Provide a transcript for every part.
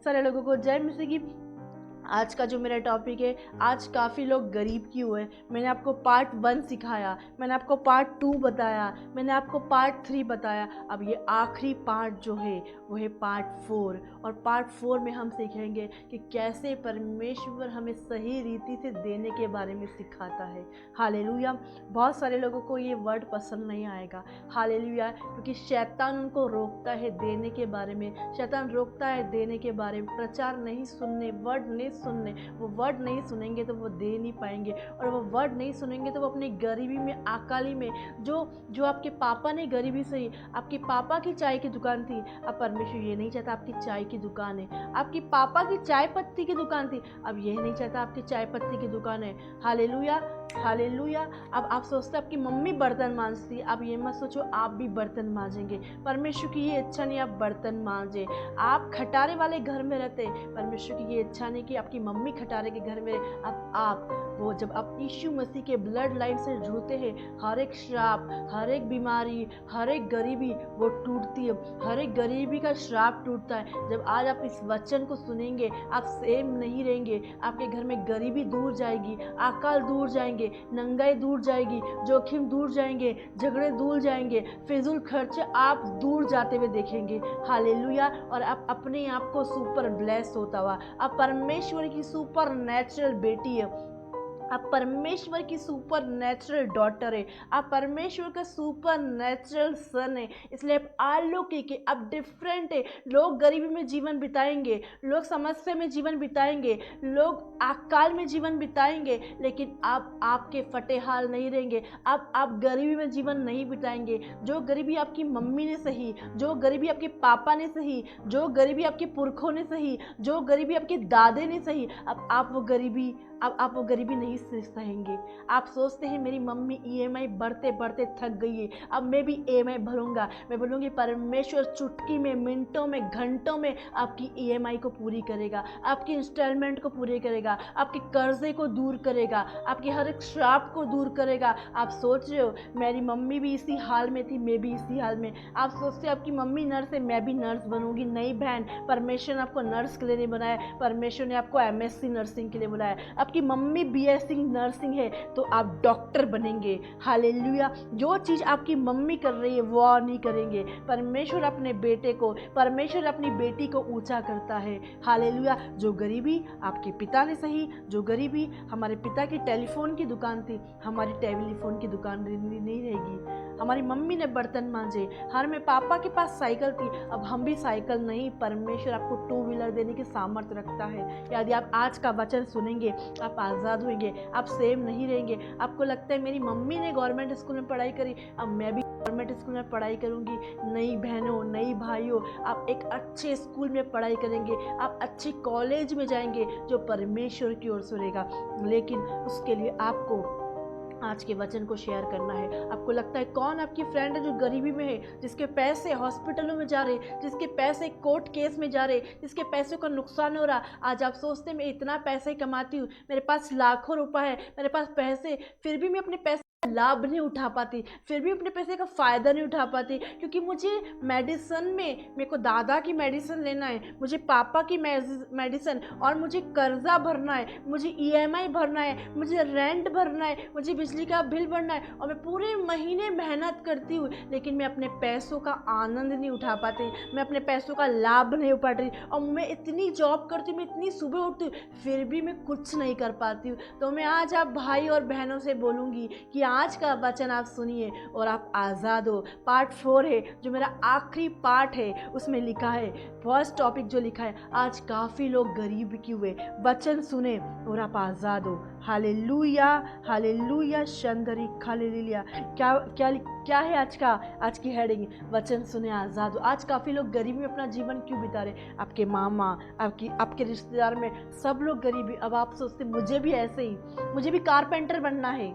सारे लोगों को जय मसीह की। आज का जो मेरा टॉपिक है, आज काफ़ी लोग गरीब क्यों हैं। मैंने आपको पार्ट 1 सिखाया, मैंने आपको पार्ट 2 बताया, मैंने आपको पार्ट 3 बताया। अब ये आखिरी पार्ट जो है वो है पार्ट 4। और पार्ट 4 में हम सीखेंगे कि कैसे परमेश्वर हमें सही रीति से देने के बारे में सिखाता है। हालेलुया। बहुत सारे लोगों को ये वर्ड पसंद नहीं आएगा, हालेलुया, क्योंकि शैतान उनको रोकता है देने के बारे में। शैतान रोकता है देने के बारे में, प्रचार नहीं सुनने, वर्ड नहीं सुनने। वो वर्ड नहीं सुनेंगे तो वो दे नहीं पाएंगे, और वो वर्ड नहीं सुनेंगे तो वो अपनी गरीबी में, अकाली में, जो जो आपके पापा ने गरीबी से, आपके पापा की चाय की दुकान थी, अब परमेश्वर ये नहीं चाहता आपकी चाय की दुकान है। आपके पापा की चाय पत्ती की दुकान थी, अब यह नहीं चाहता आपकी चाय पत्ती की दुकान है। Hallelujah, hallelujah. अब आप सोचते आपकी मम्मी बर्तन मांजती, अब ये मत सोचो आप भी बर्तन मांजेंगे। परमेश्वर की ये इच्छा नहीं आप बर्तन मांजे। आप खटारे वाले घर में रहते, परमेश्वर की ये इच्छा नहीं कि आपकी मम्मी खटारे के घर में। अब आप वो जब आप यीशु मसीह के ब्लड लाइन से जुड़ते हैं, हर एक श्राप, हर एक बीमारी, हर एक गरीबी वो टूटती है। हर एक गरीबी का श्राप टूटता है जब आज आप इस वचन को सुनेंगे। आप सेम नहीं रहेंगे, आपके घर में गरीबी दूर जाएगी, अकाल दूर जाएंगे, नंगाई दूर जाएगी, जोखिम दूर जाएंगे, झगड़े दूर जाएंगे, फिजूल खर्चे आप दूर जाते हुए देखेंगे। हालेलुया। और आप अपने आप को सुपर ब्लेस होता हुआ, आप परमेश्वर की सुपर नेचुरल बेटी है, आप परमेश्वर की सुपर नेचुरल डॉटर है, आप परमेश्वर का सुपर नेचुरल सन है। इसलिए आप अलौकिक है, आप डिफरेंट है। लोग गरीबी में जीवन बिताएंगे, लोग समस्या में जीवन बिताएंगे, लोग अकाल में जीवन बिताएंगे, लेकिन आप आपके फटे हाल नहीं रहेंगे। आप गरीबी में जीवन नहीं बिताएंगे। जो गरीबी आपकी मम्मी ने सही, जो गरीबी आपके पापा ने सही, जो गरीबी आपके पुरखों ने सही, जो गरीबी आपके दादे ने सही, अब आप वो गरीबी नहीं सहेंगे। आप सोचते हैं मेरी मम्मी ईएमआई बढ़ते बढ़ते थक गई है, अब मैं भी ईएमआई भरूंगा। मैं बोलूँगी परमेश्वर चुटकी में, मिनटों में, घंटों में आपकी ईएमआई को पूरी करेगा, आपकी इंस्टॉलमेंट को पूरी करेगा, आपके कर्जे को दूर करेगा, आपके हर एक श्राप को दूर करेगा। आप सोच रहे हो मेरी मम्मी भी इसी हाल में थी, मैं भी इसी हाल में। आप सोचते हो आपकी मम्मी नर्स है, मैं भी नर्स बनूंगी। नहीं बहन, परमेश्वर ने आपको नर्स के लिए नहीं बनाया, परमेश्वर ने आपको एमएससी नर्सिंग के लिए बुलाया। आपकी मम्मी बीएससी नर्सिंग है तो आप डॉक्टर बनेंगे। हालेलुया। जो चीज़ आपकी मम्मी कर रही है वो और नहीं करेंगे। परमेश्वर अपने बेटे को, परमेश्वर अपनी बेटी को ऊंचा करता है। हालेलुया। जो गरीबी आपके पिता ने सही, जो गरीबी हमारे पिता की टेलीफोन की दुकान थी, हमारी टेलीफोन की दुकान नहीं रहेगी। हमारी मम्मी ने बर्तन मांजे, हर में पापा के पास साइकिल थी, अब हम भी साइकिल नहीं। परमेश्वर आपको 2 व्हीलर देने की सामर्थ्य रखता है। यदि आप आज का वचन सुनेंगे आप आज़ाद होंगे, आप सेम नहीं रहेंगे। आपको लगता है मेरी मम्मी ने गवर्नमेंट स्कूल में पढ़ाई करी, अब मैं भी गवर्नमेंट स्कूल में पढ़ाई करूंगी। नई बहनों, नई भाइयों, आप एक अच्छे स्कूल में पढ़ाई करेंगे, आप अच्छे कॉलेज में जाएंगे जो परमेश्वर की ओर से रहेगा। लेकिन उसके लिए आपको आज के वचन को शेयर करना है। आपको लगता है कौन आपकी फ्रेंड है जो गरीबी में है, जिसके पैसे हॉस्पिटलों में जा रहे, जिसके पैसे कोर्ट केस में जा रहे, जिसके पैसों का नुकसान हो रहा। आज आप सोचते मैं इतना पैसे कमाती हूँ, मेरे पास लाखों रुपए है, मेरे पास पैसे, फिर भी मैं अपने पैसे लाभ नहीं उठा पाती, फिर भी अपने पैसे का फ़ायदा नहीं उठा पाती, क्योंकि मुझे मेडिसिन में, मेरे को दादा की मेडिसिन लेना है, मुझे पापा की मेडिसिन, और मुझे कर्जा भरना है, मुझे ईएमआई भरना है, मुझे रेंट भरना है, मुझे बिजली का बिल भरना है, और मैं पूरे महीने मेहनत करती हूँ, लेकिन मैं अपने पैसों का आनंद नहीं उठा पाती, मैं अपने पैसों का लाभ नहीं उठा पाती। और मैं इतनी जॉब करती हूँ, मैं इतनी सुबह उठती हूँ, फिर भी मैं कुछ नहीं कर पाती हूँ। तो मैं आज आप भाई और बहनों से बोलूँगी कि आज का वचन आप सुनिए और आप आज़ाद हो। पार्ट 4 है जो मेरा आखिरी पार्ट है, उसमें लिखा है, फर्स्ट टॉपिक जो लिखा है, आज काफ़ी लोग गरीब क्यों हुए। वचन सुने और आप आज़ाद हो। हालेलुया, हालेलुया, शंदरी हालेलुया। क्या क्या क्या है आज की हेडिंग, वचन सुने आज़ाद हो। आज काफ़ी लोग गरीबी में अपना जीवन क्यों बिता रहे। आपके मामा, आपके रिश्तेदार में सब लोग गरीबी। अब आप सोचते मुझे भी ऐसे ही, मुझे भी कारपेंटर बनना है,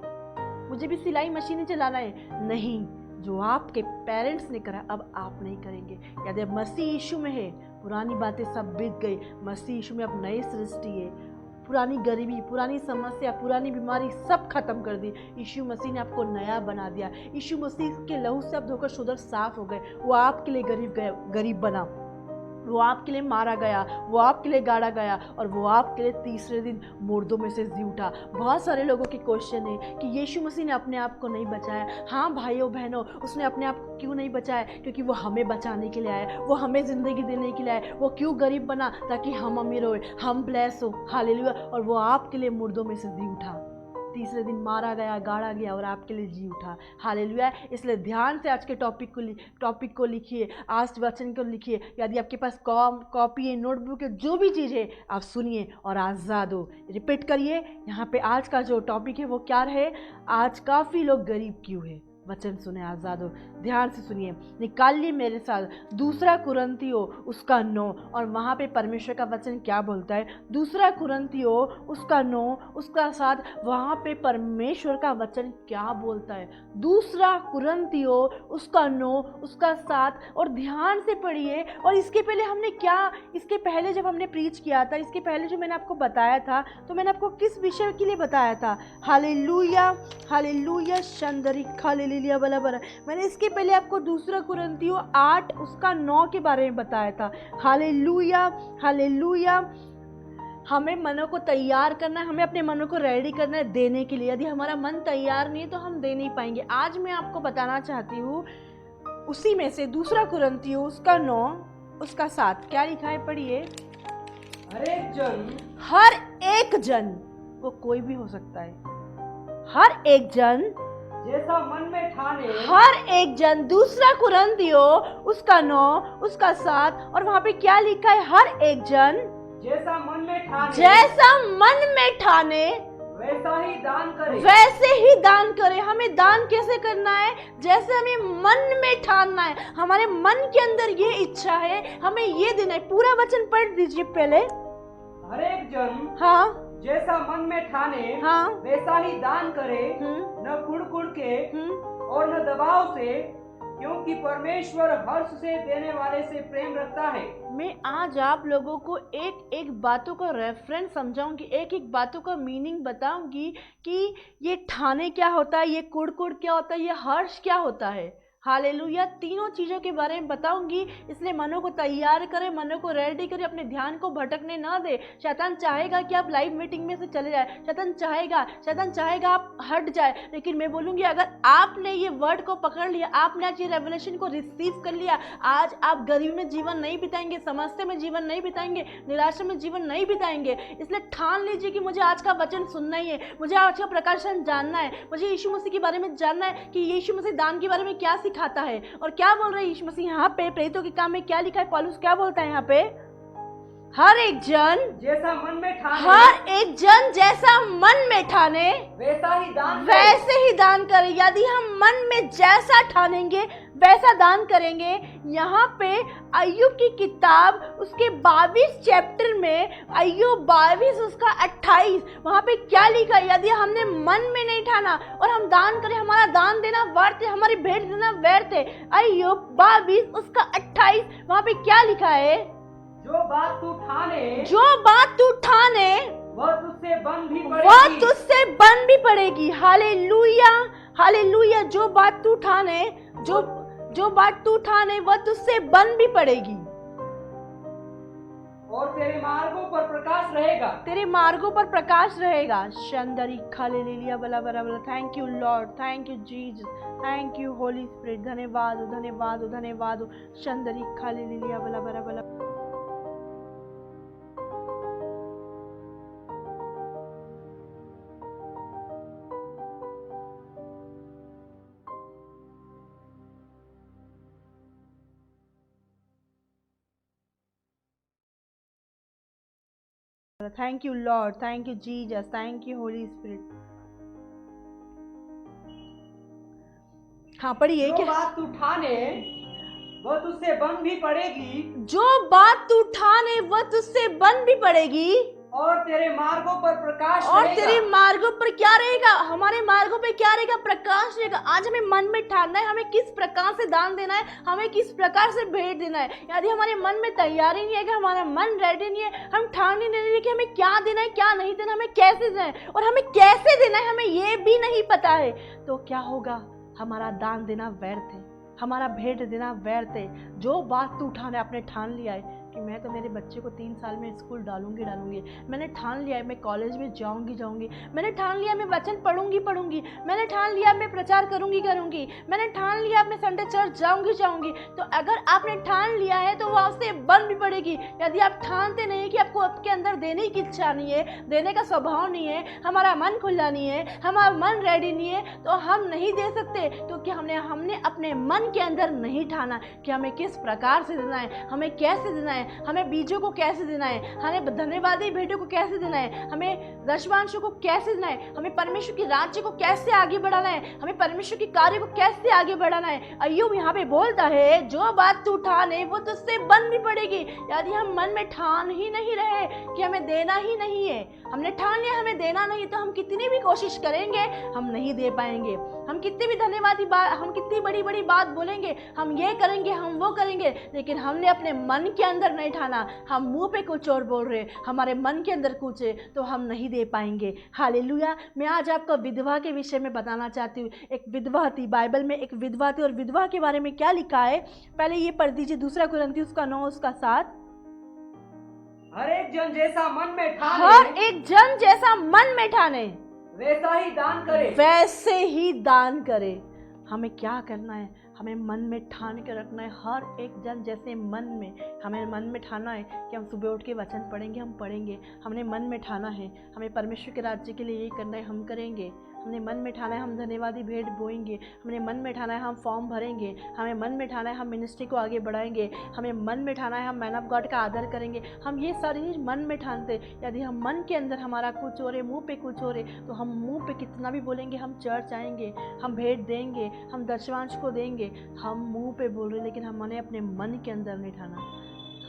मुझे भी सिलाई मशीनें चलाना है। नहीं, जो आपके पेरेंट्स ने करा अब आप नहीं करेंगे। यदि आप मसीह यीशु में है, पुरानी बातें सब बीत गई, मसीह यीशु में अब नई सृष्टि है। पुरानी गरीबी, पुरानी समस्या, पुरानी बीमारी सब खत्म कर दी। यीशु मसीह ने आपको नया बना दिया। यीशु मसीह के लहू से आप धोकर शुद्ध साफ हो गए। वो आपके लिए गरीब बना, वो आपके लिए मारा गया, वो आपके लिए गाड़ा गया और वो आपके लिए तीसरे दिन मुर्दों में से जी उठा। बहुत सारे लोगों के क्वेश्चन है कि यीशु मसीह ने अपने आप को नहीं बचाया। हाँ भाइयों बहनों, उसने अपने आप को क्यों नहीं बचाया? क्योंकि वो हमें बचाने के लिए आया, वो हमें ज़िंदगी देने के लिए आया। वो क्यों गरीब बना? ताकि हम अमीर हो, हम ब्लेस हो। हालेलुया। और वो आपके लिए मुर्दों में से जी उठा, तीसरे दिन मारा गया, गाड़ा गया और आपके लिए जी उठा। हालेलुया। इसलिए ध्यान से आज के टॉपिक को लिखिए, आज वचन को लिखिए। यदि आपके पास कॉपी है, नोटबुक है, जो भी चीज़ है, आप सुनिए और आज़ाद हो। रिपीट करिए। यहाँ पे आज का जो टॉपिक है वो क्या है? आज काफ़ी लोग गरीब क्यों है? वचन सुने, आज़ाद हो। ध्यान से सुनिए, निकालिए मेरे साथ 2 कुरिन्थियों उसका 9। और वहाँ पे परमेश्वर का वचन क्या बोलता है? 2 कुरिन्थियों उसका 9 उसका 7, वहाँ पे परमेश्वर का वचन क्या बोलता है? 2 कुरिन्थियों उसका 9 उसका 7। और ध्यान से पढ़िए। और इसके पहले जब हमने प्रीच किया था, इसके पहले जो मैंने आपको बताया था, तो मैंने आपको किस विषय के लिए बताया था? हालेलुया, हालेलुया, शंदरी हालेलुया बला बला। मैंने इसके पहले आपको 2 कुरिन्थियों 8 उसका 9 के बारे में बताया था। Hallelujah, hallelujah. हमें मनों को तैयार करना है, हमें अपने मनों को रेडी करना है देने के लिए। यदि हमारा मन तैयार नहीं है तो हम दे नहीं पाएंगे। आज मैं आपको बताना चाहती हूँ उसी में से 2 कुरिन्थियों उसका 9 उसका 7 क्या लिखा है? पढ़िए। हर एक जन, वो कोई भी हो सकता है, हर एक जन जैसा मन में ठाने, हर एक जन 2 कुरिन्थियों उसका 9 उसका 7। और वहां पे क्या लिखा है? हर एक जन जैसा मन में ठाने वैसा ही दान करे। वैसे ही दान करे। हमें दान कैसे करना है? जैसे हमें मन में ठानना है, हमारे मन के अंदर ये इच्छा है, हमें ये देना है। पूरा वचन पढ़ दीजिए पहले। हर एक जन हाँ जैसा मन में ठाने हाँ वैसा ही दान करे, न कुड़ के और न दबाव से, क्योंकि परमेश्वर हर्ष से देने वाले से प्रेम रखता है। मैं आज आप लोगों को एक एक बातों का रेफरेंस समझाऊंगी, एक एक बातों का मीनिंग बताऊंगी कि ये ठाने क्या होता है, ये कुड़ क्या होता है, ये हर्ष क्या होता है। हालेलुया। तीनों चीज़ों के बारे में बताऊंगी। इसलिए मनों को तैयार करें, मनों को रेडी करें, अपने ध्यान को भटकने ना दे। शैतान चाहेगा कि आप लाइव मीटिंग में से चले जाए, शैतान चाहेगा आप हट जाए। लेकिन मैं बोलूंगी, अगर आपने ये वर्ड को पकड़ लिया, आपने आज ये रेवलेशन को रिसीव कर लिया, आज आप गरीब में जीवन नहीं बिताएंगे, समस्या में जीवन नहीं बिताएंगे, निराशा में जीवन नहीं बिताएंगे। इसलिए ठान लीजिए कि मुझे आज का वचन सुनना ही है, मुझे आज का प्रकाशन जानना है, मुझे यीशु मसीह के बारे में जानना है कि यीशु मसीह दान के बारे में क्या सिखाता है और क्या बोल रहे हैं यीशु मसीह। यहाँ पे प्रेरितों के काम में क्या लिखा है? पौलुस क्या बोलता है यहाँ पे? हर एक जन जैसा मन में ठाने, हर एक जन जैसा मन में ठाने वैसे ही दान करे। यदि हम मन में जैसा ठानेंगे वैसा दान करेंगे। यहाँ पे अय्यूब की किताब उसके 22 चैप्टर में, अय्यूब 22 उसका 28, वहाँ पे क्या लिखा है? यदि हमने मन में नहीं ठाना और हम दान करें, हमारा दान देना व्यर्थ है, हमारी भेंट देना व्यर्थ है। अय्यूब 22 उसका 28, वहाँ पे क्या लिखा है? जो बात तू ठाने वह तुझसे बन भी पड़ेगी। Hallelujah, hallelujah. जो बात तू ठाने, जो बात तू ठाने वह तुझसे बन भी पड़ेगी और तेरे मार्गों पर प्रकाश रहेगा। शंदरी खालेलुया बला बला बला। Thank you Lord, thank you Jesus, thank you Holy Spirit. धन्यवाद, धन्यवाद, धन्यवाद। शंदरी खालेलुया बला बला बला। Thank you Lord, thank you Jesus, thank you Holy Spirit. हाँ पढ़िए। जो बात तू ठाने वह तुझसे बन भी पड़ेगी, जो बात तू ठाने वह तुझसे बन भी पड़ेगी और तेरे मार्गों पर प्रकाश और रहेगा। तेरे मार्गों पर क्या रहेगा? हमारे मार्गों पे क्या रहेगा? प्रकाश रहेगा। आज हमें मन में ठानना है, हमें किस प्रकार से दान देना है, हमें किस प्रकार से भेंट देना है। यदि हमारे मन में तैयारी नहीं है, कि हमारा मन रेडी नहीं है, हम ठान नहीं रहे कि हमें क्या देना है, क्या नहीं देना, हमें कैसे देना है और हमें कैसे देना है, हमें ये भी नहीं पता है, तो क्या होगा? हमारा दान देना व्यर्थ है, हमारा भेंट देना व्यर्थ है। जो बात तू ठाने, आपने ठान लिया है कि मैं तो मेरे बच्चे को 3 साल में स्कूल डालूंगी। मैंने ठान लिया है मैं कॉलेज में जाऊंगी। मैंने ठान लिया मैं वचन पढ़ूंगी। मैंने ठान लिया मैं प्रचार करूंगी। मैंने ठान लिया मैं संडे चर्च जाऊंगी। तो अगर आपने ठान लिया है तो वो आपसे बन भी पड़ेगी। यदि आप ठानते नहीं कि आपको आपके अंदर देने की इच्छा नहीं है, देने का स्वभाव नहीं है, हमारा मन खुला नहीं है, हमारा मन रेडी नहीं है, तो हम नहीं दे सकते, क्योंकि हमने अपने मन के अंदर नहीं ठाना कि हमें किस प्रकार से देना है, हमें कैसे देना है, हमें बीजों को कैसे देना है, हमें धन्यवादी भेंटों को कैसे देना है, हमें दशमांशों को कैसे देना है, हमें परमेश्वर के राज्य को कैसे आगे बढ़ाना है, हमें परमेश्वर के कार्य को कैसे आगे बढ़ाना है। अय्यूब यहाँ पे बोलता है जो बात तू ठाने वो तुझसे बन भी पड़ेगी। यदि हम मन में ठान ही नहीं रहे कि हमें देना ही नहीं है, हमने ठान लिया हमें देना नहीं, तो हम कितनी भी कोशिश करेंगे हम नहीं दे पाएंगे। हम कितनी भी धन्यवादी बात, हम कितनी बड़ी बड़ी बात बोलेंगे, हम ये करेंगे हम वो करेंगे, लेकिन हमने अपने मन के अंदर नहीं ठाना, हम मुंह पे कुछ और बोल रहे, हमारे मन के अंदर कुछ है, तो हम नहीं दे पाएंगे। हालेलुया। मैं आज आपको विधवा के विषय में बताना चाहती हूँ। एक विधवा थी, बाइबल में एक विधवा थी, और विधवा के बारे में क्या लिखा है पहले ये पढ़ दीजिए, 2 कुरिन्थियों उसका 9 उसका 7। हर एक जन जैसा मन में ठाने, हर एक जन जैसा मन में ठाने वैसा ही दान करे। वैसे ही दान करे। हमें क्या करना है? हमें मन में ठान के रखना है। हर एक जन जैसे मन में, हमें मन में ठाना है कि हम सुबह उठ के वचन पढ़ेंगे, हम पढ़ेंगे। हमने मन में ठाना है हमें परमेश्वर के राज्य के लिए यही करना है, हम करेंगे। हमने मन में ठाना है हम धन्यवादी भेंट बोएंगे। हमने मन में ठाना है हम फॉर्म भरेंगे। हमें मन में ठाना है हम मिनिस्ट्री को आगे बढ़ाएंगे। हमें मन में ठाना है हम मैन ऑफ गॉड का आदर करेंगे। हम ये सारी चीज़ मन में ठानते। यदि हम मन के अंदर हमारा कुछ हो रहे, मुंह पे कुछ हो रहे, तो हम मुंह पे कितना भी बोलेंगे, हम चर्च आएंगे, हम भेंट देंगे, हम दशमांश को देंगे, हम मुंह पे बोल रहे, लेकिन हमने अपने मन के अंदर नहीं ठाना।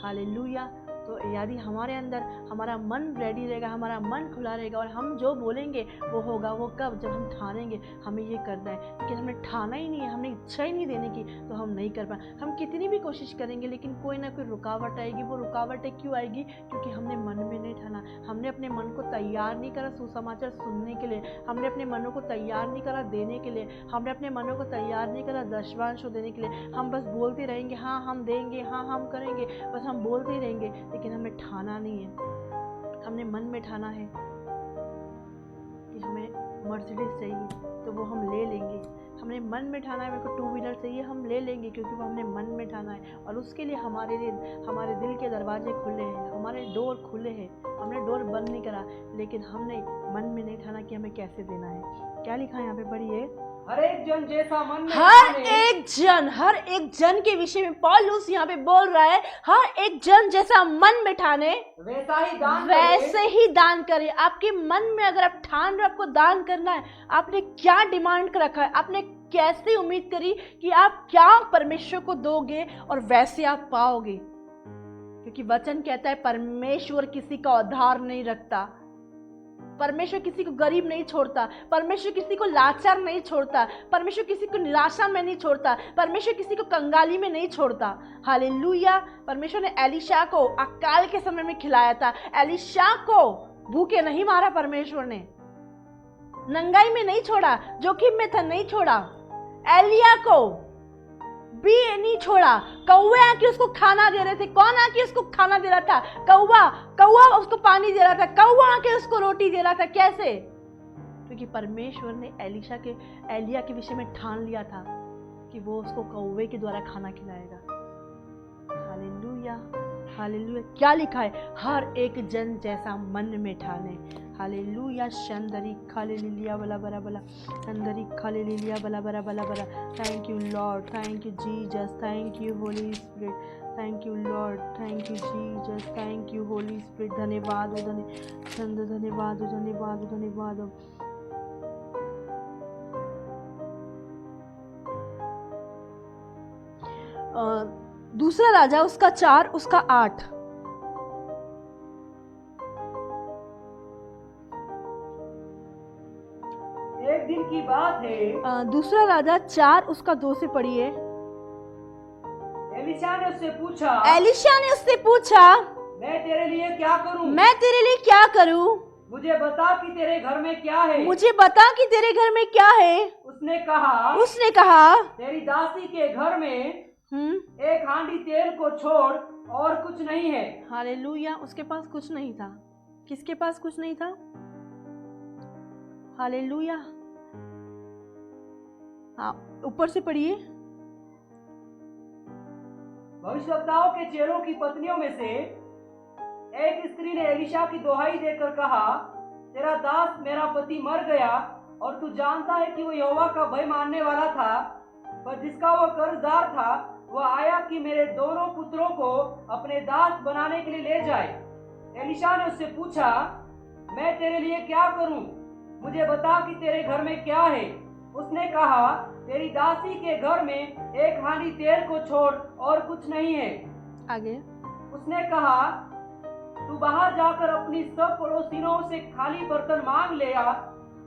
हालेलुया। तो यदि हमारे अंदर हमारा मन रेडी रहेगा, हमारा मन खुला रहेगा, और हम जो बोलेंगे वो होगा। वो कब? जब हम ठानेंगे हमें ये करना है। लेकिन हमने ठाना ही नहीं है, हमने इच्छा ही नहीं देने की, तो हम नहीं कर पाए। हम कितनी भी कोशिश करेंगे, लेकिन कोई ना कोई रुकावट आएगी। वो रुकावटें क्यों आएगी? क्योंकि हमने मन में नहीं ठाना। हमने अपने मन को तैयार नहीं करा सुसमाचार सुनने के लिए। हमने अपने मनों को तैयार नहीं करा देने के लिए। हमने अपने मनों को तैयार नहीं करा दशमांश देने के लिए। हम बस बोलते रहेंगे, हाँ हम देंगे, हाँ हम करेंगे, बस हम बोलते ही रहेंगे, लेकिन हमने ठाना नहीं है। हमने मन में ठाना है कि हमें मर्सिडीज चाहिए तो वो हम ले लेंगे। हमने मन में ठाना है मेरे को 2 व्हीलर चाहिए, हम ले लेंगे, क्योंकि वो हमने मन में ठाना है। और उसके लिए हमारे दिल के दरवाजे खुले हैं, हमारे डोर खुले हैं। हमने डोर बंद नहीं करा, लेकिन हमने मन में नहीं ठाना कि हमें कैसे देना है। क्या लिखा है यहाँ पे? पढ़िए। हर एक जन जैसा मन में हर एक जन के विषय में पौलुस यहाँ पे बोल रहा है। हर एक जन जैसा मन में ठाने वैसे ही दान करे। आपके मन में अगर आप ठान रहे आपको दान करना है, आपने क्या डिमांड रखा है, आपने कैसी उम्मीद करी कि आप क्या परमेश्वर को दोगे, और वैसे आप पाओगे। क्योंकि वचन कहता है परमेश्वर किसी का उधार नहीं रखता, परमेश्वर किसी को गरीब नहीं छोड़ता, परमेश्वर किसी को लाचार नहीं छोड़ता, परमेश्वर किसी को निराशा में नहीं छोड़ता, परमेश्वर किसी को कंगाली में नहीं छोड़ता। हालेलुया। परमेश्वर ने एलीशा को अकाल के समय में खिलाया था। एलीशा को भूखे नहीं मारा, परमेश्वर ने नंगाई में नहीं छोड़ा, जोखिम में था नहीं छोड़ा। एलिया को भी नहीं छोड़ा। कौवे आके उसको खाना दे रहे थे। कौन आके उसको खाना दे रहा था? कौवा उसको पानी दे रहा था, कौवा आके उसको रोटी दे रहा था। कैसे? क्योंकि परमेश्वर ने एलिया के विषय में ठान लिया था कि वो उसको कौवे के द्वारा खाना खिलाएगा। Hallelujah, hallelujah. क्या लिखा है? हर एक जन जैसा मन में ठाने। हालेलुया। शंदरी खाले लिलिया बला बरा बला, शंदरी खाले लिलिया बला बरा बला बरा। Thank you Lord, thank you Jesus, thank you Holy Spirit, thank you Lord, thank you Jesus, thank you Holy Spirit. धन्यवाद, धन्यवाद, धन्यवाद, धन्यवाद। दूसरा राजा उसका 4 उसका 8। एक दिन की बात है, दूसरा राजा 4 उसका 2 से पढ़िए। एलीशा ने उससे पूछा मैं तेरे लिए क्या करूं? मुझे बता कि तेरे घर में क्या है? उसने कहा तेरी दासी के घर में एक हांडी तेल को छोड़ और कुछ नहीं है। हालेलुया। उसके पास कुछ नहीं था। किसके पास कुछ नहीं था? हालेलुया। हाँ, ऊपर से पढ़िए। भविष्यवक्ताओं के चेलों की पत्नियों में से एक स्त्री ने एलिशा की दोहाई देकर कहा, तेरा दास मेरा पति मर गया और तू जानता है कि वो यहोवा का भय मानने वाला था, पर जिसका वो कर्जदार था वह आया कि मेरे दोनों पुत्रों को अपने दास बनाने के लिए ले जाए। एलिशा ने उससे पूछा, मैं तेरे लिए क्या करूं? मुझे बता कि तेरे घर में क्या है। उसने कहा, तेरी दासी के घर में एक हांडी तेल को छोड़ और कुछ नहीं है। आगे उसने कहा, तू बाहर जाकर अपनी सब पड़ोसियों से खाली बर्तन मांग ले आ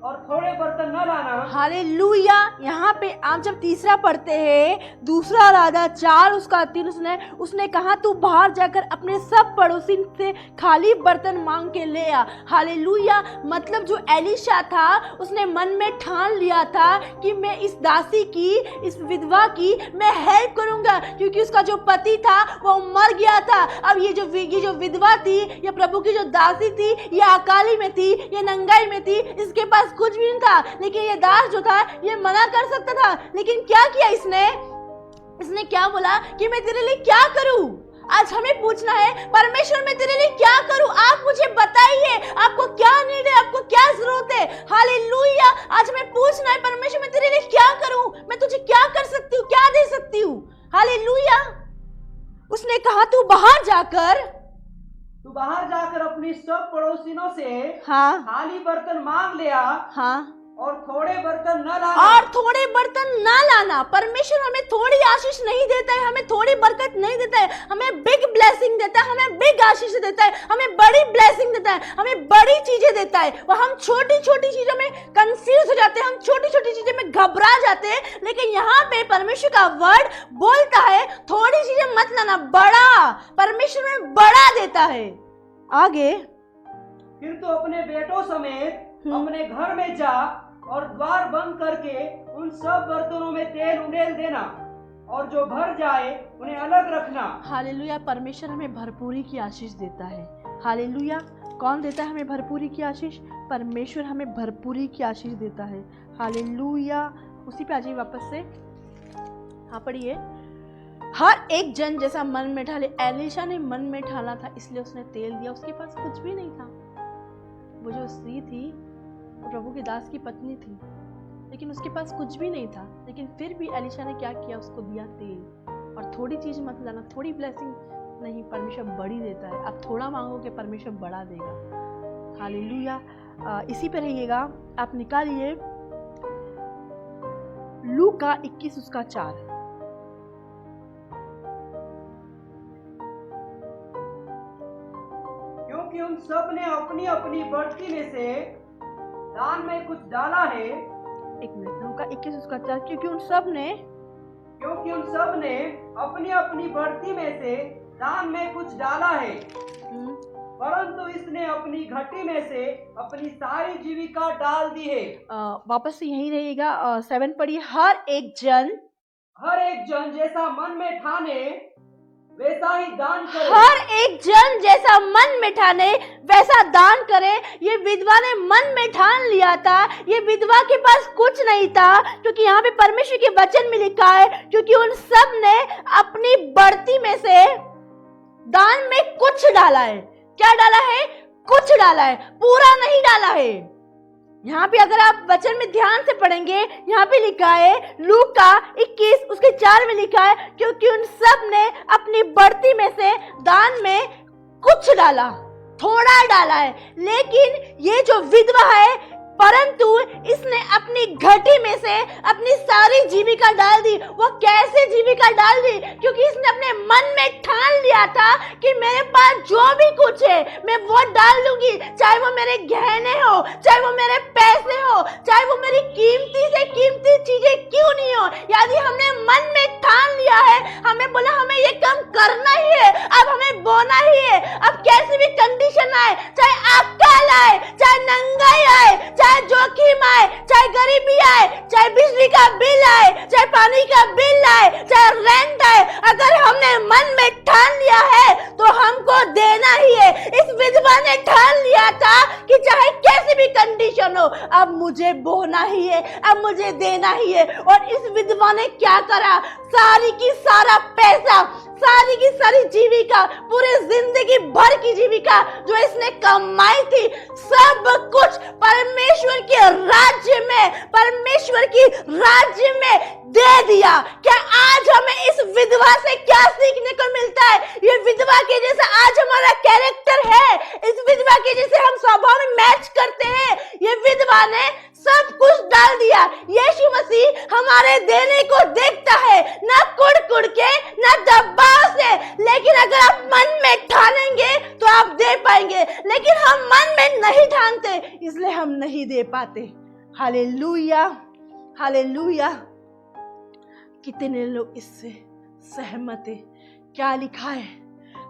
और थोड़े बर्तन न लाना। हालेलुया। यहाँ पे आप जब तीसरा पढ़ते हैं, दूसरा राजा 4 उसका 3, उसने कहा तू बाहर जाकर अपने सब पड़ोसी से खाली बर्तन मांग के ले आ। हालेलुया। मतलब जो एलिशा था उसने मन में ठान लिया था कि मैं इस दासी की, इस विधवा की मैं हेल्प करूंगा, क्योंकि उसका जो पति था वो मर गया था। अब ये जो विधवा थी, ये प्रभु की जो दासी थी, ये अकाली में थी, ये नंगाई में थी, इसके पास कुछ भी नहीं था। लेकिन ये दास जो था ये मना कर सकता था, लेकिन क्या किया इसने क्या बोला कि मैं तेरे लिए क्या करूं? आज हमें पूछना है, परमेश्वर मैं तेरे लिए क्या करूं? आप मुझे बताइए, आपको क्या नीड है, आपको क्या जरूरत है? हालेलुया। आज हमें पूछना है, परमेश्वर मैं तेरे लिए क्या करूं? मैं तुझे क्या कर सकती हूँ, क्या दे सकती हूँ? हालेलुया। उसने कहा तू बाहर जाकर अपनी सब पड़ोसियों से हाँ खाली बर्तन मांग ले आ। हाँ और थोड़े बर्तन न लाना। परमेश्वर हमें थोड़ी आशीष नहीं देता है, हमें थोड़ी बरकत नहीं देता है, हमें बिग ब्लेसिंग देता है, हमें बिग आशीष देता है, हमें बड़ी ब्लेसिंग देता है, हमें बड़ी चीजें देता है। वह हम छोटी छोटी चीजों में कंफ्यूज हो जाते हैं, हम छोटी छोटी चीजें में घबरा जाते हैं, लेकिन यहाँ पे परमेश्वर का वर्ड बोलता है थोड़ी चीजें मत लाना, बड़ा परमेश्वर में बड़ा देता है। आगे, फिर तो अपने बेटों समेत अपने घर में जा और द्वार बंद करके उन सब बर्तनों में तेल उंडेल देना और जो भर जाए उन्हें अलग रखना। हालेलुया। परमेश्वर हमें भरपूरी की आशीष देता है। हालेलुया। कौन देता है हमें भरपूरी की आशीष? परमेश्वर हमें भरपूरी की आशीष देता है। हालेलुया। उसी पे आ जाइए वापस से। हाँ पढ़िए। हर एक जन जैसा मन में ठाले। एलिशा ने मन में ठाना था, इसलिए उसने तेल दिया। उसके पास कुछ भी नहीं था। वो जो स्त्री थी वो प्रभु के दास की पत्नी थी, लेकिन उसके पास कुछ भी नहीं था, लेकिन फिर भी एलिशा ने क्या किया? उसको दिया तेल। और थोड़ी चीज मत लाना, थोड़ी ब्लेसिंग नहीं, परमेश्वर बड़ी देता है। आप थोड़ा मांगोगे, परमेश्वर बड़ा देगा। हालेलुया। इसी पे रहिएगा। आप निकालिए लूका 21 उसका 4। क्योंकि उन सब ने अपनी अपनी बढ़ती में से दान में कुछ डाला है। एक मिनट, लूका 21 उसका 4। क्योंकि उन सब ने अपनी अपनी बढ़ती में से दान में कुछ डाला है, परंतु इसने अपनी घटी में से अपनी सारी जीविका डाल दी है। वापस से यही रहेगा। 7 पढ़िए। हर एक जन जैसा मन में ठाने वैसा ही दान करे। हर एक जन जैसा मन में ठाने वैसा दान करे। ये विधवा ने मन में ठान लिया था। ये विधवा के पास कुछ नहीं था, क्योंकि यहाँ पे परमेश्वर के वचन में लिखा है, क्योंकि उन सब ने अपनी बढ़ती में से दान में कुछ डाला है। क्या डाला है? कुछ डाला है, पूरा नहीं डाला है। यहाँ पे अगर आप वचन में ध्यान से पढ़ेंगे, यहाँ पे लिखा है लूका 21 उसके 4 में लिखा है, क्योंकि उन सब ने अपनी बढ़ती में से दान में कुछ डाला, थोड़ा डाला है। लेकिन ये जो विधवा है, परंतु इसने अपनी घटी में से अपनी सारी जीविका डाल दी। वो कैसे जीविका डाल दी? क्योंकि इसने अपने मन में ठान लिया था कि मेरे पास जो भी कुछ है मैं वो डाल दूंगी, चाहे वो मेरे गहने हो, चाहे वो मेरे पैसे हो, चाहे वो मेरी कीमती से कीमती चीजें क्यों नहीं हो। यदि हमने मन में ठान लिया है, हमें बोला हमें ये काम करना ही है, अब हमें बोना ही है। अब कैसी भी कंडीशन आए, चाहे अकाल आए, चाहे नंगाई आए, चाहे जोखिम आए, चाहे गरीबी आए, चाहे बिजली का बिल आए, चाहे पानी का बिल आए, चाहे रेंट आए, अगर हमने मन में ठान लिया है तो हमको देना ही है। इस विधवा ने ठान लिया था कि चाहे कैसी भी कंडीशन हो, अब मुझे बोना ही है, अब मुझे देना ही है। और इस विधवा ने क्या करा, सारी की सारा पैसा, सारी की सारी जीविका, पूरे जिंदगी भर की जीविका जो इसने कमाई थी, सब कुछ परमेश्वर के राज्य में, परमेश्वर की राज्य में दे दिया। क्या आज हमें इस विधवा से क्या सीखने को मिलता है? ये विधवा के जैसा आज हमारा कैरेक्टर है, इस विधवा के जैसे हम स्वभाव में मैच करते हैं। ये विधवा ने सब कुछ डाल दिया। यीशु मसीह हमारे देने को देखता है, ना कुड़ के, ना दबाव से, लेकिन अगर आप मन में ठानेंगे तो आप दे पाएंगे। लेकिन हम मन में नहीं ठानते, इसलिए हम नहीं दे पाते। Hallelujah, hallelujah. कितने लोग इससे सहमत है? क्या लिखा है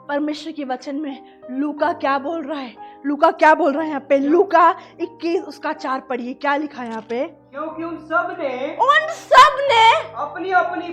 परमेश्वर के वचन में? लूका क्या बोल रहा है? लूका क्या बोल रहा है यहाँ पे? लूका 21 उसका 4 पढ़िए, क्या लिखा है यहाँ पे? क्योंकि उन सब ने अपनी अपनी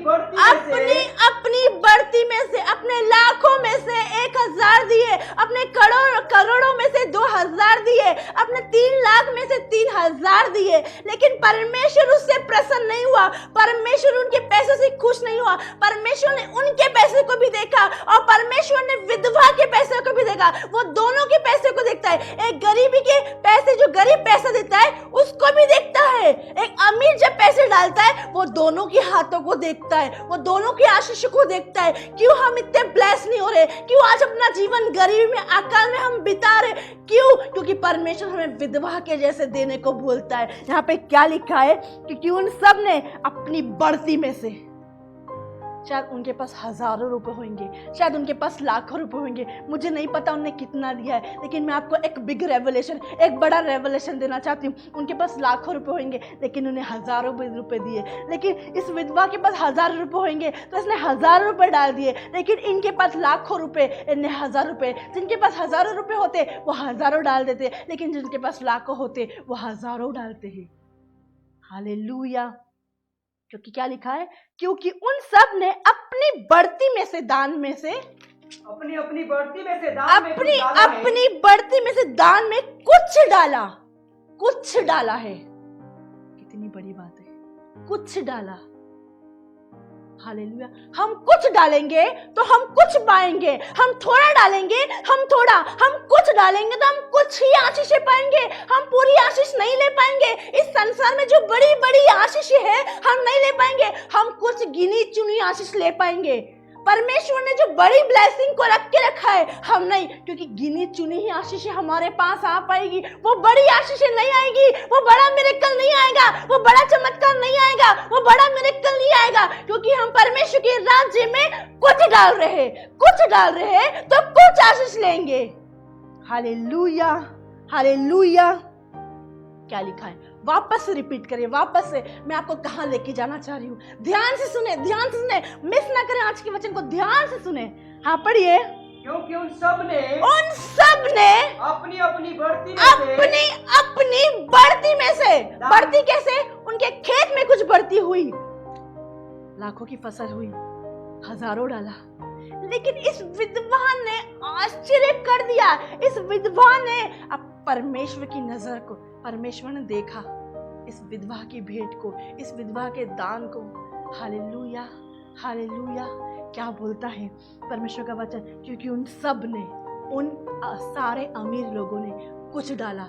बढ़ती में से, अपने लाखों में से 1000 दिए, अपने करोड़ों में से 2000 दिए, अपने 3 लाख में से 3000 दिए। लेकिन परमेश्वर उससे प्रसन्न नहीं हुआ, परमेश्वर उनके पैसे से खुश नहीं हुआ। परमेश्वर ने उनके पैसे को भी देखा और परमेश्वर ने विधवा के पैसे को भी देखा। वो दोनों के पैसे को देखता है। एक गरीबी के पैसे, जो गरीब पैसा देता है उसको भी देखता है। एक अमीर जब पैसे डालता है वो दोनों के हाथों को देखता है, वो दोनों की आशीष को देखता है। क्यों हम इतने ब्लेस नहीं हो रहे? क्यों आज अपना जीवन गरीबी में, अकाल में हम बिता रहे? क्यों? क्योंकि परमेश्वर हमें विधवा के जैसे देने को बोलता है। यहाँ पे क्या लिखा है? क्योंकि उन सब ने अपनी बढ़ती में से, शायद उनके पास हजारों रुपए होंगे, शायद उनके पास लाखों रुपए होंगे, मुझे नहीं पता उन्हें कितना दिया है, लेकिन मैं आपको एक बिग रेवलेशन, एक बड़ा रेवलेशन देना चाहती हूँ। उनके पास लाखों रुपए होंगे लेकिन उन्हें हजारों रुपए दिए। लेकिन इस विधवा के पास 1000 रुपए होंगे तो इसने 1000 रुपए डाल दिए। लेकिन इनके पास लाखों रुपए, इन्हें 1000 रुपए। जिनके पास हजारों रुपए होते वो हजारों डाल देते, लेकिन जिनके पास लाखों होते वो हजारों डालते हैं। हालेलुया। क्योंकि क्या लिखा है? क्योंकि उन सब ने अपनी बढ़ती में से, दान में से, अपनी बढ़ती में से दान में कुछ डाला है। अपनी बढ़ती में से दान में कुछ डाला है। कितनी बड़ी बात है, कुछ डाला। हालेलुया। हम कुछ डालेंगे तो हम कुछ पाएंगे। हम थोड़ा डालेंगे, हम थोड़ा, हम कुछ डालेंगे तो हम कुछ ही आशीषें पाएंगे। हम पूरी आशीष नहीं ले पाएंगे। इस संसार में जो बड़ी बड़ी आशीष है हम नहीं ले पाएंगे। हम कुछ गिनी चुनी आशीष ले पाएंगे। परमेश्वर ने जो बड़ी ब्लेसिंग को रख के रखा है हम नहीं, क्योंकि गिनी चुनी ही आशीषें हमारे पास आ पाएगी। वो बड़ी आशीषें नहीं आएगी, वो बड़ा मिरेकल नहीं आएगा, वो बड़ा चमत्कार नहीं आएगा, वो बड़ा मिरेकल नहीं आएगा, क्योंकि हम परमेश्वर के राज्य में कुछ डाल रहे हैं तो कुछ आशीष लेंगे। Hallelujah, hallelujah. क्या लिखा है? वापस से रिपीट करिए, वापस से। मैं आपको कहां लेके जाना चाह रही हूँ, ध्यान से सुने, ध्यान से सुने, मिस ना करें आज के वचन को, ध्यान से सुने। हाँ पढ़िए। क्योंकि उन सब ने अपनी बढ़ती में से, बढ़ती कैसे? उनके खेत में कुछ बढ़ती हुई, लाखों की फसल हुई, हजारों डाला। लेकिन इस विधवा ने आश्चर्य कर दिया। इस विधवा ने अब परमेश्वर की नजर को, परमेश्वर ने देखा इस विधवा की भेंट को, इस विधवा के दान को। Hallelujah, hallelujah. क्या बोलता है परमेश्वर का वचन? क्योंकि उन सब ने, उन सारे अमीर लोगों ने कुछ डाला,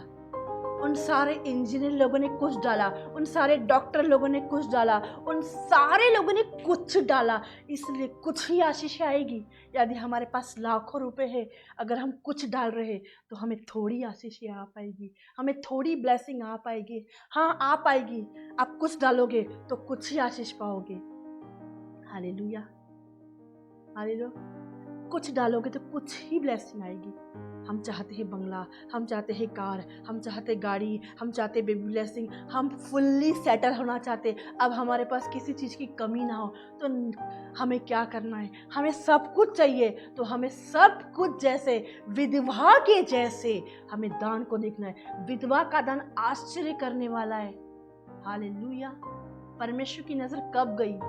उन सारे इंजीनियर लोगों ने कुछ डाला, उन सारे डॉक्टर लोगों ने कुछ डाला, उन सारे लोगों ने कुछ डाला। इसलिए कुछ ही आशीष आएगी। यदि हमारे पास लाखों रुपए है, अगर हम कुछ डाल रहे तो हमें थोड़ी आशीष आ पाएगी, हमें थोड़ी ब्लेसिंग आ पाएगी। हाँ आ पाएगी। आप कुछ डालोगे तो कुछ ही आशीष पाओगे। Hallelujah, hallelujah. कुछ डालोगे तो कुछ ही ब्लेसिंग आएगी। हम चाहते हैं बंगला, हम चाहते हैं कार, हम चाहते गाड़ी, हम चाहते बेबी ब्लेसिंग, हम फुल्ली सेटल होना चाहते। अब हमारे पास किसी चीज़ की कमी ना हो तो हमें क्या करना है? हमें सब कुछ चाहिए तो हमें सब कुछ जैसे विधवा के जैसे हमें दान को देखना है। विधवा का दान आश्चर्य करने वाला है। हालेलुया। परमेश्वर की नजर कब गई?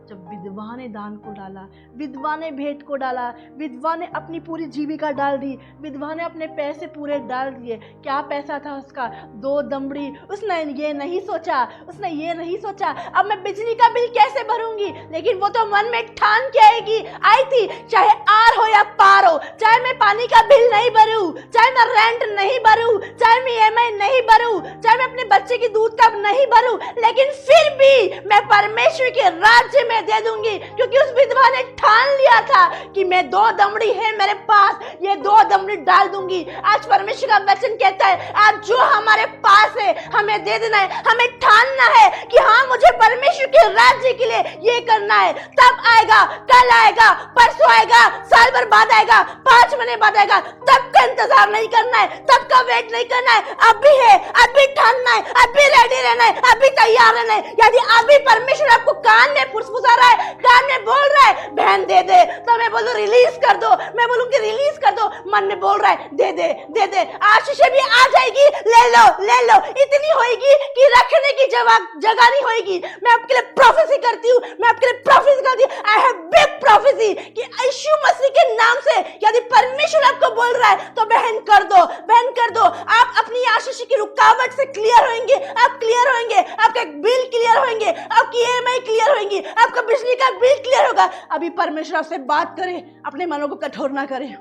जब विधवा ने दान को डाला, विधवा ने भेंट को डाला, विधवा ने अपनी पूरी जीविका डाल दी, विधवा ने अपने पैसे पूरे डाल दिए। क्या पैसा था उसका? 2 दमड़ी। उसने ये नहीं सोचा, उसने ये नहीं सोचा अब मैं बिजली का बिल कैसे भरूंगी, लेकिन वो तो मन में ठान के आई थी, चाहे आर हो या पार हो, चाहे मैं पानी का बिल नहीं भरूं, चाहे मैं रेंट नहीं भरूं, चाहे मैं ईएमआई नहीं भरूं, चाहे मैं अपने बच्चे की दूध का नहीं भरूं, लेकिन फिर भी मैं परमेश्वर के राज्य में दे दूंगी, क्योंकि उस विधवा ने ठान लिया था कि मैं 2 दमड़ी है मेरे पास, ये 2 दमड़ी डाल दूंगी। आज परमेश्वर का वचन कहता है आज जो हमारे पास है हमें दे देना है। हमें ठानना है कि हाँ मुझे परमेश्वर के राज्य के लिए ये करना है। तब आएगा, कल आएगा, परसों आएगा, साल भर बाद आएगा, 5 महीने बाद आएगा, तब का इंतजार नहीं करना है, तब का वेट नहीं करना है। अभी है, अभी ठानना है, अभी रेडी रहना है, अभी तैयार रहना है। यदि अभी परमेश्वर आपको कान में फुसफुसा रहा है, कान में बोल रहा है बहन दे दे, तो मैं बोलूं रिलीज कर दो, मैं बोलूं कि रिलीज कर दो। मन में बोल रहा है दे दे दे दे, आशीष भी आ जाएगी, ले लो ले लो, इतनी होएगी कि रखने की जगह नहीं होएगी। मैं आपके लिए प्रोफेसी करती हूँ, मैं आपके लिए प्रोफेसी करती हूँ। आई हैव बिग प्रोफेसी कि यीशु मसीह के नाम से यदि परमेश्वर आपको बोल रहा है तो बहन कर दो, बहन कर दो। आप अपनी आशीष की रुकावट से क्लियर होंगे, आप क्लियर होंगे, आपका बिल क्लियर होंगे, आपकी ईएमआई क्लियर होंगी, आपका बिजली का बिल क्लियर होगा। अभी परमेश्वर आपसे बात करे, अपने मनों को कठोर ना करे।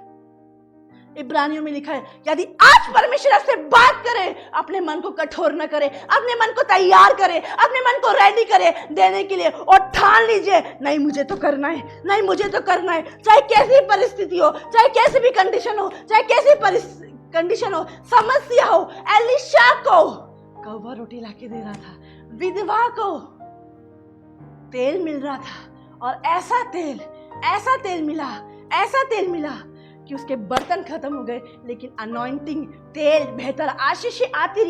इब्रानियों में लिखा है यदि आज परमेश्वर आपसे बात करे, अपने मन को कठोर न करे, अपने मन को तैयार करे, अपने मन को रेडी करे देने के लिए, और ठान लीजिए नहीं मुझे तो करना है, नहीं मुझे तो करना है, चाहे कैसी परिस्थिति हो, चाहे कैसी भी कंडीशन हो, चाहे कैसी कंडीशन हो, समस्या हो। एलीशा को कौवा रोटी लाके दे रहा था, विधवा को तेल मिल रहा था, और ऐसा तेल मिला कि उसके बर्तन खत्म हो गए, लेकिन अनॉइंटिंग तेल बेहतर, आशीष आती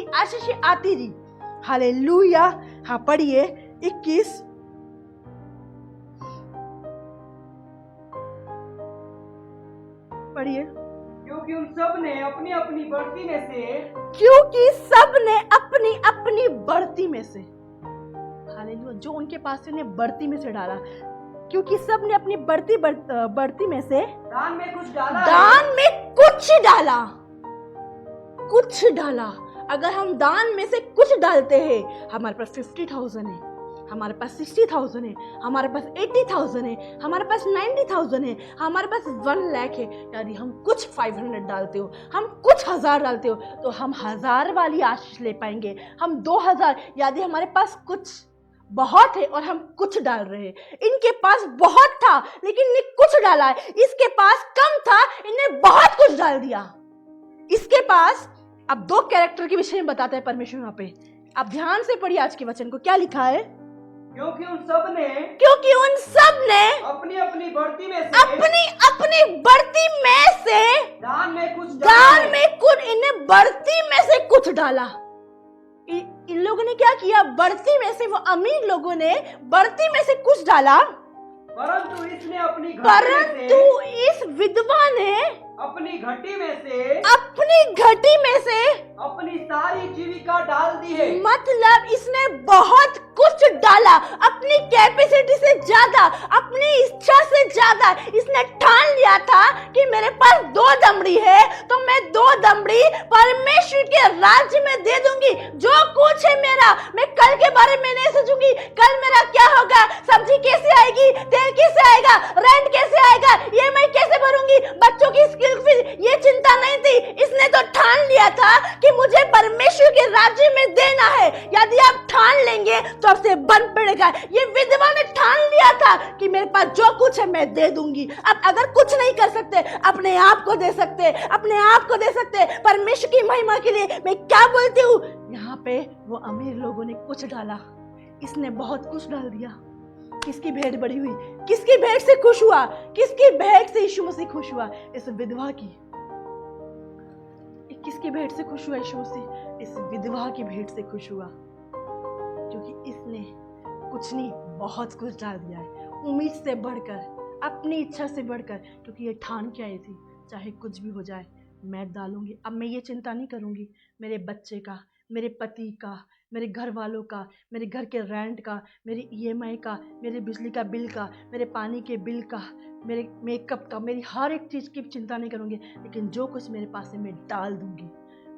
रही। हालेलुया। हाँ पढ़िए 21। पढ़िए। क्योंकि उन सब ने अपनी अपनी बढ़ती में से हालेलुया, जो उनके पास से उन्हें बढ़ती में से डाला, क्योंकि सब ने अपनी बढ़ती में से दान में कुछ डाला। अगर हम दान में से कुछ डालते हैं, हमारे पास 50,000 है, हमारे पास 60,000 है, हमारे पास 80,000 है, हमारे पास 90,000 है, हमारे पास 1 लाख है। यदि हम कुछ 500 डालते हो, हम कुछ 1000 डालते हो, तो हम 1000 वाली आशीष ले पाएंगे। हम 2000, यदि हमारे पास कुछ बहुत है और हम कुछ डाल रहे हैं, इनके पास बहुत था लेकिन इन्हें कुछ डाला है, इसके पास कम था इन्हें बहुत कुछ डाल दिया। इसके पास अब 2 कैरेक्टर के विषय में बताता है परमेश्वर यहाँ पे। आप ध्यान से पढ़िए आज के वचन को, क्या लिखा है? क्योंकि उन सब ने अपनी अपनी बढ़ती में से दान में कुछ इन्हें बढ़ती में से कुछ डाला। इन लोगों ने क्या किया? बढ़ती में से, वो अमीर लोगों ने बढ़ती में से कुछ डाला, परंतु इस विधवा ने अपनी घटी में से अपनी सारी जीविका डाल दी है। मतलब इसने बहुत कुछ डाला, अपनी कैपेसिटी से ज्यादा, अपनी इच्छा से ज्यादा। इसने ठान लिया था कि मेरे पास 2 दमड़ी है तो मैं 2 दमड़ी परमेश्वर के राज्य में दे दूंगी। जो कुछ है मेरा, मैं कल के बारे में नहीं सोचूंगी, कल मेरा क्या होगा, सब्जी कैसे आएगी, तेल कैसे आएगा, रेंट कैसे आएगा, ईएमआई कैसे भरूंगी, बच्चों की स्कूल फीस, ये चिंता नहीं थी। इसने तो ठान लिया था कि मुझे परमेश्वर के राज्य में देना है। यदि आप ठान लेंगे तो आपसे बन पड़ेगा। ये विधवा ने ठान लिया था कि मेरे पास जो कुछ है मैं दे दूंगी। अब अगर कुछ नहीं कर सकते, अपने आप को दे सकते, परमेश्वर की महिमा के लिए मैं क्या बोलती हूँ, यहाँ पे वो अमीर लोगों ने कुछ डाला, इसने बहुत कुछ डाल दिया। किसकी भेंट बड़ी हुई, किसकी भेंट से खुश हुआ, किसकी भेंट से यीशु मसीह खुश हुआ? इस विधवा की। किसकी भेंट से खुश हुआ यीशु मसीह? इस विधवा की भेंट से खुश हुआ, क्योंकि इसने कुछ नहीं बहुत कुछ डाल दिया है, उम्मीद से बढ़कर, अपनी इच्छा से बढ़कर, क्योंकि ये ठान के आई थी चाहे कुछ भी हो जाए मैं डालूंगी। अब मैं ये चिंता नहीं करूंगी मेरे बच्चे का, मेरे पति का, मेरे घर वालों का, मेरे घर के रेंट का, मेरी ईएमआई का, मेरे बिजली का बिल का, मेरे पानी के बिल का, मेरे मेकअप का, मेरी हर एक चीज़ की चिंता नहीं करूँगी, लेकिन जो कुछ मेरे पास है मैं डाल दूँगी।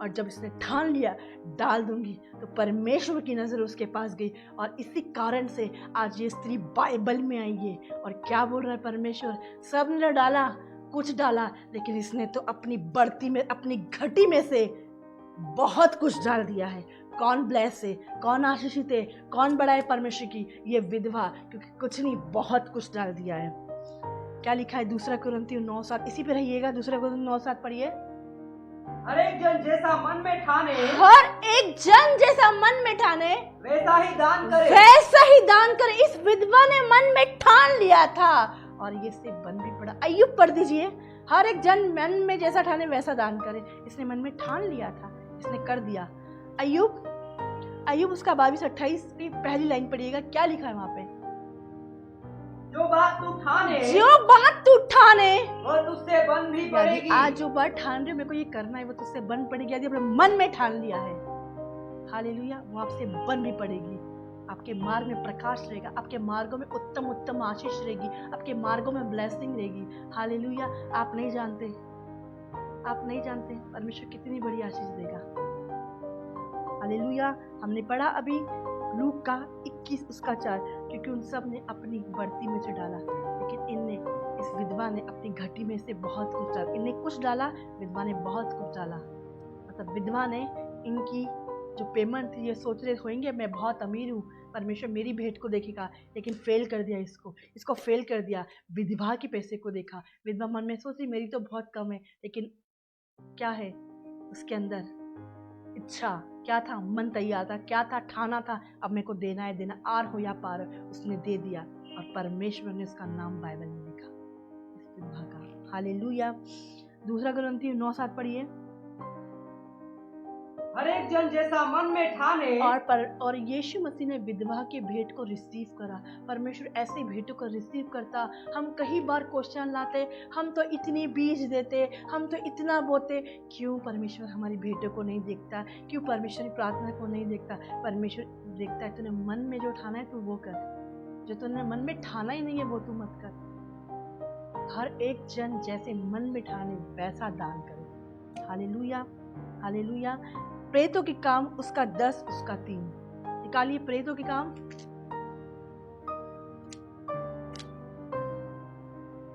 और जब इसने ठान लिया डाल दूंगी, तो परमेश्वर की नज़र उसके पास गई, और इसी कारण से आज ये स्त्री बाइबल में आई है। और क्या बोल रहा है परमेश्वर? सब ने डाला, कुछ डाला, लेकिन इसने तो अपनी बढ़ती में, अपनी घटी में से बहुत कुछ डाल दिया है। कौन ब्लेस है, कौन आशीषित है, कौन बड़ा है परमेश्वर की? ये विधवा, क्योंकि कुछ नहीं बहुत कुछ डाल दिया है। क्या लिखा है 2 कुरिन्थियों 9:7? इसी पे रहिएगा, 2 कुरिन्थियों 9:7 पढ़िए। हर एक जन जैसा मन में ठाने, हर एक जन जैसा मन में ठाने वैसा ही दान करे। वैसा ही दान करे। इस विधवा ने मन में ठान लिया था और ये से बन भी पड़ा। अय्यूब पढ़ दीजिए, हर एक जन मन में जैसा ठाने वैसा दान करे। इसने मन में ठान लिया था, इसने कर दिया। अय्यूब उसका 22-28 की पहली लाइन पढ़िएगा, क्या लिखा है वहां पे? जो बात तू ठाने, जो बात तू ठाने वह तुझसे बन भी पड़ेगी। आज जो बात ठान रहे हो, मेरे को ये करना है, वो तुझसे बन पड़ेगी। यदि अपने मन में ठान लिया है, हालेलुया, वो आपसे बन भी पड़ेगी। आपके मार्ग में प्रकाश रहेगा, आपके मार्गों में उत्तम उत्तम आशीष रहेगी, आपके मार्गों में ब्लेसिंग रहेगी। हालेलुया। आप नहीं जानते परमेश्वर कितनी बड़ी आशीष देगा। हालेलुया। हमने पढ़ा अभी लूक का 21 उसका 4, क्योंकि उन सब ने अपनी बढ़ती में से डाला, लेकिन इस विधवा ने अपनी घटी में से बहुत कुछ डाला। इनने कुछ डाला, विधवा ने बहुत कुछ डाला। मतलब विधवा ने इनकी जो पेमेंट थी, ये सोच रहे होंगे मैं बहुत अमीर हूँ, परमेश्वर मेरी भेंट को देखेगा, लेकिन फेल कर दिया। इसको फेल कर दिया। विधवा के पैसे को देखा। विधवा मन में सोच रही मेरी तो बहुत कम है, लेकिन क्या है उसके अंदर? इच्छा क्या था? मन तैयार था, क्या था? ठाना था, अब मेरे को देना है, देना, आर हो या पार, उसने दे दिया, और परमेश्वर ने उसका नाम बाइबल में लिखा, इस विधवा का। हालेलुया। 2 कुरिन्थियों 9:7 पढ़िए। हर एक जन जैसा मन में ठाने, और यीशु मसीह ने विधवा के भेंट को रिसीव करा। परमेश्वर ऐसे भेंटों को रिसीव करता। हम कई बार क्वेश्चन लाते, हम तो इतनी बीज देते, हम तो इतना बोते, क्यों परमेश्वर हमारी भेंटों को नहीं देखता? क्यों परमेश्वर की प्रार्थना को नहीं देखता? परमेश्वर देखता है, तूने मन में जो ठाना है तू वो कर, जो तूने मन में ठाना ही नहीं है वो तू मत कर। हर एक जन जैसे मन में ठाने वैसा दान करे। Hallelujah, hallelujah. प्रेतों के काम उसका 10 उसका 3 निकालिए। प्रेतों के काम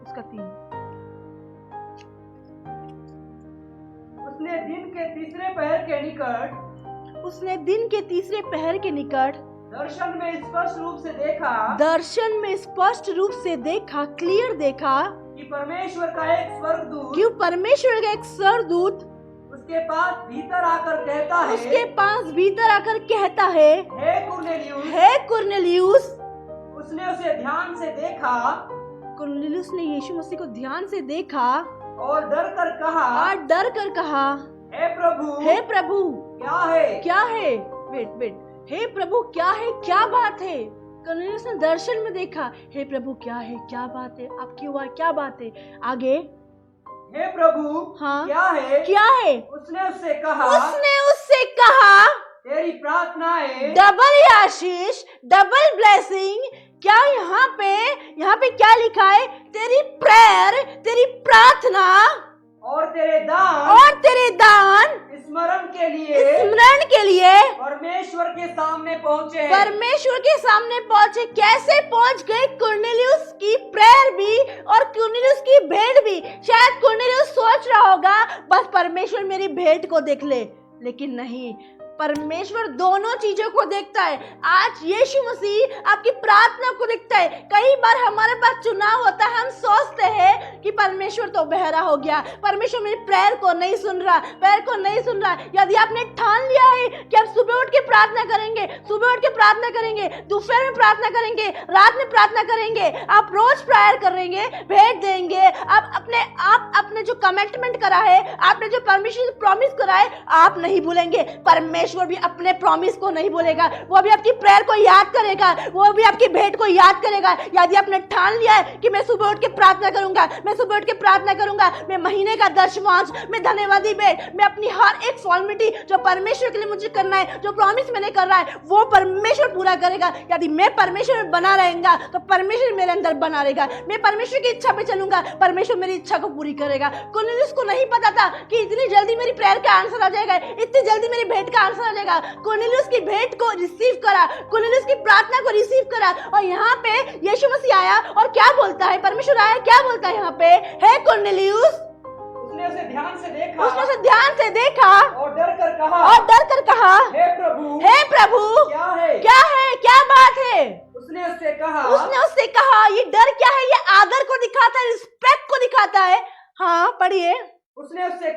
उसका 3। उसने दिन के तीसरे पहर के निकट दर्शन में स्पष्ट रूप से देखा, क्लियर देखा कि परमेश्वर का एक स्वर्गदूत उसके पास भीतर आकर कहता है, हे कुरनेलियुस। उसने उसे ध्यान से देखा, कुरनेलियुस ने यीशु मसीह को ध्यान से देखा और डर कर कहा, हे प्रभु क्या है? वेट, हे प्रभु क्या है, क्या बात है? कुरनेलियुस ने दर्शन में देखा, हे प्रभु क्या है, क्या बात है, आप क्यों आए, क्या बात है? आगे, हे प्रभु हाँ क्या है? उसने उससे कहा, तेरी प्रार्थनाएं, डबल आशीष, डबल ब्लेसिंग। क्या यहाँ पे क्या लिखा है? तेरी प्रेयर, तेरी प्रार्थना और तेरे दान स्मरण के लिए परमेश्वर के सामने पहुंचे। कैसे पहुंच गए? कुरनेलियुस की प्रेयर भी और कुरनेलियुस की भेंट भी। शायद कुरनेलियुस सोच रहा होगा बस परमेश्वर मेरी भेंट को देख ले, लेकिन नहीं, परमेश्वर दोनों चीजों को देखता है। आज यीशु मसीह आपकी प्रार्थना को देखता है। कई बार हमारे पास चुनाव होता है, हम सोचते हैं कि परमेश्वर तो बहरा हो गया, परमेश्वर मेरी प्रेयर को नहीं सुन रहा। यदि आपने ठान लिया है कि आप सुबह उठ के प्रार्थना करेंगे, दोपहर में प्रार्थना करेंगे, रात में प्रार्थना करेंगे, आप रोज प्रेयर करेंगे, भेंट देंगे, आप अपने जो कमिटमेंट करा है, आपने जो परमेश्वर प्रॉमिस करा है, आप नहीं भूलेंगे। परमेश्वर परमेश्वर भी अपने प्रॉमिस को नहीं बोलेगा, वो भी आपकी प्रेयर को याद करेगा, वो भी आपकी भेंट को याद करेगा। यदि आपने ठान लिया है कि मैं सुबह उठ के प्रार्थना करूंगा, मैं सुबह उठ के प्रार्थना करूंगा, मैं महीने का दशमांश, मैं धन्यवादी भेंट, मैं अपनी हर एक फॉर्मेलिटी जो परमेश्वर के लिए मुझे करना है, जो प्रॉमिस मैंने कर रहा है, वो परमेश्वर पूरा करेगा। यदि मैं परमेश्वर में बना रहेगा तो परमेश्वर मेरे अंदर बना रहेगा। मैं परमेश्वर की इच्छा पे चलूंगा, परमेश्वर मेरी इच्छा को पूरी करेगा। कुरनेलियुस को नहीं पता था कि इतनी जल्दी मेरी प्रेयर का आंसर आ जाएगा, इतनी जल्दी मेरी भेंट का आंसर आ जाएगा। कुरनेलियुस की भेंट को रिसीव करा, कुरनेलियुस की प्रार्थना को रिसीव करा, और यहाँ पे यीशु मसीह आया और क्या बोलता है, परमेश्वर आया क्या बोलता है यहाँ पे, हे कुरनेलियुस, उसने उसे ध्यान से देखा, उसने उसे ध्यान से देखा और डर कर कहा, हे प्रभु क्या है, क्या बात है। उसने उससे कहा ये डर क्या है, ये आदर को दिखाता है, रिस्पेक्ट को दिखाता है। हाँ पढ़िए। उसने उससे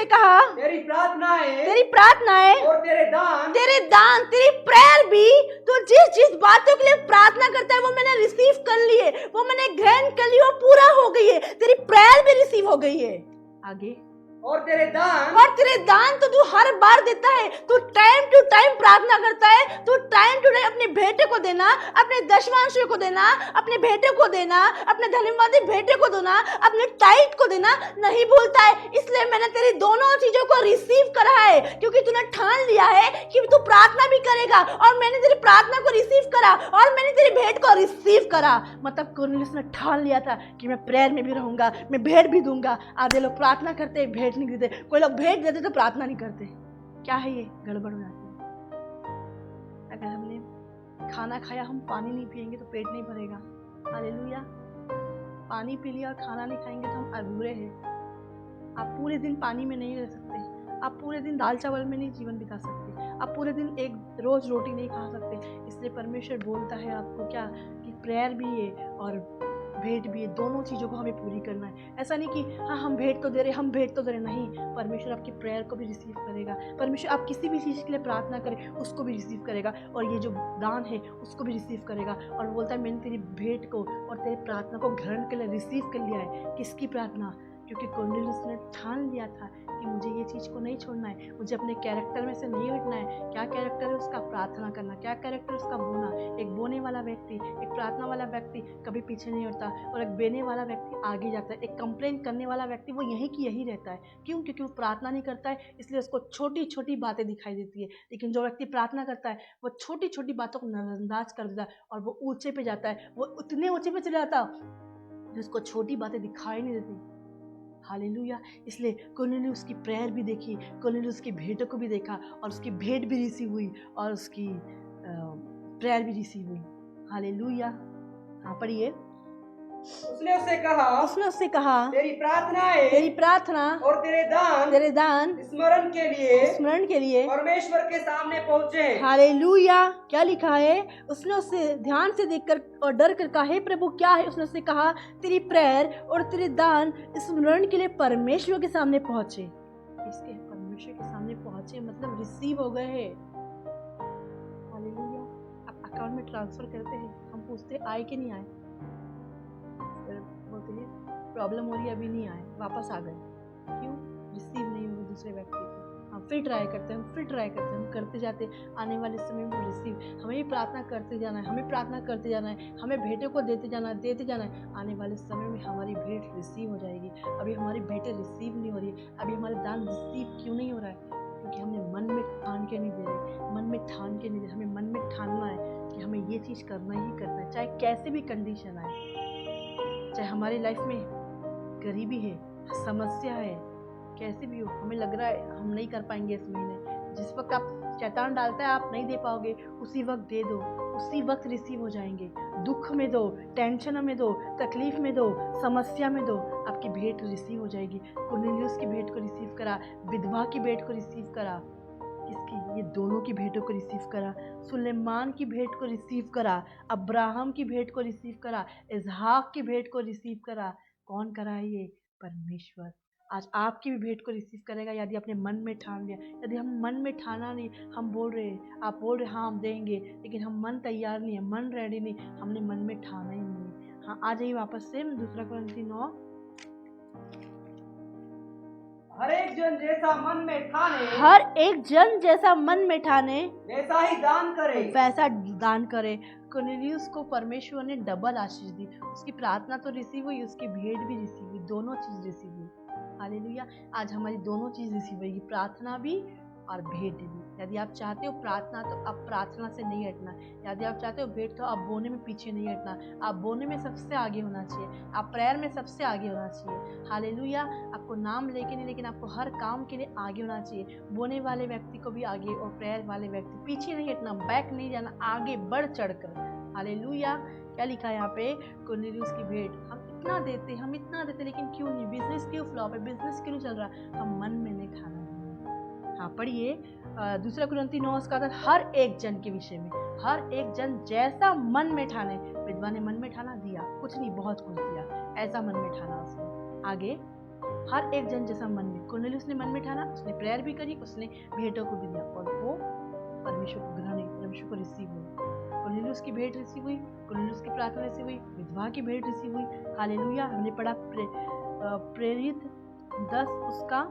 कहा तेरी प्रार्थनाएं और तेरे दान, तेरी प्रेयर भी, तो जिस बातों के लिए प्रार्थना करता है वो मैंने रिसीव कर लिए, वो मैंने ग्रहण कर ली, वो पूरा हो गई है। तेरी प्रेयर भी रिसीव हो गई है। आगे, और तेरे दान तो तू हर बार देता है, तू टाइम टू टाइम प्रार्थना करता है, तू टाइम टू टाइम अपने बेटे को देना, अपने दशमांश को देना, अपने बेटे को देना, अपने धन्यवादी बेटे को देना, अपने टाइट को देना नहीं भूलता है। इसलिए मैंने तेरी दोनों चीजों को रिसीव करा है, क्योंकि तूने ठान लिया है कि तू प्रार्थना भी करेगा, और मैंने तेरी प्रार्थना को रिसीव करा, और मैंने तेरी भेंट को रिसीव करा। मतलब कुरनेलियुस ने ठान लिया था कि मैं प्रेयर में भी रहूंगा, मैं भेंट भी दूंगा। आधे लोग प्रार्थना करते भेंट नहीं देते, कोई लोग भेंट देते तो प्रार्थना नहीं करते। क्या है ये, गड़बड़ हो जाती है। अगर हमने खाना खाया, हम पानी नहीं पिएंगे तो पेट नहीं भरेगा। हालेलुया। पानी पी लिया और खाना नहीं खाएंगे तो हम अधूरे हैं। आप पूरे दिन पानी में नहीं रह सकते, आप पूरे दिन दाल चावल में नहीं जीवन बिता सकते, आप पूरे दिन एक रोज रोटी नहीं खा सकते। इसलिए परमेश्वर बोलता है आपको क्या, कि प्रेयर भी है और भेंट भी है, दोनों चीज़ों को हमें पूरी करना है। ऐसा नहीं कि हाँ हम भेंट तो दे रहे, नहीं, परमेश्वर आपकी प्रेयर को भी रिसीव करेगा। परमेश्वर आप किसी भी चीज़ के लिए प्रार्थना करें उसको भी रिसीव करेगा, और ये जो दान है उसको भी रिसीव करेगा। और बोलता है मैंने तेरी भेंट को और तेरी प्रार्थना को ग्रहण के लिए रिसीव कर लिया है। किसकी प्रार्थना? क्योंकि कुरनेलियुस ने ठान लिया था कि मुझे ये चीज़ को नहीं छोड़ना है, मुझे अपने कैरेक्टर में से नहीं हटना है। क्या कैरेक्टर है उसका? प्रार्थना करना। क्या कैरेक्टर उसका? बोना। एक बोने वाला व्यक्ति, एक प्रार्थना वाला व्यक्ति कभी पीछे नहीं हटता, और एक बेने वाला व्यक्ति आगे जाता है। एक कंप्लेन करने वाला व्यक्ति वो यहीं की यही रहता है। क्यों? क्योंकि वो प्रार्थना नहीं करता है, इसलिए उसको छोटी छोटी बातें दिखाई देती है। लेकिन जो व्यक्ति प्रार्थना करता है वो छोटी छोटी बातों को नजरअंदाज कर देता है, और वो ऊंचे पे जाता है, वो उतने ऊंचे पे चले जाता जिसको छोटी बातें दिखाई नहीं देती। हालेलुया। इसलिए कुरनेलियुस की प्रेयर भी देखी, कुरनेलियुस की भेंटों को भी देखा, और उसकी भेंट भी रिसीव हुई, और उसकी प्रेयर भी रिसीव हुई। हालेलुया। हाँ पढ़िए। उसने उससे कहा तेरी प्रार्थना और तेरे दान स्मरण के लिए परमेश्वर के सामने पहुंचे। हालेलुया। क्या लिखा है? उसने उससे ध्यान से देखकर और डर कर कहा, हे प्रभु क्या है? उसने उससे कहा तेरी प्रेयर और तेरे दान स्मरण के लिए परमेश्वर के सामने पहुंचे। इसके परमेश्वर के सामने पहुंचे मतलब रिसीव हो गए हैं। हालेलुया। आप अकाउंट में ट्रांसफर करते हैं, हम पूछते आए कि नहीं आए, बोलते हैं प्रॉब्लम हो रही है अभी नहीं आए, वापस आ गए। क्यों? रिसीव नहीं हुए दूसरे व्यक्ति को। हम फिर ट्राई करते हैं, हम करते जाते, आने वाले समय में रिसीव। हमें भी प्रार्थना करते जाना है, हमें भेंटों को देते जाना है। आने वाले समय में हमारी भेंट रिसीव हो जाएगी। अभी हमारी भेंटें रिसीव नहीं हो रही है, अभी हमारे दान रिसीव क्यों नहीं हो रहा है? क्योंकि हमने मन में ठान के नहीं दे रहे। हमें मन में ठानना है कि हमें ये चीज़ करना ही करना है, चाहे कैसे भी कंडीशन आए, चाहे हमारी लाइफ में गरीबी है, समस्या है, कैसे भी हो, हमें लग रहा है हम नहीं कर पाएंगे इस महीने। जिस वक्त आप शैतान डालता है आप नहीं दे पाओगे, उसी वक्त दे दो, उसी वक्त रिसीव हो जाएंगे। दुख में दो, टेंशन में दो, तकलीफ में दो, समस्या में दो, आपकी भेंट रिसीव हो जाएगी। कुरनेलियुस की भेंट को रिसीव करा, विधवा की भेंट को रिसीव करा, किसकी? ये दोनों की भेंटों को रिसीव करा। सुलेमान की भेंट को रिसीव करा, अब्राहम की भेंट को रिसीव करा, इसहाक की भेंट को रिसीव करा। कौन करा है ये? परमेश्वर। आज आपकी भी भेंट को रिसीव करेगा यदि आपने मन में ठान लिया। यदि हम मन में ठाना नहीं, हम बोल रहे हैं, आप बोल रहे हाँ हम देंगे, लेकिन हम मन तैयार नहीं है, मन रेडी नहीं, हमने मन में ठाना ही नहीं है। हाँ आ जाइए वापस से 2 कुरिन्थी 9। हर एक जन जैसा मन में ठाने हर एक जन जैसा मन में ठाने वैसा ही दान करे। वैसा दान करे। कुरनेलियुस को परमेश्वर ने डबल आशीष दी। उसकी प्रार्थना तो रिसीव हुई, उसकी भेंट भी रिसीव हुई, दोनों चीज रिसीव हुई। हालेलुया। आज हमारी दोनों चीज रिसीव हुई, प्रार्थना भी और भेंट भी। यदि आप चाहते हो प्रार्थना, तो आप प्रार्थना से नहीं हटना। यदि आप चाहते हो भेंट, तो आप बोने में पीछे नहीं हटना। आप बोने में सबसे आगे होना चाहिए, आप प्रेयर में सबसे आगे होना चाहिए। हालेलुया। आपको नाम लेके नहीं, लेकिन आपको हर काम के लिए आगे होना चाहिए। बोने वाले व्यक्ति को भी आगे, और प्रेयर वाले व्यक्ति पीछे नहीं हटना, बैक नहीं जाना, आगे बढ़ चढ़कर। हालेलुया। क्या लिखा है यहाँ पे? कुरनेलियुस की भेंट। हम इतना देते, लेकिन क्यों नहीं? बिजनेस क्यों फ्लॉप है? बिजनेस क्यों नहीं चल रहा? हम मन में नहीं ठाना। हाँ, पढ़िए 2 कुरिन्थी 9 का था, हर एक जन के विषय में, हर एक जन जैसा मन में ठाने। विधवा ने मन में ठाना, दिया, कुछ नहीं बहुत कुछ दिया, ऐसा मन में ठाना उसने। आगे, हर एक जन जैसा मन में। कुरनेलियुस ने मन में ठाना, उसने प्रेयर भी करी, उसने भेंटों को भी दिया, और वो परमेश्वर को ग्रहण, परमेश्वर को रिसीव हुई। कुरनेलियुस की भेंट रिसीव हुई, कुरनेलियुस की प्रार्थना रिसीव हुई, विधवा की भेंट रिसीव हुई। हालेलुया। हमने पढ़ा प्रेरित 10 उसका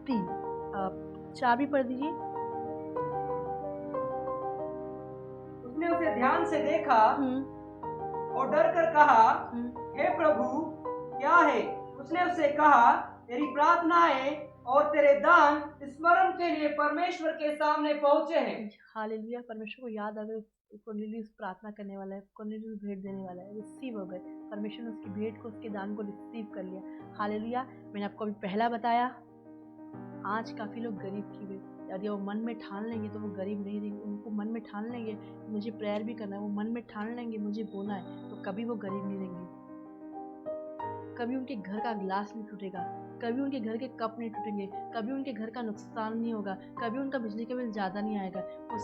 3। 4 भी पढ़ दीजिए। उसने उसे ध्यान से देखा और डर कर कहा, हे प्रभु क्या है? उसने उससे कहा, तेरी प्रार्थनाएं और तेरे दान स्मरण के लिए परमेश्वर के सामने पहुंचे हैं। हालेलुया। परमेश्वर को याद आ गया, कुरनेलियुस प्रार्थना करने वाला है, कुरनेलियुस भेंट देने वाला है, रिसीव हो गए। परमेश्वर ने उसकी भेंट को, उसके दान को रिसीव कर लिया। हालेलुया। मैंने आपको अभी पहला बताया, आज काफ़ी लोग गरीब की हुए, यदि वो मन में ठान लेंगे तो वो गरीब नहीं रहेंगे। उनको मन में ठान लेंगे मुझे प्रेयर भी करना है, वो मन में ठान लेंगे मुझे बोना है, तो कभी वो गरीब नहीं रहेंगे। कभी उनके घर का ग्लास नहीं टूटेगा, कभी उनके घर के कप नहीं टूटेंगे, कभी उनके घर का नुकसान नहीं होगा, कभी उनका बिजली का बिल ज़्यादा नहीं आएगा। वो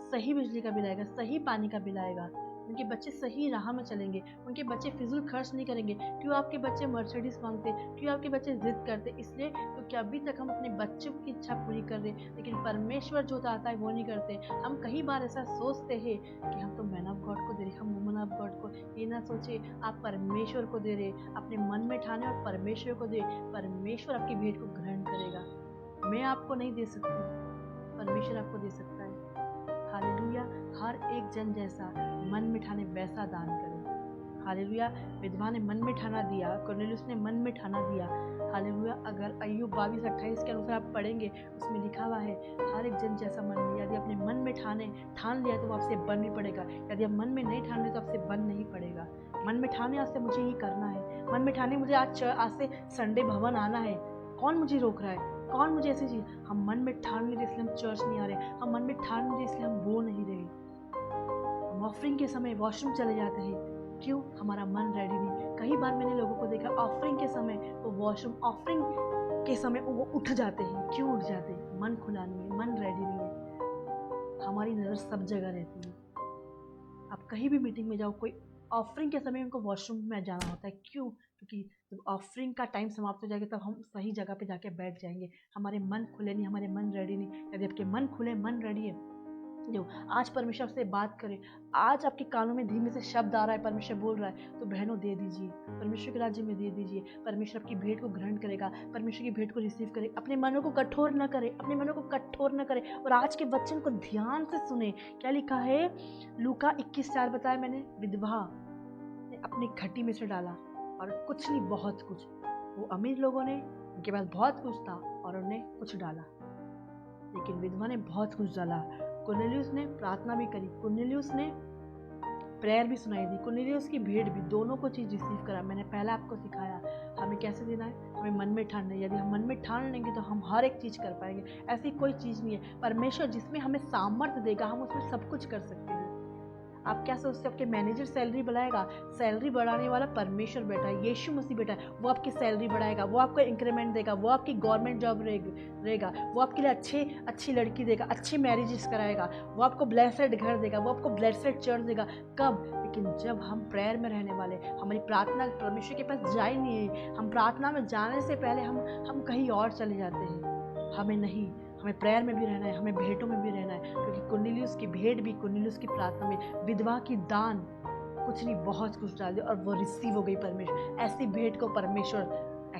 सही बिजली का बिल आएगा, सही पानी का बिल आएगा। उनके बच्चे सही राह में चलेंगे, उनके बच्चे फिजूल खर्च नहीं करेंगे। क्यों आपके बच्चे मर्सिडीज मांगते? क्यों आपके बच्चे जिद करते? इसलिए क्योंकि अभी तक हम अपने बच्चों की इच्छा पूरी कर रहे, लेकिन परमेश्वर जो चाहता है वो नहीं करते। हम कई बार ऐसा सोचते हैं कि हम तो मैन ऑफ गॉड को दे रहे, हम वुमन ऑफ गॉड को। ये ना सोचे आप परमेश्वर को दे रहे, अपने मन में ठाने और परमेश्वर को दे। परमेश्वर आपकी भेंट को ग्रहण करेगा। मैं आपको नहीं दे सकती, परमेश्वर आपको दे सकता है। हालेलुया। हर एक जन जैसा मन में ठाने वैसा दान करें। हालेलुया। विधवा ने मन में ठाना दिया, कुरनेलियुस ने मन में ठाना दिया। हालेलुया। अगर अय्यूब 22:28 के अनुसार आप पढ़ेंगे, उसमें लिखा हुआ है हर एक जन जैसा मन में। यदि अपने मन में ठान लिया तो वो आपसे बन भी पड़ेगा। यदि आप मन में नहीं ठान रहे तो आपसे बन नहीं पड़ेगा। मन में ठाने, आज से मुझे ये करना है, मन में ठाने मुझे आज से संडे भवन आना है, कौन मुझे रोक रहा है? कौन मुझे ऐसी चीज? हम मन में ठान ले इसलिए हम चर्च नहीं आ रहे, हम मन में ठान ले इसलिए हम बो नहीं रहे। हम ऑफरिंग के समय वॉशरूम चले जाते हैं, क्यों? हमारा मन रेडी नहीं। कई बार मैंने लोगों को देखा ऑफरिंग के समय वो वॉशरूम, ऑफरिंग के समय वो उठ जाते हैं। क्यों उठ जाते हैं? मन खुला नहीं है, मन रेडी नहीं है। हमारी नज़र सब जगह रहती है। आप कहीं भी मीटिंग में जाओ, कोई ऑफरिंग के समय उनको वॉशरूम में जाना होता है, क्यों? क्योंकि जब ऑफरिंग का टाइम समाप्त हो जाएगा तब हम सही जगह पे जाके बैठ जाएंगे। हमारे मन खुले नहीं, हमारे मन रेडी नहीं। यदि आपके मन खुले, मन रेडी है, जो आज परमेश्वर से बात करे, आज आपके कानों में धीमे से शब्द आ रहा है, परमेश्वर बोल रहा है, तो बहनों दे दीजिए, परमेश्वर के राज्य में दे दीजिए। परमेश्वर आपकी भेंट को ग्रहण करेगा, परमेश्वर की भेंट को रिसीव करे। अपने मनों को कठोर न करे, अपने मनों को कठोर न करे, और आज के वचन को ध्यान से सुने। क्या लिखा है? लूका 21:4 बताया मैंने, विधवा ने अपनी घटी में से डाला, और कुछ नहीं बहुत कुछ। वो अमीर लोगों ने, उनके पास बहुत कुछ था और उन्होंने कुछ डाला, लेकिन विधवा ने बहुत कुछ डाला। कुरनेलियुस ने प्रार्थना भी करी, कुरनेलियुस ने प्रेयर भी सुनाई दी, कुरनेलियुस की भेंट भी, दोनों को चीज़ रिसीव करा। मैंने पहले आपको सिखाया हमें कैसे देना है, हमें मन में ठानना है। यदि हम मन में ठान लेंगे तो हम हर एक चीज़ कर पाएंगे। ऐसी कोई चीज़ नहीं है, परमेश्वर जिसमें हमें सामर्थ्य देगा हम उसमें सब कुछ कर सकते हैं। आप क्या सोचते हो आपके मैनेजर सैलरी बढ़ाएगा? सैलरी बढ़ाने वाला परमेश्वर बैठा है, यीशु मसीह बैठा है। वो आपकी सैलरी बढ़ाएगा, वो आपको इंक्रीमेंट देगा, वो आपकी गवर्नमेंट जॉब रहेगा, वो आपके लिए अच्छी लड़की देगा, अच्छी मैरिजेस कराएगा, वो आपको ब्लेसेड घर देगा, वो आपको ब्लेसेड चर्च देगा। कब? लेकिन जब हम प्रेयर में रहने वाले, हमारी प्रार्थना परमेश्वर के पास जा ही नहीं है। हम प्रार्थना में जाने से पहले हम कहीं और चले जाते हैं। हमें नहीं, हमें प्रेयर में भी रहना है, हमें भेंटों में भी रहना है, क्योंकि कुरनेलियुस की भेंट भी, कुरनेलियुस की प्रार्थना में, विधवा की दान कुछ नहीं बहुत कुछ डाल दिया और वो रिसीव हो गई। परमेश्वर ऐसी भेंट को परमेश्वर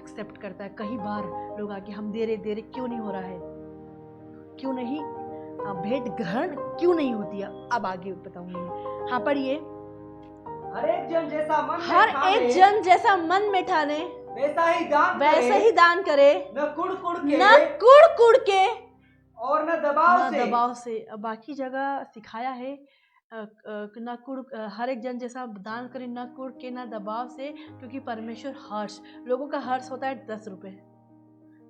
एक्सेप्ट करता है। कई बार लोग आके हम दे रहे क्यों नहीं हो रहा है, क्यों नहीं भेंट ग्रहण क्यों नहीं होती है, अब आगे बताऊंगी। हाँ पढ़िए। हर एक जन जैसा मन में हर ठाने, एक जन जैसा मन में ठाने वैसा ही दान वैसे करे, ही दान करे, न कुड़ के न कुड़ कुड़ के और न दबाव न से। दबाव से। बाकी जगह सिखाया है न कुड़, हर एक जन जैसा दान करे न कुड़ के न दबाव से, क्योंकि परमेश्वर हर्ष, लोगों का हर्ष होता है 10 रुपए,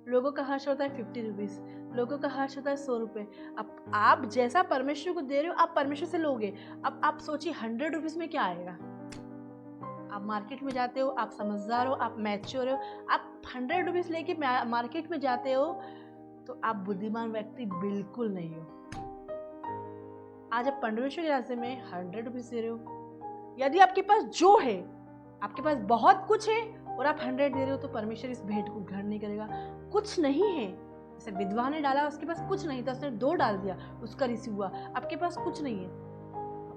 लोगों का हर्ष होता है 50 रुपीज, लोगों का हर्ष होता है 100 रुपए। अब आप जैसा परमेश्वर को दे रहे हो आप परमेश्वर से लोगे। अब आप सोचिए 100 रुपीज में क्या आएगा। आप मार्केट में जाते हो, आप समझदार हो, आप मैच्योर हो, आप 100 रुपीज लेके मार्केट में जाते हो तो आप बुद्धिमान व्यक्ति बिल्कुल नहीं हो। आज आप परमेश्वर के रास्ते में 100 रुपीज दे रहे हो। यदि आपके पास जो है, आपके पास बहुत कुछ है और आप 100 दे रहे हो तो परमेश्वर इस भेंट को ग्रहण नहीं करेगा। कुछ नहीं है, जैसे विधवा ने डाला, उसके पास कुछ नहीं था, उसने 2 डाल दिया, उसका रिसीव हुआ। आपके पास कुछ नहीं है,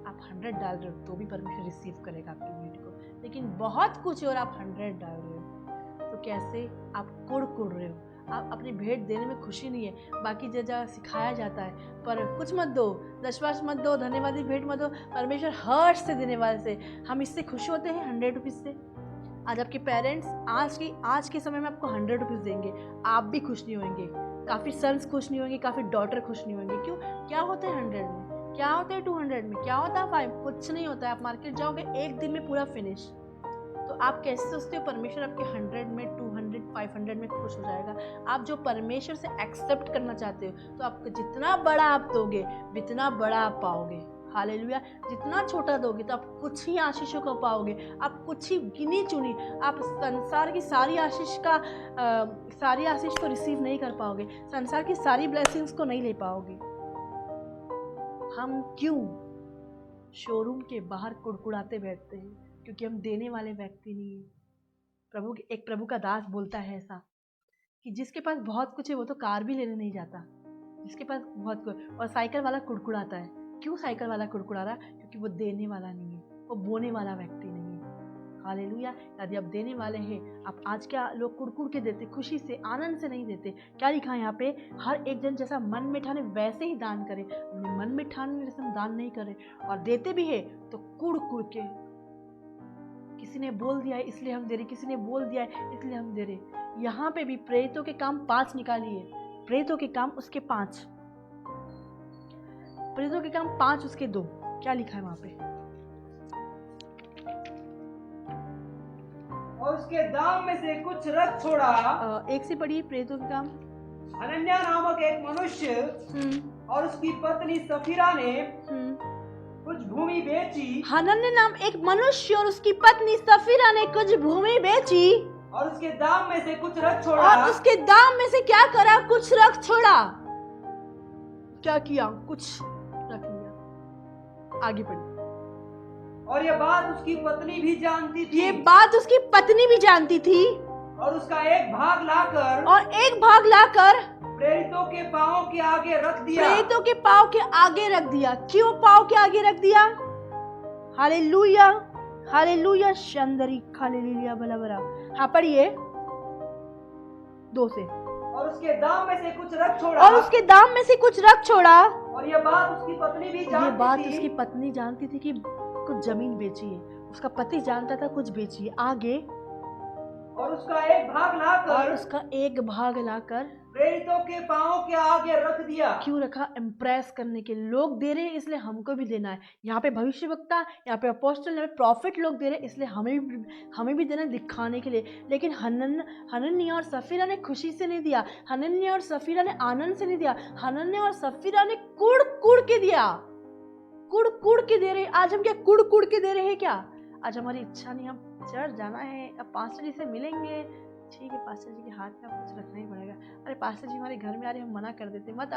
आप 100 डाल रहे हो तो भी परमेश्वर रिसीव करेगा आपकी भेंट को। लेकिन बहुत कुछ है और आप 100 डाल रहे हो तो कैसे आप कुड़ रहे हो। आप अपनी भेंट देने में खुशी नहीं है। बाकी जगह सिखाया जाता है पर कुछ मत दो, दशवांश मत दो, धन्यवादी भेंट मत दो, परमेश्वर हर्ष से देने वाले से। हम इससे खुश होते हैं 100 रुपीज से। आज आपके पेरेंट्स आज के समय में आपको 100 रुपीज देंगे, आप भी खुश नहीं होंगे, काफी सन्स खुश नहीं होंगे, काफी डॉटर खुश नहीं होंगे। क्यों? क्या होता है 100 में, क्या होता है 200 में, क्या होता है 5? कुछ नहीं होता है। आप मार्केट जाओगे एक दिन में पूरा फिनिश। तो आप कैसे सोचते हो परमेश्वर आपके 100 में, 200, 500 में खुश हो जाएगा? आप जो परमेश्वर से एक्सेप्ट करना चाहते हो तो आपको जितना बड़ा आप दोगे जितना बड़ा आप पाओगे। हालेलुया। जितना छोटा दोगे तो आप कुछ ही आशीषों को पाओगे, आप कुछ ही गिनी चुनी, आप संसार की सारी आशीष को रिसीव नहीं कर पाओगे, संसार की सारी ब्लेसिंग्स को नहीं ले पाओगे। हम क्यों शोरूम के बाहर कुड़कुड़ाते बैठते हैं? क्योंकि हम देने वाले व्यक्ति नहीं हैं। एक प्रभु का दास बोलता है ऐसा कि जिसके पास बहुत कुछ है वो तो कार भी लेने नहीं जाता, जिसके पास बहुत कुछ। और साइकिल वाला कुड़कुड़ाता है। क्यों साइकिल वाला कुड़कुड़ा रहा? क्योंकि वो देने वाला नहीं है, वो बोने वाला व्यक्ति नहीं है। हालेलुया। यदि आप देने वाले हैं, आप आज क्या लोग कुड़कुड़ के देते, खुशी से, आनंद से नहीं देते। क्या लिखा है यहाँ पे? हर एक जन जैसा मन में ठाने वैसे ही दान करे। मन में ठाने जैसे हम दान नहीं करें और देते भी है तो कुड़ के, किसी ने बोल दिया है इसलिए हम दे रहे, किसी ने बोल दिया है इसलिए हम दे रहे। यहाँ पे भी प्रेरितों के काम 5 निकालिए, प्रेरितों के काम उसके 5, प्रेरितों के काम 5 उसके 2। क्या लिखा है वहां पे? और उसके दाम में से कुछ रख छोड़ा। एक से पढ़िए प्रेरितों के काम। हनन्याह नामक एक मनुष्य और उसकी पत्नी सफीरा ने कुछ भूमि बेची। हनन्याह नाम एक मनुष्य और उसकी पत्नी सफीरा ने कुछ भूमि बेची और उसके दाम में से कुछ रख छोड़ा। और उसके दाम में से क्या करा? कुछ रख छोड़ा। क्या किया? कुछ रख लिया। आगे पढ़िए। और ये बात उसकी पत्नी भी जानती थी। ये बात उसकी पत्नी भी जानती थी और उसका एक भाग लाकर प्रेरितों के पांवों के आगे रख दिया। प्रेरितों के पांव के आगे रख दिया। क्यों पांव के आगे रख दिया? Hallelujah, hallelujah. शंदरी हालेलुया बला। हाँ पढ़िए 2 से। और उसके दाम में से कुछ रख छोड़ा। और उसके दाम में से कुछ रख छोड़ा। और ये बात उसकी पत्नी भी जानती थी। ये बात उसकी पत्नी जानती थी कि कुछ जमीन बेची है, उसका पति जानता था कुछ बेची है। आगे। और उसका एक भाग लाकर प्रेरितों के पांवों के आगे रख दिया। क्यों रखा? इम्प्रेस करने के। लोग दे रहे हैं इसलिए हमको भी देना है। यहाँ पे भविष्यवक्ता, यहाँ पे अपोस्टल, यहाँ पे प्रॉफिट लोग दे रहे हैं इसलिए हमें भी देना है, दिखाने के लिए। लेकिन हनन्याह और सफीरा ने खुशी से नहीं दिया, हनन्याह और सफीरा ने आनंद से नहीं दिया, हनन्याह और सफीरा ने कुड़ के दिया। कुड़ के दे रहे। आज हम क्या कुड़ के दे रहे हैं? क्या आज हमारी इच्छा नहीं, हम चर्च जाना है, अब पास्टर जी से मिलेंगे, ठीक है पास्टर जी के हाथ में आप कुछ रखना ही पड़ेगा। अरे पास्टर जी हमारे घर में आ रहे, हम मना कर देते, मत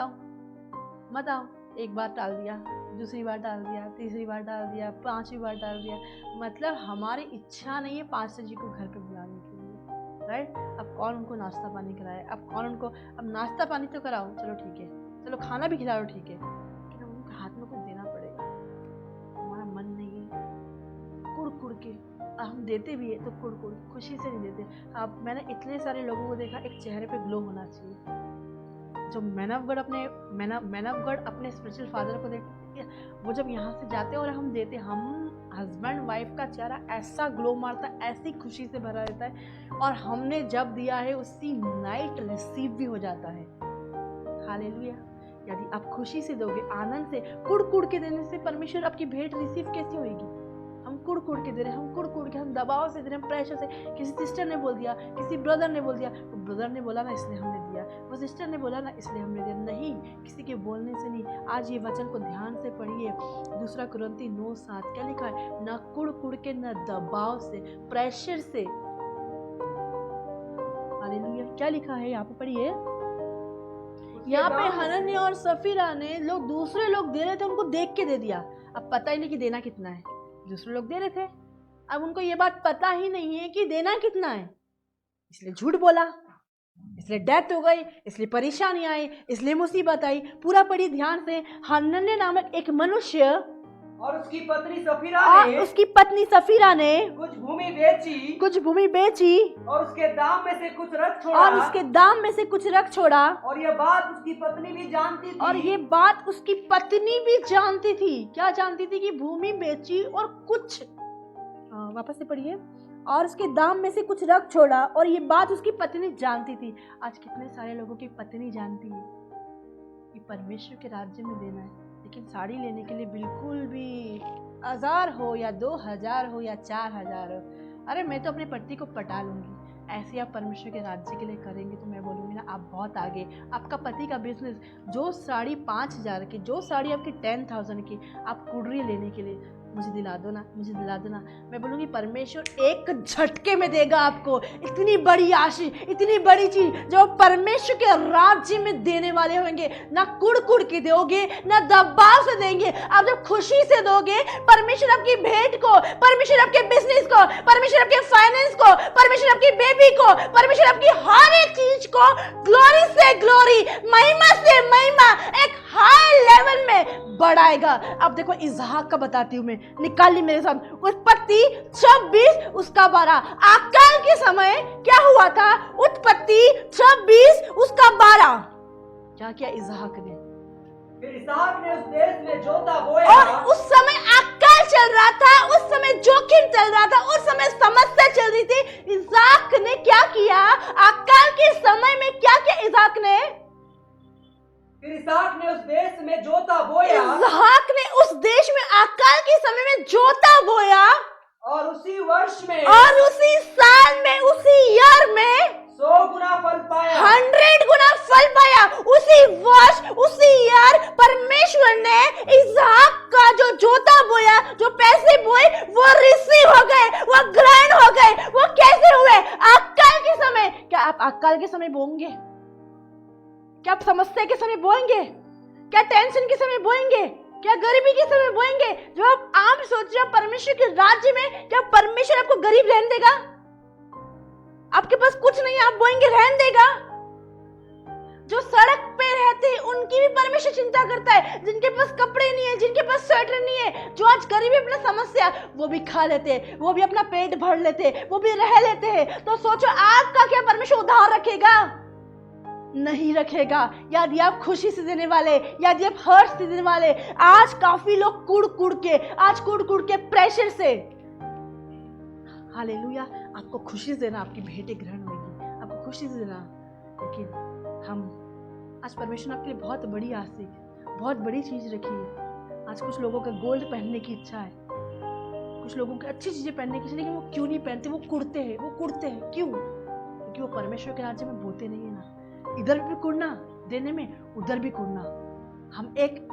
आओ। एक बार टाल दिया, दूसरी बार टाल दिया, तीसरी बार टाल दिया, 5वीं बार टाल दिया। मतलब हमारी इच्छा नहीं है पास्टर जी को घर पे बुलाने के लिए, राइट? अब कौन उनको नाश्ता पानी कराए? अब कौन उनको, अब नाश्ता पानी तो कराओ, चलो ठीक है, चलो खाना भी खिलाओ, ठीक है, लेकिन उनके हाथ में कुछ देना पड़ेगा। हमारा मन नहीं है। कुड़ के हम देते भी है तो कुड़ खुशी से नहीं देते। अब मैंने इतने सारे लोगों को देखा, एक चेहरे पे ग्लो होना चाहिए। जो मैन ऑफ गॉड अपने स्पिरिचुअल फादर को देखते, वो जब यहाँ से जाते और हम देते, हम हस्बैंड वाइफ का चेहरा ऐसा ग्लो मारता है, ऐसी खुशी से भरा रहता है, और हमने जब दिया है उसी नाइट रिसीव भी हो जाता है। हालेलुया। यदि आप खुशी से दोगे, आनंद से, कुड़ के देने से परमेश्वर आपकी भेंट रिसीव कैसे होगी? हम कुड़ के दे रहे हैं, हम दबाव से दे रहे हैं, प्रेशर से। किसी सिस्टर ने बोल दिया, किसी ब्रदर ने बोल दिया, वो ब्रदर ने बोला ना इसलिए हमने दिया, वो सिस्टर ने बोला ना इसलिए हमने दिया। नहीं, किसी के बोलने से नहीं। आज ये वचन को ध्यान से पढ़िए। 2 कुरिन्ती 9:7 क्या लिखा है? ना कुड़ के, न दबाव से, प्रेशर से। हालेलुया। क्या लिखा है यहाँ पे? पढ़िए। यहाँ पे हनन्याह और सफीरा ने दूसरे लोग दे रहे थे, उनको देख के दे दिया। अब पता ही नहीं कि देना कितना है, दूसरे लोग दे रहे थे, अब उनको ये बात पता ही नहीं है कि देना कितना है, इसलिए झूठ बोला, इसलिए डेथ हो गई, इसलिए परेशानी आई, इसलिए मुसीबत आई। पूरा पढ़िए ध्यान से। हनन्याह नामक एक मनुष्य और उसकी पत्नी सफीरा ने कुछ भूमि बेची और उसके दाम में से कुछ रख छोड़ा। और ये बात उसकी पत्नी भी जानती थी। क्या जानती थी? कि भूमि बेची और कुछ, वापस से पढ़िए। और उसके दाम में से कुछ रख छोड़ा, और ये बात उसकी पत्नी जानती थी। आज कितने सारे लोगों की पत्नी जानती है कि परमेश्वर के राज्य में देना है, लेकिन साड़ी लेने के लिए बिल्कुल भी 1000 हो या 2000 हो या 4000 हो, अरे मैं तो अपने पति को पटा लूंगी। ऐसे आप परमेश्वर के राज्य के लिए करेंगे तो मैं बोलूँगी ना, आप बहुत आगे। आपका पति का बिजनेस, जो साड़ी 5000 की, जो साड़ी आपकी 10,000 की, आप कुर्री लेने के लिए मुझे दिला दो ना। मैं बोलूँगी परमेश्वर एक झटके में देगा आपको इतनी बड़ी आशीष, इतनी बड़ी चीज जो परमेश्वर के राज्य में देने वाले होंगे। ना कुड़ के दोगे, ना दबाव से देंगे। आप जब खुशी से दोगे, परमेश्वर आपकी भेंट को, परमेश्वर आपके बिजनेस को, परमेश्वर आपके फाइनेंस को, परमेश्वर आपकी बेबी को, परमेश्वर आपकी हर एक चीज को ग्लोरी से ग्लोरी, महिमा से महिमा, एक हाई लेवल में बढ़ाएगा। अब देखो इसहाक का बताती हूँ मैं, निकाली मेरे साथ। उत्पत्ति 26 उसका 12। अकाल के समय क्या हुआ था? उत्पत्ति 26 उसका 12। क्या किया इसहाक ने? फिर इसहाक ने उस देश में जोता बोया। और उस समय अकाल चल रहा था, उस समय जोखिम चल रहा था, उस समय समस्या चल रही थी। इसहाक ने क्या किया? अकाल के समय में क्या किया इसहाक ने? फिर इसहाक ने उस देश में जोता बोया। इसहाक ने उस देश में अकाल के समय में जोता बोया, और उसी वर्ष में, और उसी साल में, उसी ईयर में 100 गुना फल पाया, 100 गुना फल पाया। उसी वर्ष, उसी ईयर परमेश्वर ने इसहाक का जो जोता बोया, जो पैसे बोए, वो रिसीव हो गए, वो ग्रहण हो गए। वो कैसे हुए? अकाल के समय। क्या आप अकाल के समय बोएंगे? क्या आप समस्या के समय बोएंगे? क्या टेंशन के समय बोएंगे? क्या गरीबी के समय बोएंगे? जो आप आम सोच रहे हो परमेश्वर के राज्य में, क्या परमेश्वर आपको गरीब रहने देगा? आपके पास कुछ नहीं, आप बोएंगे रहने देगा? जो सड़क पे रहते हैं उनकी भी परमेश्वर चिंता करता है। जिनके पास कपड़े नहीं है, जिनके पास स्वेटर नहीं है, जो आज गरीबी अपना समस्या, वो भी खा लेते हैं, वो भी अपना पेट भर लेते हैं, वो भी रह लेते हैं। तो सोचो आपका क्या परमेश्वर उधार रखेगा? नहीं रखेगा। यदि आप खुशी से देने वाले, यदि आप हर्ष से देने वाले। आज काफी लोग कुड़ के प्रेशर से। हालेलुया। आपको खुशी से देना, आपकी भेंटें ग्रहण होगी, आपको खुशी से देना। लेकिन हम आज परमेश्वर ने आपके लिए बहुत बड़ी आशीष, बहुत बड़ी चीज रखी है। आज कुछ लोगों का गोल्ड पहनने की इच्छा है, कुछ लोगों की अच्छी चीजें पहनने की इच्छा, लेकिन वो क्यों नहीं पहनते? वो कुड़ते हैं। क्यों? क्योंकि वो परमेश्वर के राज्य में बोते नहीं है ना। इधर भी कुड़ना देने में, उधर भी कुड़ना। हम एक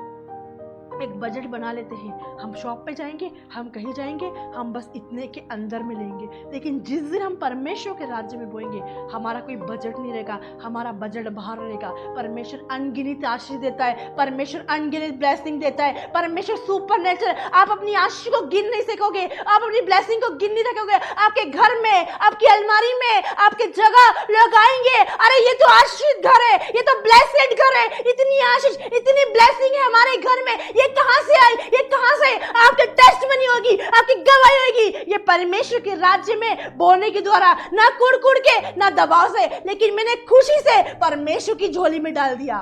बजट बना लेते हैं, हम शॉप पे जाएंगे, हम कहीं जाएंगे, हम बस इतने के अंदर में लेंगे। लेकिन जिस दिन हम परमेश्वर के राज्य में बोएंगे, हमारा कोई बजट नहीं रहेगा, हमारा बजट बाहर रहेगा। परमेश्वर अनगिनत आशीष देता है, परमेश्वर अनगिनत ब्लेसिंग देता है, परमेश्वर सुपरनेचुरल। आप अपनी आशीष को गिन नहीं सकोगे, आप अपनी ब्लेसिंग को गिन नहीं सकोगे। आपके घर में, आपकी अलमारी में, आपके जगह लोग आएंगे, अरे ये तो आशीष घर है, ये तो ब्लेसेड घर है, इतनी आशीष, इतनी ब्लेसिंग है हमारे घर में, ये कहां से आई, ये कहां से? आपकी टेस्टमनी होगी, आपकी गवाही होगी। ये परमेश्वर के राज्य में बोलने के द्वारा, ना कुड़ के, ना दबाव से, लेकिन मैंने खुशी से परमेश्वर की झोली में डाल दिया।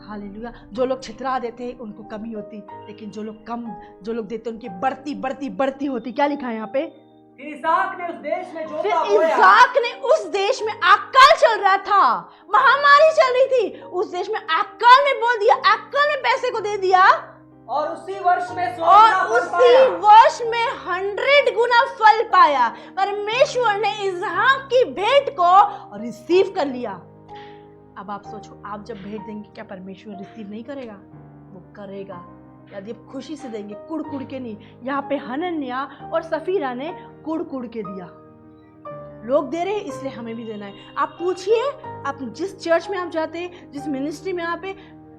हालेलुया। जो लोग छितरा देते हैं उनको कमी होती, लेकिन जो लोग देते हैं उनकी बढ़ती होती। क्या लिखा है यहाँ पे? फिर इसहाक ने उस देश में फिर जोता बोया। इसहाक ने उस देश में अकाल चल रहा था, महामारी चल रही थी, उस देश में अकाल में बोल दिया, अकाल में पैसे को दे दिया, और उसी वर्ष में 100 और गुना फल उसी पाया। वर्ष में 100 गुना फल पाया। परमेश्वर ने इसहाक की भेंट को रिसीव कर लिया। अब आप सोचो, आप जब भेंट देंगे क्या परमेश्वर रिसीव नहीं करेगा? वो करेगा, यदि आप खुशी से देंगे, कुड़ के नहीं। यहाँ पे हनन्याह और सफीरा ने कुड़ के दिया। लोग दे रहे हैं इसलिए हमें भी देना है। आप पूछिए, आप जिस चर्च में आप जाते हैं, जिस मिनिस्ट्री में आप,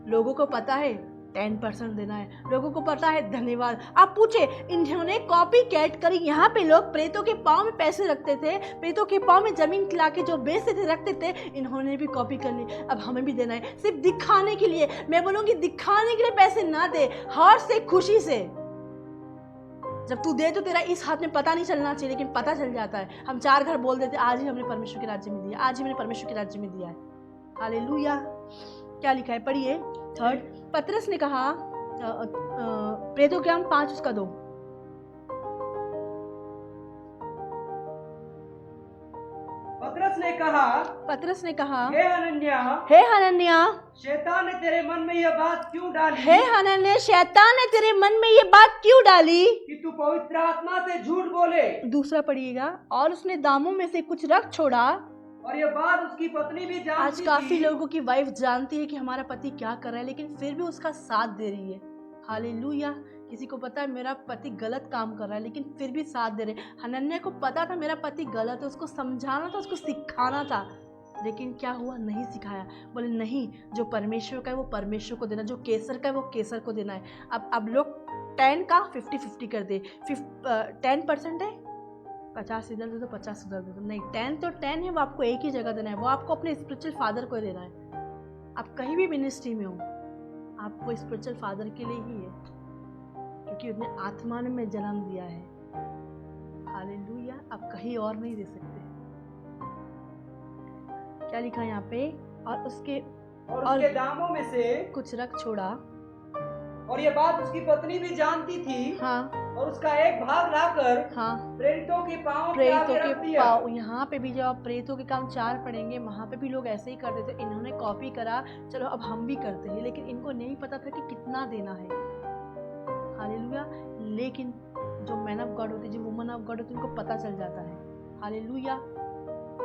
लोगों को पता है 10% देना है, लोगों को पता है धन्यवाद। आप पूछे, इन्होंने कॉपी कैट करी। यहाँ पे लोग प्रेतों के पाँव में पैसे रखते थे, प्रेतों के पाँव में जमीन खिला के जो बेचते थे रखते थे, इन्होंने भी कॉपी कर ली। अब हमें भी देना है, सिर्फ दिखाने के लिए। मैं बोलूँगी दिखाने के लिए पैसे ना दे, हार्ट से, खुशी से। जब तू दे तो तेरा इस हाथ में पता नहीं चलना चाहिए, लेकिन पता चल जाता है। हम 4 घर बोल देते, आज ही हमने परमेश्वर के राज्य में दिया, आज ही मैंने परमेश्वर के राज्य में दिया है। हालेलुया। क्या लिखा है, पढ़िए। 3 पतरस ने कहा, प्रेतों के काम 5 उसका 2। पतरस ने कहा, हे हनन्याह, शैतान ने तेरे मन में यह बात क्यों डाली? हे हनन्याह, शैतान ने तेरे मन में ये बात क्यों डाली कि तू पवित्र आत्मा से झूठ बोले। दूसरा पढ़िएगा, और उसने दामों में से कुछ रख छोड़ा। और ये बात उसकी पत्नी भी जानती आज काफी थी। लोगों की वाइफ जानती है कि हमारा पति क्या कर रहा है, लेकिन फिर भी उसका साथ दे रही है। हालेलुया। किसी को पता है मेरा पति गलत काम कर रहा है, लेकिन फिर भी साथ दे रहे। हनन्याह को पता था मेरा पति गलत है, उसको समझाना था, उसको सिखाना था, लेकिन क्या हुआ, नहीं सिखाया। बोले नहीं, जो परमेश्वर का है वो परमेश्वर को देना, जो केसर का है वो केसर को देना है। अब लोग 10 का 50-50 कर दे। 10% है, 50 इधर दे दो, 50 उधर दे दो। नहीं, 10 तो 10 है, वो आपको एक ही जगह देना है, वो आपको अपने स्पिरिचुअल फादर को देना है। आप कहीं भी मिनिस्ट्री में हो, आपको स्पिरिचुअल फादर के लिए ही है, क्योंकि उसने आत्मा में जन्म दिया है। हालेलुया। आप कहीं और नहीं दे सकते। क्या लिखा है यहाँ पे, और उसके दामों में से कुछ रख छोड़ा। और ये बात उसकी पत्नी भी जानती थी। हाँ, और उसका एक भाग लाकर हाँ, प्रेरितों के पांव प्रेरितों के पाँव। यहाँ पे भी जब आप प्रेरितों के काम 4 पढ़ेंगे, वहाँ पे भी लोग ऐसे ही करते थे। इन्होंने कॉपी करा, चलो अब हम भी करते हैं, लेकिन इनको नहीं पता था कि कितना देना है। हालेलुया। लेकिन जो मैन ऑफ गॉड होती है, जो वुमन ऑफ गॉड होती है, उनको पता चल जाता है। हालेलुया।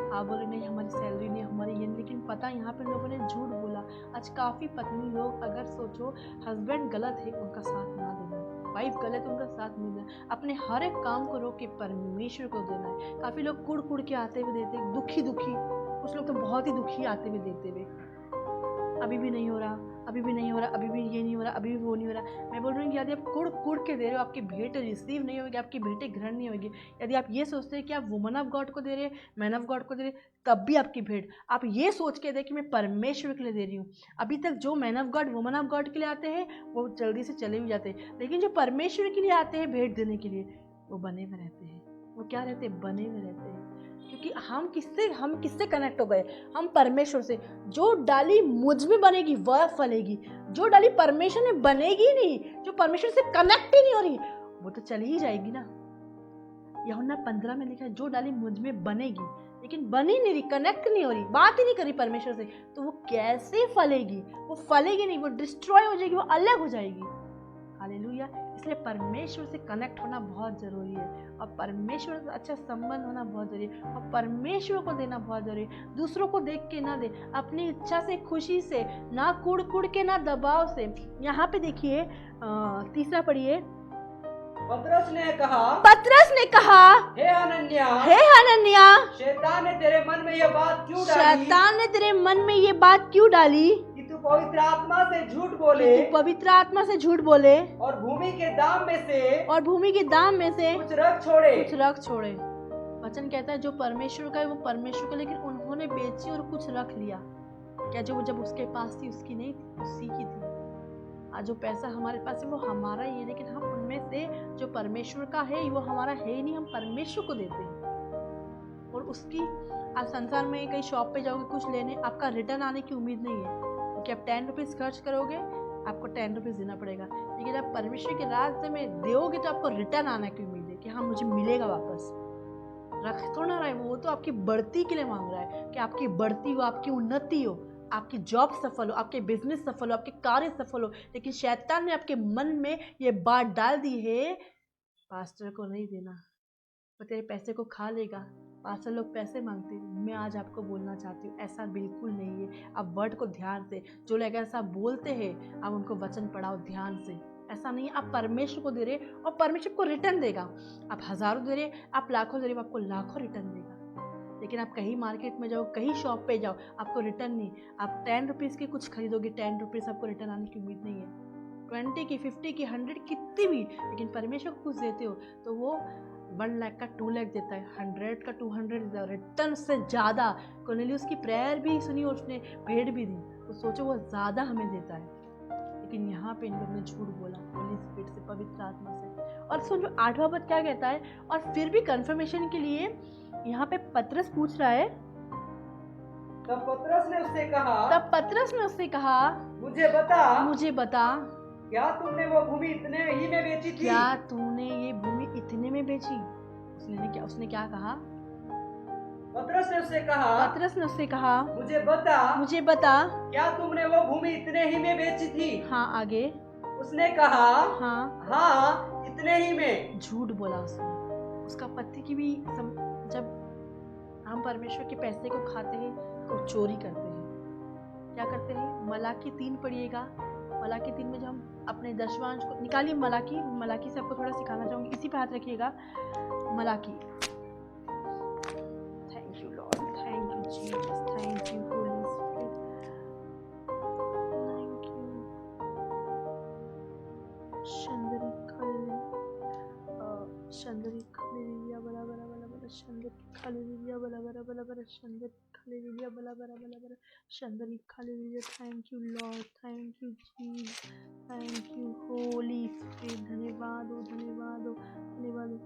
आप बोले नहीं हमारी सैलरी नहीं, हमारी ये नहीं, लेकिन पता यहाँ पे लोगों ने झूठ बोला। आज काफ़ी पत्नी लोग, अगर सोचो हस्बैंड गलत है उनका साथ ना देना, वाइफ गलत है उनका साथ नहीं देना, अपने हर एक काम को रोक के परमेश्वर को देना है। काफ़ी लोग कुड़ के आते हुए देते, दुखी, कुछ लोग तो बहुत ही दुखी आते हुए देते हुए, अभी भी नहीं हो रहा, अभी भी नहीं हो रहा, अभी भी ये नहीं हो रहा, अभी भी वो नहीं हो रहा। मैं बोल रही हूँ कि यदि आप कुड़ के दे रहे हो, आपकी भेंट रिसीव नहीं होगी, आपकी भेंटें ग्रहण नहीं होगी। यदि आप ये सोचते हैं कि आप वुमन ऑफ गॉड को दे रहे हैं, मैन ऑफ गॉड को दे रहे, तब भी आपकी भेंट, आप ये सोच के दे कि मैं परमेश्वर के लिए दे रही हूँ। अभी तक जो man of God, woman of God के लिए आते हैं, वो जल्दी से चले भी जाते हैं, लेकिन जो परमेश्वर के लिए आते हैं भेंट देने के लिए, वो बने हुए रहते हैं। वो क्या रहते हैं? बने हुए रहते हैं। क्योंकि हम किससे कनेक्ट हो गए? हम परमेश्वर से। जो डाली मुझ में बनेगी वह फलेगी, जो डाली परमेश्वर में बनेगी नहीं, जो परमेश्वर से कनेक्ट ही नहीं हो रही, वो तो चली ही जाएगी ना। यूहन्ना 15 में लिखा है, जो डाली मुझ में बनेगी, लेकिन बनी नहीं रही, कनेक्ट नहीं हो रही, बात ही नहीं करी परमेश्वर से, तो वो कैसे फलेगी? वो फलेगी नहीं, वो डिस्ट्रॉय हो जाएगी, वो अलग हो जाएगी। हालेलुया। इसलिए परमेश्वर से कनेक्ट होना बहुत ज़रूरी है, और परमेश्वर से अच्छा संबंध होना बहुत ज़रूरी है, और परमेश्वर को देना बहुत ज़रूरी है। दूसरों को देख के ना दे, अपनी इच्छा से, खुशी से, ना कुड़ के, ना दबाव से। यहाँ पे देखिए, 3 पढ़िए। पतरस ने कहा, हे हनन्याह, शैतान ने तेरे मन में यह बात क्यों डाली कि तू पवित्र आत्मा से झूठ बोले और भूमि के दाम में से कुछ रख छोड़े। वचन कहता है जो परमेश्वर का है वो परमेश्वर का, लेकिन उन्होंने बेची और कुछ रख लिया। क्या जो जब उसके पास थी उसकी नहीं थी, उसी की थी। जो पैसा हमारे पास है वो हमारा ही है, लेकिन हम उनमें से जो परमेश्वर का है वो हमारा है ही नहीं, हम परमेश्वर को देते हैं। और उसकी आज संसार में कहीं शॉप पे जाओगे कुछ लेने, आपका रिटर्न आने की उम्मीद नहीं है, क्योंकि आप 10 रुपीज़ खर्च करोगे आपको 10 रुपीज़ देना पड़ेगा। लेकिन आप परमेश्वर के राज्य में दोगे तो आपको रिटर्न आने की उम्मीद है कि हाँ मुझे मिलेगा वापस। रख तो ना रहा है वो तो आपकी बढ़ती के लिए मांग रहा है कि आपकी बढ़ती हो, आपकी उन्नति हो, आपकी जॉब सफल हो, आपके बिजनेस सफल हो, आपके कार्य सफल हो। लेकिन शैतान ने आपके मन में ये बात डाल दी है, पास्टर को नहीं देना, वो तेरे पैसे को खा लेगा, पास्टर लोग पैसे मांगते हैं। मैं आज आपको बोलना चाहती हूँ ऐसा बिल्कुल नहीं है। आप वर्ड को ध्यान से, जो लोग ऐसा बोलते हैं आप उनको वचन पढ़ाओ ध्यान से। ऐसा नहीं है, आप परमेश्वर को दे रहे और परमेश्वर को रिटर्न देगा। आप हजारों दे रहे, आप लाखों दे रहे, आपको लाखों रिटर्न देगा। लेकिन आप कहीं मार्केट में जाओ, कहीं शॉप पे जाओ, आपको रिटर्न नहीं। आप 10 रुपीज़ की कुछ खरीदोगे, 10 रुपीज़ आपको रिटर्न आने की उम्मीद नहीं है। 20 की, 50 की, 100 कितनी भी, लेकिन परमेश्वर को कुछ देते हो तो वो 1 लाख का 2 लाख देता है, 100 का 200 देता है, रिटर्न से ज़्यादा। कॉर्नेलियस की प्रेयर भी सुनी और उसने भेंट भी दी, तो सोचो वो ज़्यादा हमें देता है। लेकिन यहाँ पे इन लोग ने झूठ बोला होली स्पिरिट से, पवित्र आत्मा से। और सुनो 8वां पद क्या कहता है, और फिर भी कंफर्मेशन के लिए यहाँ पे पतरस पूछ रहा है। तब पतरस ने उससे कहा, मुझे बता क्या तुमने वो भूमि इतने ही में बेची थी? क्या तूने ये भूमि इतने में बेची? उसने क्या कहा? पतरस ने उससे कहा, मुझे बता क्या तुमने वो भूमि इतने ही में बेची थी? हाँ आगे। उसने कहा, हाँ इतने ही में। झूठ बोला उसने। उसका पति की भी जब हम परमेश्वर के पैसे को खाते हैं तो चोरी करते हैं। क्या करते हैं? मलाकी 3 पढ़िएगा। मलाकी 3 में जब हम अपने दशवांश को निकालिए, मलाकी से आपको थोड़ा सिखाना चाहूँगी, इसी पे हाथ रखिएगा। मलाकी, thank you Lord, thank you Jesus, thank you Holy Spirit, thank you. शंदरी खालेलिया बला बला बला बला, शंदरी खालेलिया बला बला बला बला, शंदरी खालेलिया बला बला बला बला, शंदरी खालेलिया। Thank you Lord, thank you Jesus, thank you Holy Spirit. धन्यवाद हो, धन्यवाद हो, धन्यवाद हो।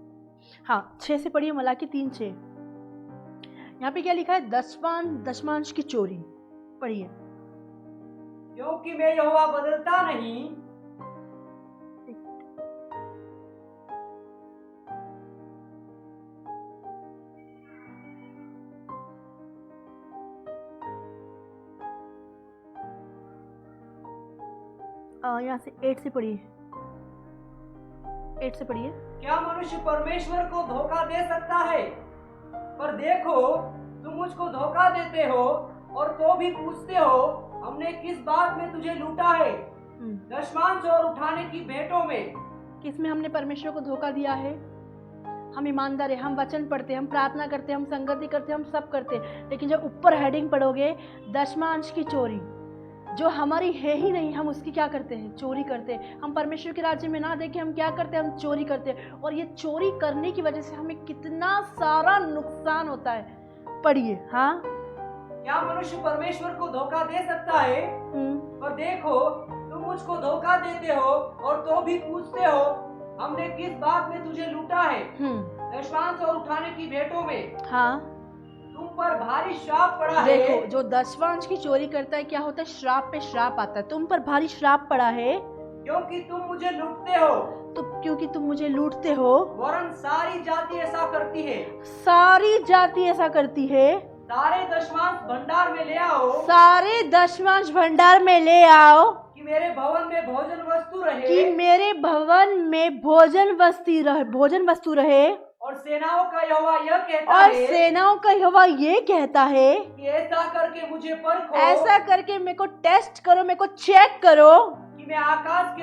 हाँ 6 से पढ़िए, मलाकी 3:6। यहाँ पे क्या लिखा है? दशमांश की चोरी। पढ़िए। क्योंकि मैं यहोवा बदलता नहीं। यहाँ से 8 से पढ़िए, 8 से पढ़िए। क्या मनुष्य परमेश्वर को धोखा दे सकता है? पर देखो तुम मुझको धोखा देते हो और तो भी पूछते हो हमने किस बात में तुझे लूटा है? दशमांश और उठाने की भेंटों में। किस में हमने परमेश्वर को धोखा दिया है? हम ईमानदार है, हम वचन पढ़ते, हम प्रार्थना करते, हम संगति करते, हम सब करते, लेकिन जब ऊपर हेडिंग पढ़ोगे दशमांश की चोरी, जो हमारी है ही नहीं, हम उसकी क्या करते हैं? चोरी करते हैं। हम परमेश्वर के राज्य में ना देखे हम क्या करते हैं? हम चोरी करते हैं। और ये चोरी करने की वजह से हमें कितना सारा नुकसान होता है। पढ़िए। हाँ, क्या मनुष्य परमेश्वर को धोखा दे सकता है? पर देखो तुम मुझको धोखा देते हो और तो भी पूछते हो हमने किस बात में तुझे लूटा है? दशमांश और उठाने की भेंटों में। हाँ, तुम पर भारी श्राप पड़ा है। देखो जो दशमांश की चोरी करता है क्या होता है? श्राप पे श्राप आता है। तुम पर भारी श्राप पड़ा है क्योंकि तुम मुझे लूटते हो। तो क्योंकि तुम मुझे लूटते हो, वरन सारी जाति ऐसा करती है। सारी जाति ऐसा करती है। सारे दशमांश भंडार में ले आओ। सारे दशमांश भंडार में ले आओ कि मेरे भवन में भोजन वस्तु रहे। कि मेरे भवन में भोजन वस्तु रहे। और सेनाओं का यहोवा यह कहता और है, सेनाओं का यहोवा ये कहता है कि ऐसा करके मुझे परखो। ऐसा करके मेरे को टेस्ट करो, मेरे को चेक करो कि मैं आकाश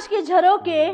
के झरोखे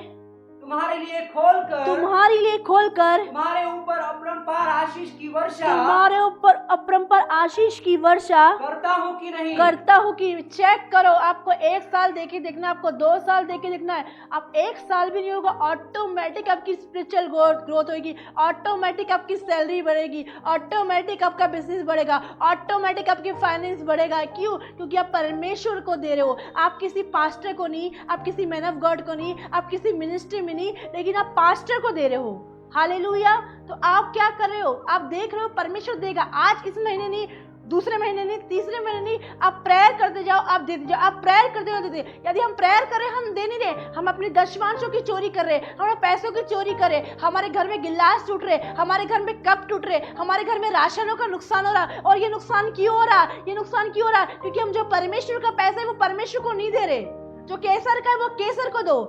तुम्हारे लिए खोल कर तुम्हारे ऊपर अपरंपार आशीष की वर्षा तुम्हारे ऊपर अपरंपार आशीष की वर्षा करता हूँ कि नहीं। करता हूँ कि चेक करो। आपको 1 साल देखे देखना, आपको 2 साल देखे देखना है। आप 1 साल भी नहीं होगा, ऑटोमेटिक आपकी स्पिरिचुअल ग्रोथ होगी, ऑटोमेटिक आपकी सैलरी बढ़ेगी, ऑटोमेटिक आपका बिजनेस बढ़ेगा, ऑटोमेटिक आपकी फाइनेंस बढ़ेगा। क्यों? क्योंकि आप परमेश्वर को दे रहे हो। आप किसी पास्टर को नहीं, आप किसी मैन ऑफ गॉड को नहीं, आप किसी मिनिस्ट्री में नहीं, लेकिन आप पास्टर को दे रहे हो। हालेलुया। तो आप क्या कर रहे हो? आप देख रहे हो परमेश्वर देगा। आज इस महीने नहीं, दूसरे महीने नहीं, तीसरे महीने नहीं, आप प्रेयर करते जाओ, आप देते जाओ, आप प्रेयर करते जाओ, देते। यदि हम प्रेयर कर रहे हैं, हम दे नहीं रहे, हम अपनी दशमांशों की चोरी कर रहे, हमारे पैसों की चोरी कर रहे, हमारे घर में गिलास टूट रहे, हमारे घर में कप टूट रहे, हमारे घर में राशनों का नुकसान हो रहा। और ये नुकसान क्यों हो रहा? ये नुकसान क्यों हो रहा? क्योंकि हम जो परमेश्वर का पैसा है वो परमेश्वर को नहीं दे रहे। जो केसर का है वो केसर को दो,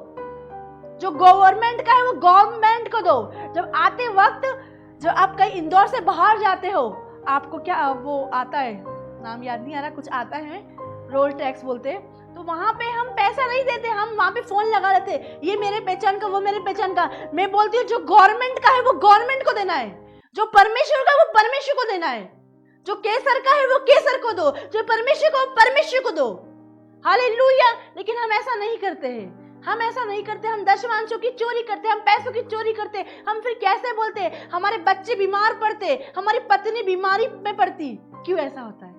जो गवर्नमेंट का है वो गवर्नमेंट को दो। जब आते वक्त, जब आप कहीं इंदौर से बाहर जाते हो, आपको क्या वो आता है, नाम याद नहीं आ रहा, कुछ आता है, रोल टैक्स बोलते हैं, तो वहां पे हम पैसा नहीं देते, हम वहां पे फोन लगा लेते, ये मेरे पहचान का, वो मेरे पहचान का। मैं बोलती हूँ जो गवर्नमेंट का है वो गवर्नमेंट को देना है, जो परमेश्वर का है वो परमेश्वर को देना है, जो केसर का है वो केसर को दो, जो परमेश्वर को परमेश्वर को दो। हालेलुया। लेकिन हम ऐसा नहीं करते हैं, हम ऐसा नहीं करते, हम दशमांशों की चोरी करते, हम पैसों की चोरी करते। हम फिर कैसे बोलते, हमारे बच्चे बीमार पड़ते, हमारी पत्नी बीमारी में पड़ती। क्यों ऐसा होता है?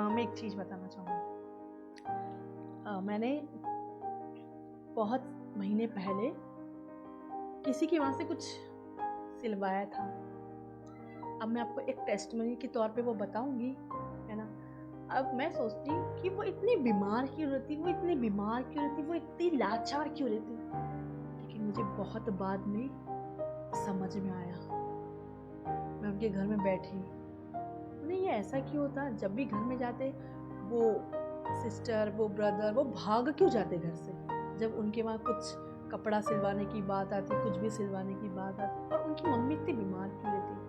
मैं एक चीज बताना चाहूंगी। मैंने बहुत महीने पहले किसी के वहां से कुछ सिलवाया था। अब मैं आपको एक टेस्टमनी के तौर पे वो बताऊंगी, है ना। अब मैं सोचती कि वो इतनी बीमार क्यों रहती, वो इतनी बीमार क्यों रहती, वो इतनी लाचार क्यों रहती। लेकिन मुझे बहुत बाद में समझ में आया। मैं उनके घर में बैठी, उन्हें ये ऐसा क्यों होता, जब भी घर में जाते वो सिस्टर, वो ब्रदर, वो भाग क्यों जाते घर से जब उनके वहाँ कुछ कपड़ा सिलवाने की बात आती, कुछ भी सिलवाने की बात आती, और उनकी मम्मी इतनी बीमार क्यों रहती।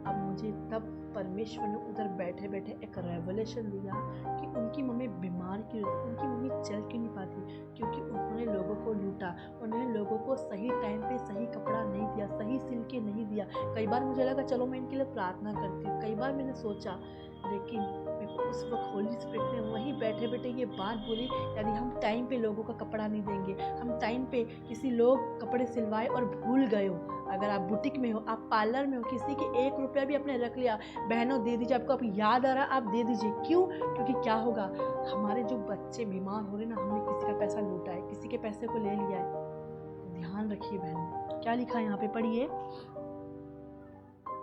अब मुझे तब परमेश्वर ने उधर बैठे बैठे एक रेवलेशन दिया कि उनकी मम्मी बीमार क्यों रहती, उनकी मम्मी चल क्यों नहीं पाती, क्योंकि उन्होंने लोगों को लूटा, उन्होंने लोगों को सही टाइम पे सही कपड़ा नहीं दिया, सही सिल के नहीं दिया। कई बार मुझे लगा चलो मैं इनके लिए प्रार्थना करती हूँ, कई बार मैंने सोचा, लेकिन मेरे को उस वक्त होली स्पिरिट ने वहीं बैठे बैठे ये बात बोली, यदि हम टाइम पे लोगों का कपड़ा नहीं देंगे, हम टाइम पे किसी लोग कपड़े सिलवाए और भूल गए हो, अगर आप बुटीक में हो, आप पार्लर में हो, किसी के 1 रुपया भी आपने रख लिया, बहनों दे दीजिए, आपको अब याद आ रहा आप दे दीजिए। क्यों? क्योंकि क्या होगा, हमारे जो बच्चे बीमार हो रहे ना, हमने किसी का पैसा लूटा है, किसी के पैसे को ले लिया है। ध्यान रखिए बहनों, क्या लिखा है यहाँ पे, पढ़िए।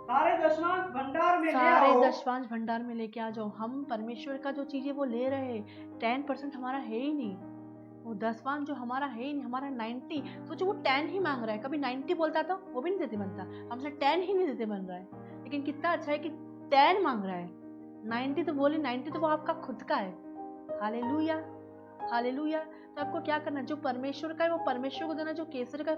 सारे दशमांश भंडार में ले सारे आओ। दशमांश भंडार में लेके आ जाओ। हम परमेश्वर का जो चीज़ है वो ले रहे हैं, 10% हमारा है ही नहीं, वो दशमांश जो हमारा है ही नहीं, हमारा 90, सोचो वो 10 ही मांग रहा है, कभी 90 बोलता तो वो भी नहीं देते बनता, हमसे 10 ही नहीं देते बन रहा है। लेकिन कितना अच्छा है कि 10 मांग रहा है, 90 तो बोले, 90 तो वो आपका खुद का है। Hallelujah, hallelujah. तो आपको क्या करना है, जो परमेश्वर का है वो परमेश्वर को देना, जो केसर का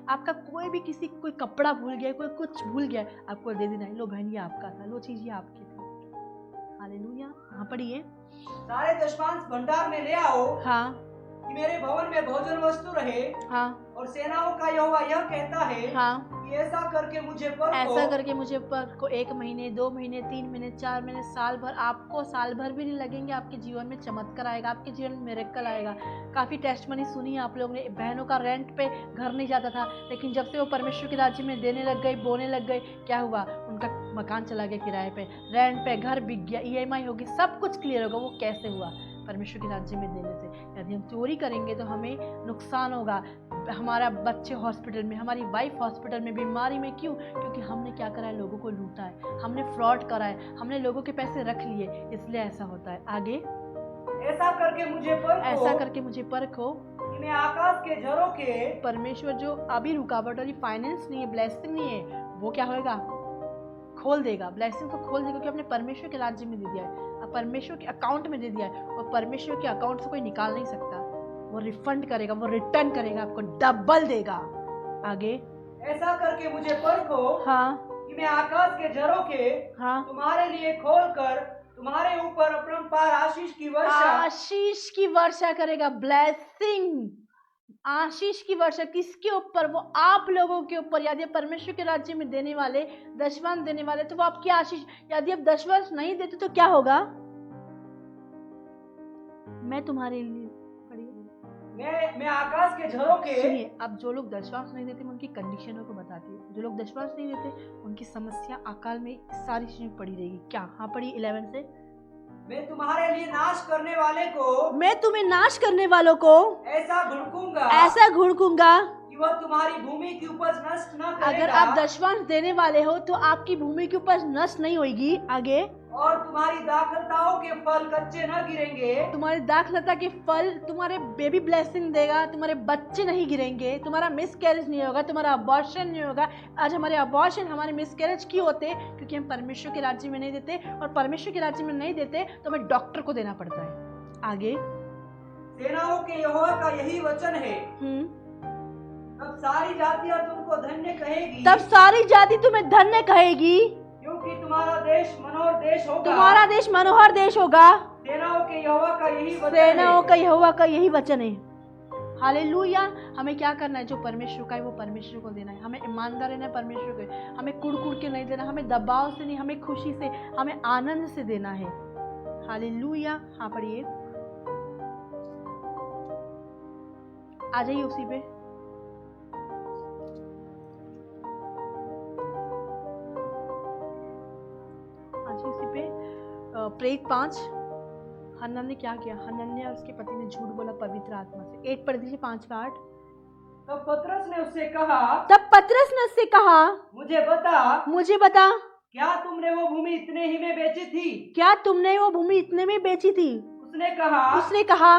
आपका कोई भी किसी कोई कपड़ा भूल गया, कोई कुछ भूल गया, आपको दे देना है, लो बहन ये आपका था, लो चीज ये आपकी थी। हालेलुया। हाँ पढ़िए। सारे दशमांश भंडार में ले आओ, हाँ कि मेरे भवन में भोजन वस्तु रहे। हाँ और सेनाओं का यहोवा यह कहता है हाँ, कि ऐसा करके मुझे परखो। ऐसा करके मुझे परखो। 1 महीने, 2 महीने, 3 महीने, 4 महीने, साल भर, आपको साल भर भी नहीं लगेंगे, आपके जीवन में चमत्कार आएगा, आपके जीवन में मिरेकल आएगा। काफ़ी टेस्टमनी सुनी है आप लोगों ने, बहनों का रेंट पे घर नहीं जाता था, लेकिन जब से वो परमेश्वर के राज्य में देने लग गई, बोने लग गई, क्या हुआ, उनका मकान चला गया किराए पे, रेंट पे, घर बिक गया, EMI होगी, सब कुछ क्लियर होगा। वो कैसे हुआ? परमेश्वर के राज्य में देने से। यदि हम चोरी करेंगे तो हमें नुकसान होगा, हमारा बच्चे हॉस्पिटल में, हमारी वाइफ हॉस्पिटल में, बीमारी में। क्यों? क्योंकि हमने क्या करा है, लोगों को लूटा है, हमने फ्रॉड करा है, हमने लोगों के पैसे रख लिए, इसलिए ऐसा होता है। आगे, ऐसा करके मुझे परखो, ऐसा करके मुझे परखो कि मैं आकाश के झरों के। परमेश्वर जो अभी रुकावट वाली फाइनेंस नहीं है, ब्लेसिंग नहीं है, वो क्या होएगा, खोल देगा, ब्लेसिंग को खोल देगा, क्योंकि आपने परमेश्वर के राज्य में दे दिया है, अब परमेश्वर के अकाउंट में दे दिया है, और परमेश्वर के अकाउंट से कोई निकाल नहीं सकता, वो रिफंड करेगा, वो रिटर्न करेगा, आपको डबल देगा। आगे, ऐसा करके मुझे परखो, हाँ कि मैं आकाश के झरों के हाँ, तुम्हारे लिए खोलकर तुम्हारे ऊपर अपरंपार आशीष की वर्षा। आशीष की वर्षा करेगा, ब्लेसिंग, आशीष की वर्षा किसके ऊपर? वो आप लोगों के ऊपर। यदि आप परमेश्वर के राज्य में देने वाले, दशवांश देने वाले, तो वो आपकी आशीष। यदि आप दशवांश नहीं देते तो क्या होगा? मैं तुम्हारे लिए मैं आकाश के झरोखे। सुनिए, अब जो लोग दशवांश नहीं देते मैं उनकी कंडीशनों को बताती हूँ। जो लोग दशवांश नहीं देते उनकी समस्या अकाल में सारी चीजें पड़ी रहेगी। क्या? हाँ पढ़िए 11 से। मैं तुम्हारे लिए नाश करने वाले को, मैं तुम्हें नाश करने वालों को ऐसा घुड़कूंगा ऐसा घुड़कूंगा कि वह तुम्हारी भूमि की उपज नष्ट न अगर करेगा, आप दशवांश देने वाले हो तो आपकी भूमि की उपज नष्ट नहीं होगी। आगे, और तुम्हारी दाखलताओं के फल कच्चे न गिरेंगे। तुम्हारी दाखलता के फल, तुम्हारे बेबी ब्लेसिंग देगा, तुम्हारे बच्चे नहीं गिरेंगे, तुम्हारा मिसकैरेज नहीं होगा, तुम्हारा अबॉर्शन नहीं होगा। आज हमारे अबॉर्शन, हमारे मिसकैरेज क्यों होते? क्योंकि हम परमेश्वर के राज्य में नहीं देते, और परमेश्वर के राज्य में नहीं देते तो हमें डॉक्टर को देना पड़ता है। आगे, सेनाओं के यहोवा का यही वचन है, तब सारी जातियां तुमको धन्य कहेगी, तब सारी जाति तुम्हें धन्य कहेगी, क्योंकि तुम्हारा देश मनोहर देश होगा। तुम्हारा देश मनोहर देश होगा। सेनाओं के यहोवा का यही वचन सेनाओं है। का यहोवा का यही वचन है। हालेलुया। हमें क्या करना है? जो परमेश्वर का है वो परमेश्वर को देना है। हमें ईमानदार रहना है परमेश्वर को। हमें कुड़ के नहीं देना, हमें दबाव से नहीं, हमें खुशी से, हमें आनंद से देना है। हालेलुया। हाँ पढ़िए, आ जाइए उसी पे। आ जाइए उसी पे। प्रेरित 5। हन्ना ने क्या किया? हन्ना और उसके पति ने झूठ बोला पवित्र आत्मा से। 8 पढ़ दीजिए, 5 का 8। तब पतरस ने उससे कहा, मुझे बता, क्या तुमने वो भूमि इतने ही में बेची थी? क्या तुमने वो भूमि इतने में बेची थी? उसने कहा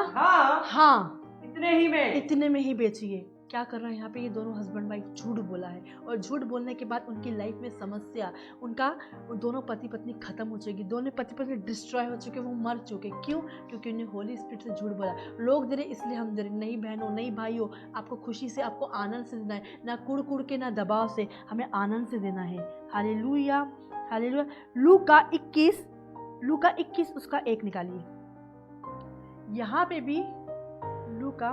हाँ, इतने में ही बेची है। क्या कर रहा है यहाँ पे? ये दोनों हस्बैंड वाइफ झूठ बोला है, और झूठ बोलने के बाद उनकी लाइफ में समस्या, उनका दोनों पति पत्नी खत्म हो चुकी, दोनों पति पत्नी डिस्ट्रॉय हो चुके, वो मर चुके। क्यों? क्योंकि उन्हें होली स्पिरिट से झूठ बोला। लोग दे रहे इसलिए हम दे रहे। नहीं बहनों, नहीं भाइयों, आपको खुशी से, आपको आनंद से देना है, ना कुड़ के, ना दबाव से, हमें आनंद से देना है। Hallelujah, hallelujah. लूका 21 उसका 1 निकालिए। यहाँ पे भी लूका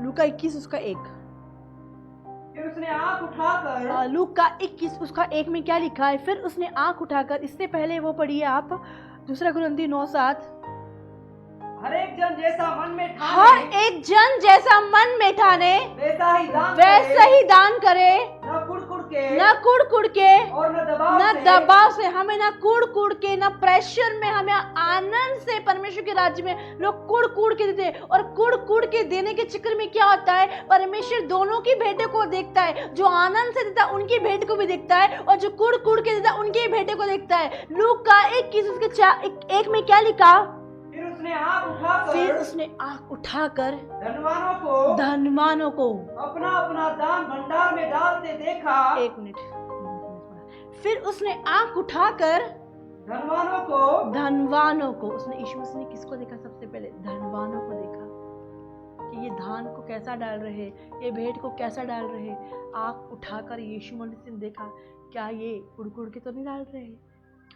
21 उसका 1। फिर उसने आंख उठाकर, लूका 21 उसका 1 में क्या लिखा है? फिर उसने आंख उठाकर, इससे पहले वो पढ़िए आप 2 कुरिन्थी 9:7। हर एक जन जैसा मन में ठाने वैसा ही दान करे, न कुड़ के और न दबाव से। हमें ना कुड़ के, ना प्रेशर में, हमें आनंद से परमेश्वर के राज्य में। लोग कुड़ के देते हैं, और कुड़ के देने के चक्कर में क्या होता है? परमेश्वर दोनों की भेंटों को देखता है। जो आनंद से देता है उनकी भेंट को भी देखता है, और जो कुड़ के देता है उनकी भेंटों को देखता है। लूका 21 उसके 1 में क्या लिखा? फिर उसने आंख उठाकर धनवानों को अपना अपना दान भंडार में डालते देखा। 1 मिनट। फिर उसने आंख उठाकर धनवानों को, उसने, यीशु मसीह ने किसको देखा? सबसे पहले धनवानों को देखा कि ये धान को कैसा डाल रहे हैं, ये भेंट को कैसा डाल रहे हैं। आंख उठाकर यीशु मसीह ने देखा, क्या ये कुड़ के तो नहीं डाल रहे हैं,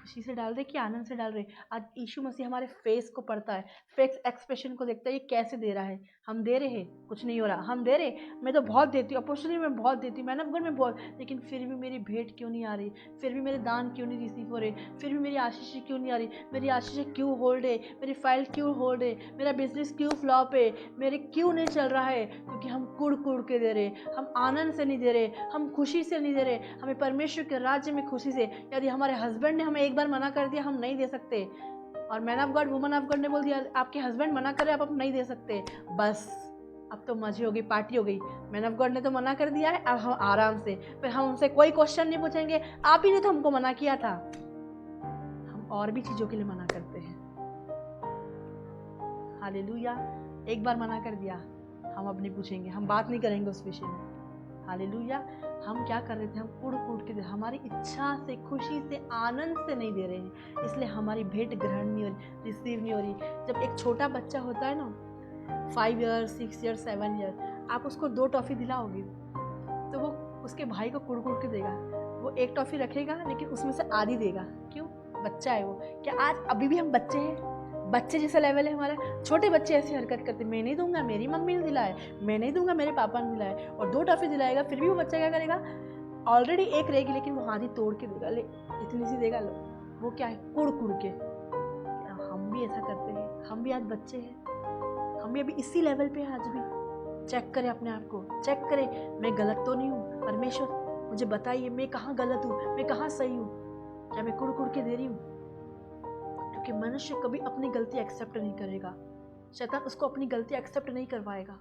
खुशी से डाल रहे कि आनंद से डाल रहे। आज यीशु मसीह हमारे फेस को पढ़ता है, फेस एक्सप्रेशन को देखता है, ये कैसे दे रहा है। हम दे रहे हैं, कुछ नहीं हो रहा, हम दे रहे, मैं तो बहुत देती हूँ, अपॉर्चुनिटी में बहुत देती हूँ, मैंने घर में बहुत, लेकिन फिर भी मेरी भेंट क्यों नहीं आ रही? फिर भी मेरे दान क्यों नहीं रिसीव हो रहे? फिर भी मेरी आशीष क्यों नहीं आ रही? मेरी आशीष क्यों होल्ड है? मेरी फाइल क्यों होल्ड है? मेरा बिजनेस क्यों फ्लॉप है? मेरे क्यों नहीं चल रहा है? क्योंकि हम कुड़ के दे रहे, हम आनंद से नहीं दे रहे, हम खुशी से नहीं दे रहे, हमें परमेश्वर के राज्य में खुशी से। यदि हमारे हस्बैंड ने हमें एक बार मना कर दिया, हम नहीं दे सकते, और man of God, woman of God ने बोल दिया आपके हस्बैंड मना करे, आप नहीं दे सकते, बस अब तो मजे हो गई, पार्टी हो गई। मैन ऑफ गॉड ने तो मना कर दिया है, अब हम आराम से, फिर हम उनसे कोई क्वेश्चन नहीं पूछेंगे, आप ही ने तो हमको मना किया था। हम और भी चीजों के लिए मना करते हैं। हालेलुया। एक बार मना कर दिया, हम अब नहीं पूछेंगे, हम बात नहीं करेंगे उस विषय में। हालेलुया। हम क्या कर रहे थे? हम कुड़ के हमारी इच्छा से, खुशी से, आनंद से नहीं दे रहे हैं, इसलिए हमारी भेंट ग्रहण नहीं हो रही, रिसीव नहीं हो रही। जब एक छोटा बच्चा होता है ना, 5 ईयर, 6 ईयर, 7 ईयर, आप उसको 2 टॉफी दिलाओगे तो वो उसके भाई को कुड़ के देगा। वो 1 टॉफी रखेगा, लेकिन उसमें से आधी देगा। क्यों? बच्चा है वो। क्या आज अभी भी हम बच्चे हैं? बच्चे जैसा लेवल है हमारा। छोटे बच्चे ऐसी हरकत करते, मैं नहीं दूंगा, मेरी मम्मी ने दिलाए, मैं नहीं दूंगा, मेरे पापा ने दिलाए, और 2 टॉफी दिलाएगा, फिर भी वो बच्चा क्या करेगा, ऑलरेडी एक रहेगी लेकिन वो हाथ ही तोड़ के देगा, ले इतनी सी देगा, लो। वो क्या है, कुड़ कुड़ के। हम भी ऐसा करते हैं, हम भी आज बच्चे हैं, हम भी अभी इसी लेवल पे हैं आज भी। चेक करें अपने आप को, चेक करें, मैं गलत तो नहीं हूँ, परमेश्वर मुझे बताइए मैं कहाँ गलत हूँ, मैं कहाँ सही हूँ, क्या मैं कुड़ कुड़ के दे रही हूँ? क्योंकि मनुष्य कभी अपनी गलती एक्सेप्ट नहीं करेगा, शैतान उसको अपनी गलती एक्सेप्ट नहीं करवाएगा।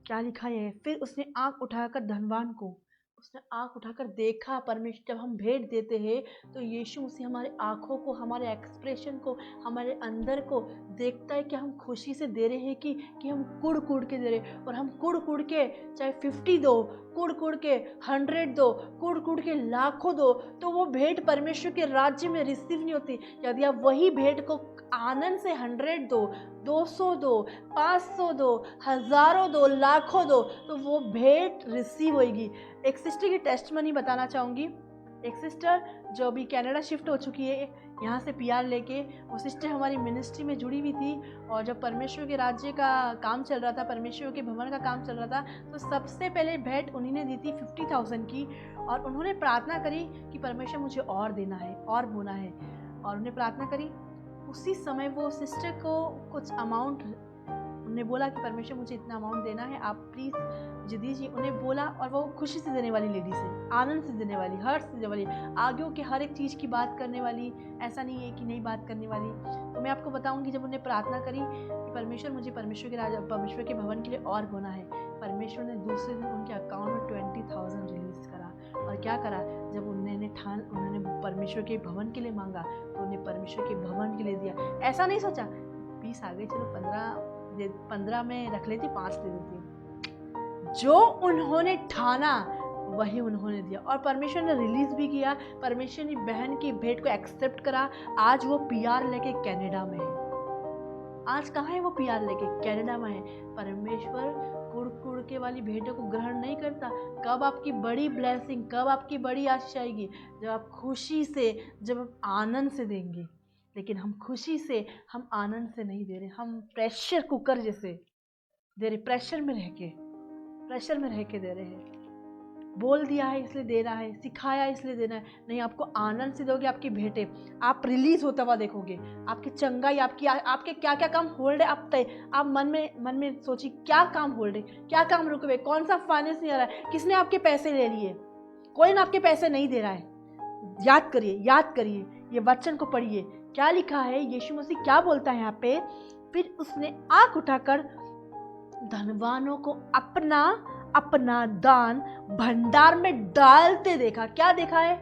क्या लिखा है, फिर उसने आंख उठाकर धनवान को, उसने आंख उठाकर देखा। परमेश्वर, जब हम भेंट देते हैं तो यीशु मसीह हमारे आंखों को, हमारे एक्सप्रेशन को, हमारे अंदर को देखता है कि हम खुशी से दे रहे हैं कि हम कुड़ कुड़ के दे रहे हैं। और हम कुड़ कुड़ के चाहे 50 दो, कुड़ कुड़ के 100 दो, कुड़ कुड़ के लाखों दो, तो वो भेंट परमेश्वर के राज्य में रिसीव नहीं होती। यदि आप वही भेंट को आनंद से 100 दो, 200 दो, 500 दो, हजारों दो, लाखों दो, तो वो भेंट रिसीव होगी। एक सिस्टर की टेस्टमनी बताना चाहूँगी। एक सिस्टर जो अभी कनाडा शिफ्ट हो चुकी है, यहाँ से पीआर लेके, वो सिस्टर हमारी मिनिस्ट्री में जुड़ी हुई थी। और जब परमेश्वर के राज्य का काम चल रहा था, परमेश्वर के भवन का काम चल रहा था, तो सबसे पहले भेंट उन्हीं ने दी थी 50,000 की। और उन्होंने प्रार्थना करी कि परमेश्वर मुझे और देना है, और बोना है। और उन्हें प्रार्थना करी, उसी समय वो सिस्टर को कुछ अमाउंट, उन्हें बोला कि परमेश्वर मुझे इतना अमाउंट देना है, आप प्लीज़ मुझे दीजिए। उन्हें बोला, और वो खुशी से देने वाली लेडी से, आनंद से देने वाली, हर्ष से देने वाली, आगे के हर एक चीज़ की बात करने वाली, ऐसा नहीं है कि नहीं बात करने वाली। तो मैं आपको बताऊंगी, जब उन्हें प्रार्थना करी कि परमेश्वर मुझे परमेश्वर के भवन के लिए और बोना है, परमेश्वर ने दूसरे दिन उनके अकाउंट में 20,000 रिलीज़ करा। और क्या करा, जब उन्होंने परमेश्वर के भवन के लिए मांगा, तो उन्हें परमेश्वर के भवन के लिए दिया। ऐसा नहीं सोचा 20 आ गए, चलो 15 में रख लेती, 5 दे देती। जो उन्होंने ठाना वही उन्होंने दिया, और परमेश्वर ने रिलीज भी किया। परमेश्वर ने बहन की भेंट को एक्सेप्ट करा। आज वो पीआर लेके कनाडा में है। आज कहाँ है वो पीआर लेके? कनाडा में है। परमेश्वर कुड़ कुड़ के वाली भेंटों को ग्रहण नहीं करता। कब आपकी बड़ी ब्लेसिंग, कब आपकी बड़ी आशीष आएगी? जब आप खुशी से, जब आप आनंद से देंगे। लेकिन हम खुशी से, हम आनंद से नहीं दे रहे, हम प्रेशर कुकर जैसे दे रहे, प्रेशर में रह के दे रहे हैं। बोल दिया है इसलिए देना है, सिखाया इसलिए देना है, नहीं। आपको आनंद से दोगे आपकी भेंटें, आप रिलीज होता हुआ देखोगे। आपकी चंगाई, आपके क्या क्या काम होल्ड है, आप मन में सोचिए, क्या काम होल्ड है, क्या काम रुके हुए, कौन सा फाइनेंस नहीं आ रहा है, किसने आपके पैसे ले लिए? कोई ना आपके पैसे नहीं दे रहा है। याद करिए, ये वचन को पढ़िए, क्या लिखा है, यीशु मसीह क्या बोलता है यहाँ पे। फिर उसने आंख उठाकर धनवानों को अपना दान भंडार में डालते देखा। क्या देखा है?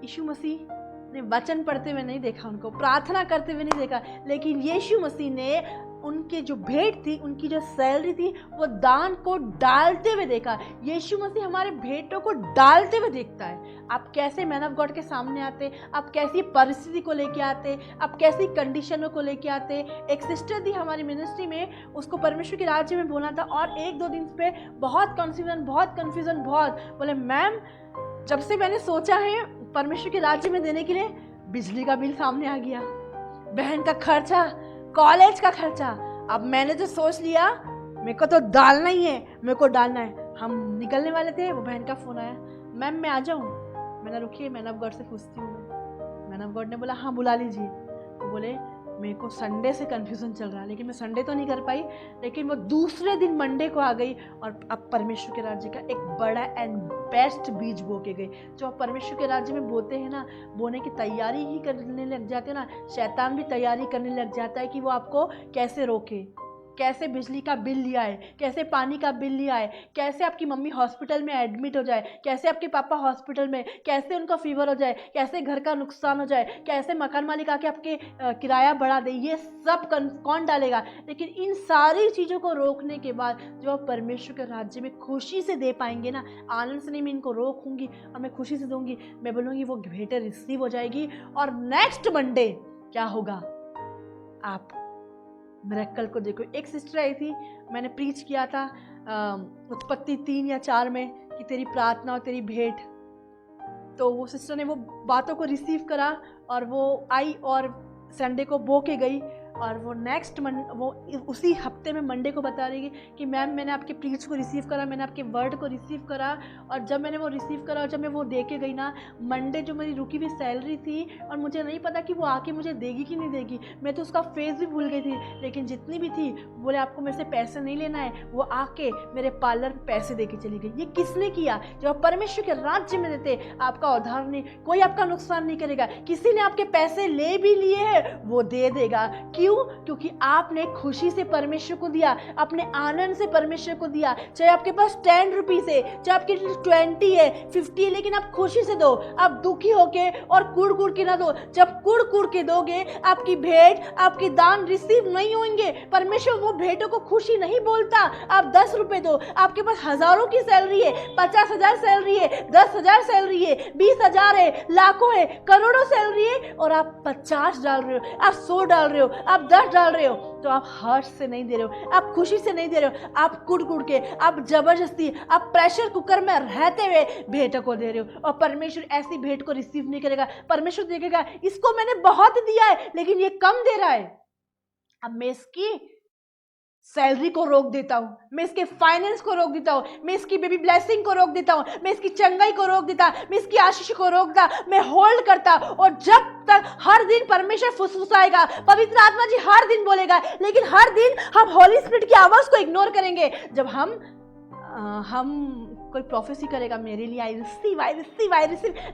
यीशु मसीह ने वचन पढ़ते हुए नहीं देखा, उनको प्रार्थना करते हुए नहीं देखा, लेकिन यीशु मसीह ने उनके जो भेंट थी, उनकी जो सैलरी थी, वो दान को डालते हुए देखा। यीशु मसीह हमारे भेंटों को डालते हुए देखता है। आप कैसे मैन ऑफ गॉड के सामने आते, आप कैसी परिस्थिति को लेके आते, आप कैसी कंडीशनों को लेके आते। एक सिस्टर थी हमारी मिनिस्ट्री में, उसको परमेश्वर के राज्य में बोलना था, और 1-2 दिन पे बहुत कन्फ्यूजन, बोले मैम, जब से मैंने सोचा है परमेश्वर के राज्य में देने के लिए, बिजली का बिल सामने आ गया, बहन का खर्चा, कॉलेज का खर्चा। अब मैंने तो सोच लिया मेरे को तो डालना ही है, मेरे को डालना है। हम निकलने वाले थे, वो बहन का फोन आया, मैम मैं आ जाऊँ? मैंने रुकिए, मैन ऑफ गॉड से पूछती हूँ। मैन ऑफ गॉड ने बोला हाँ बुला लीजिए। वो बोले मेरे को संडे से कन्फ्यूज़न चल रहा है, लेकिन मैं संडे तो नहीं कर पाई, लेकिन वो दूसरे दिन मंडे को आ गई, और अब परमेश्वर के राज्य का एक बड़ा एंड बेस्ट बीज बो के गई। जो आप परमेश्वर के राज्य में बोते हैं ना, बोने की तैयारी ही करने लग जाते हैं ना, शैतान भी तैयारी करने लग जाता है कि वो आपको कैसे रोके। कैसे बिजली का बिल लिया है, कैसे पानी का बिल लिया है, कैसे आपकी मम्मी हॉस्पिटल में एडमिट हो जाए, कैसे आपके पापा हॉस्पिटल में, कैसे उनका फीवर हो जाए, कैसे घर का नुकसान हो जाए, कैसे मकान मालिक आके आपके किराया बढ़ा दे, ये सब कौन डालेगा? लेकिन इन सारी चीज़ों को रोकने के बाद जो आप परमेश्वर के राज्य में खुशी से दे पाएंगे ना, आनंद से नहीं, मैं इनको रोकूंगी और मैं खुशी से दूंगी, मैं बोलूँगी वो भेंटें रिसीव हो जाएगी। और नेक्स्ट मंडे क्या होगा, आप मिरेकल को देखो। एक सिस्टर आई थी, मैंने प्रीच किया था उत्पत्ति 3 या 4 में कि तेरी प्रार्थना और तेरी भेंट, तो वो सिस्टर ने वो बातों को रिसीव करा, और वो आई और संडे को बो के गई और वो वो उसी हफ्ते में मंडे को बता रही कि मैम मैंने आपके प्रीच को रिसीव करा, मैंने आपके वर्ड को रिसीव करा। और जब मैंने वो रिसीव करा और जब मैं वो दे के गई ना, मंडे जो मेरी रुकी हुई सैलरी थी, और मुझे नहीं पता कि वो आके मुझे देगी कि नहीं देगी, मैं तो उसका फेस भी भूल गई थी, लेकिन जितनी भी थी बोले आपको मेरे से पैसे नहीं लेना है, वो आके मेरे पार्लर पे पैसे दे के चली गई। ये किसने किया? जब आप परमेश्वर के राज्य में देते, आपका उधार नहीं, कोई आपका नुकसान नहीं करेगा। किसी ने आपके पैसे ले भी लिए हैं, वो दे देगा। क्यों? क्योंकि आपने खुशी से परमेश्वर को दिया, अपने आनंद से परमेश्वर को दिया। चाहे आपके पास 10 रुपीज है, चाहे आपके 20 है, 50 है, लेकिन आप खुशी से दो। आप दुखी होके और कुड़ कुड़ के ना दो। जब कुड़ कुड़ के दोगे, आपकी भेंट, आपके दान रिसीव नहीं होंगे। परमेश्वर वो भेंटों को खुशी नहीं बोलता। आप 10 रुपए दो, आपके पास हजारों की सैलरी है, 50,000 सैलरी है, 10,000 सैलरी है, 20,000 है, लाखों है, करोड़ों सैलरी है, और आप 50 डाल रहे हो, आप 100 डाल रहे हो, आप 10 डाल रहे हो, तो आप हर्ष से नहीं दे रहे हो, आप खुशी से नहीं दे रहे हो, आप कुड़ कुड़ के, आप जबरदस्ती, आप प्रेशर कुकर में रहते हुए भेंट को दे रहे हो। और परमेश्वर ऐसी भेंट को रिसीव नहीं करेगा। परमेश्वर देखेगा इसको मैंने बहुत दिया है लेकिन ये कम दे रहा है, अब मैं इसकी सैलरी को रोक देता हूं, मैं इसके फाइनेंस को रोक देता हूं, मैं इसकी बेबी ब्लेसिंग को रोक देता हूं, मैं इसकी चंगाई को रोक देता, मैं इसकी आशीष को रोकता, मैं होल्ड करता। और जब तक हर दिन परमेश्वर फुसफुसाएगा, पवित्र आत्मा जी हर दिन बोलेगा, लेकिन हर दिन हम होली स्पिरिट की आवाज को इग्नोर करेंगे। जब हम कोई प्रोफेसी करेगा मेरे लिए, आई रिसीव,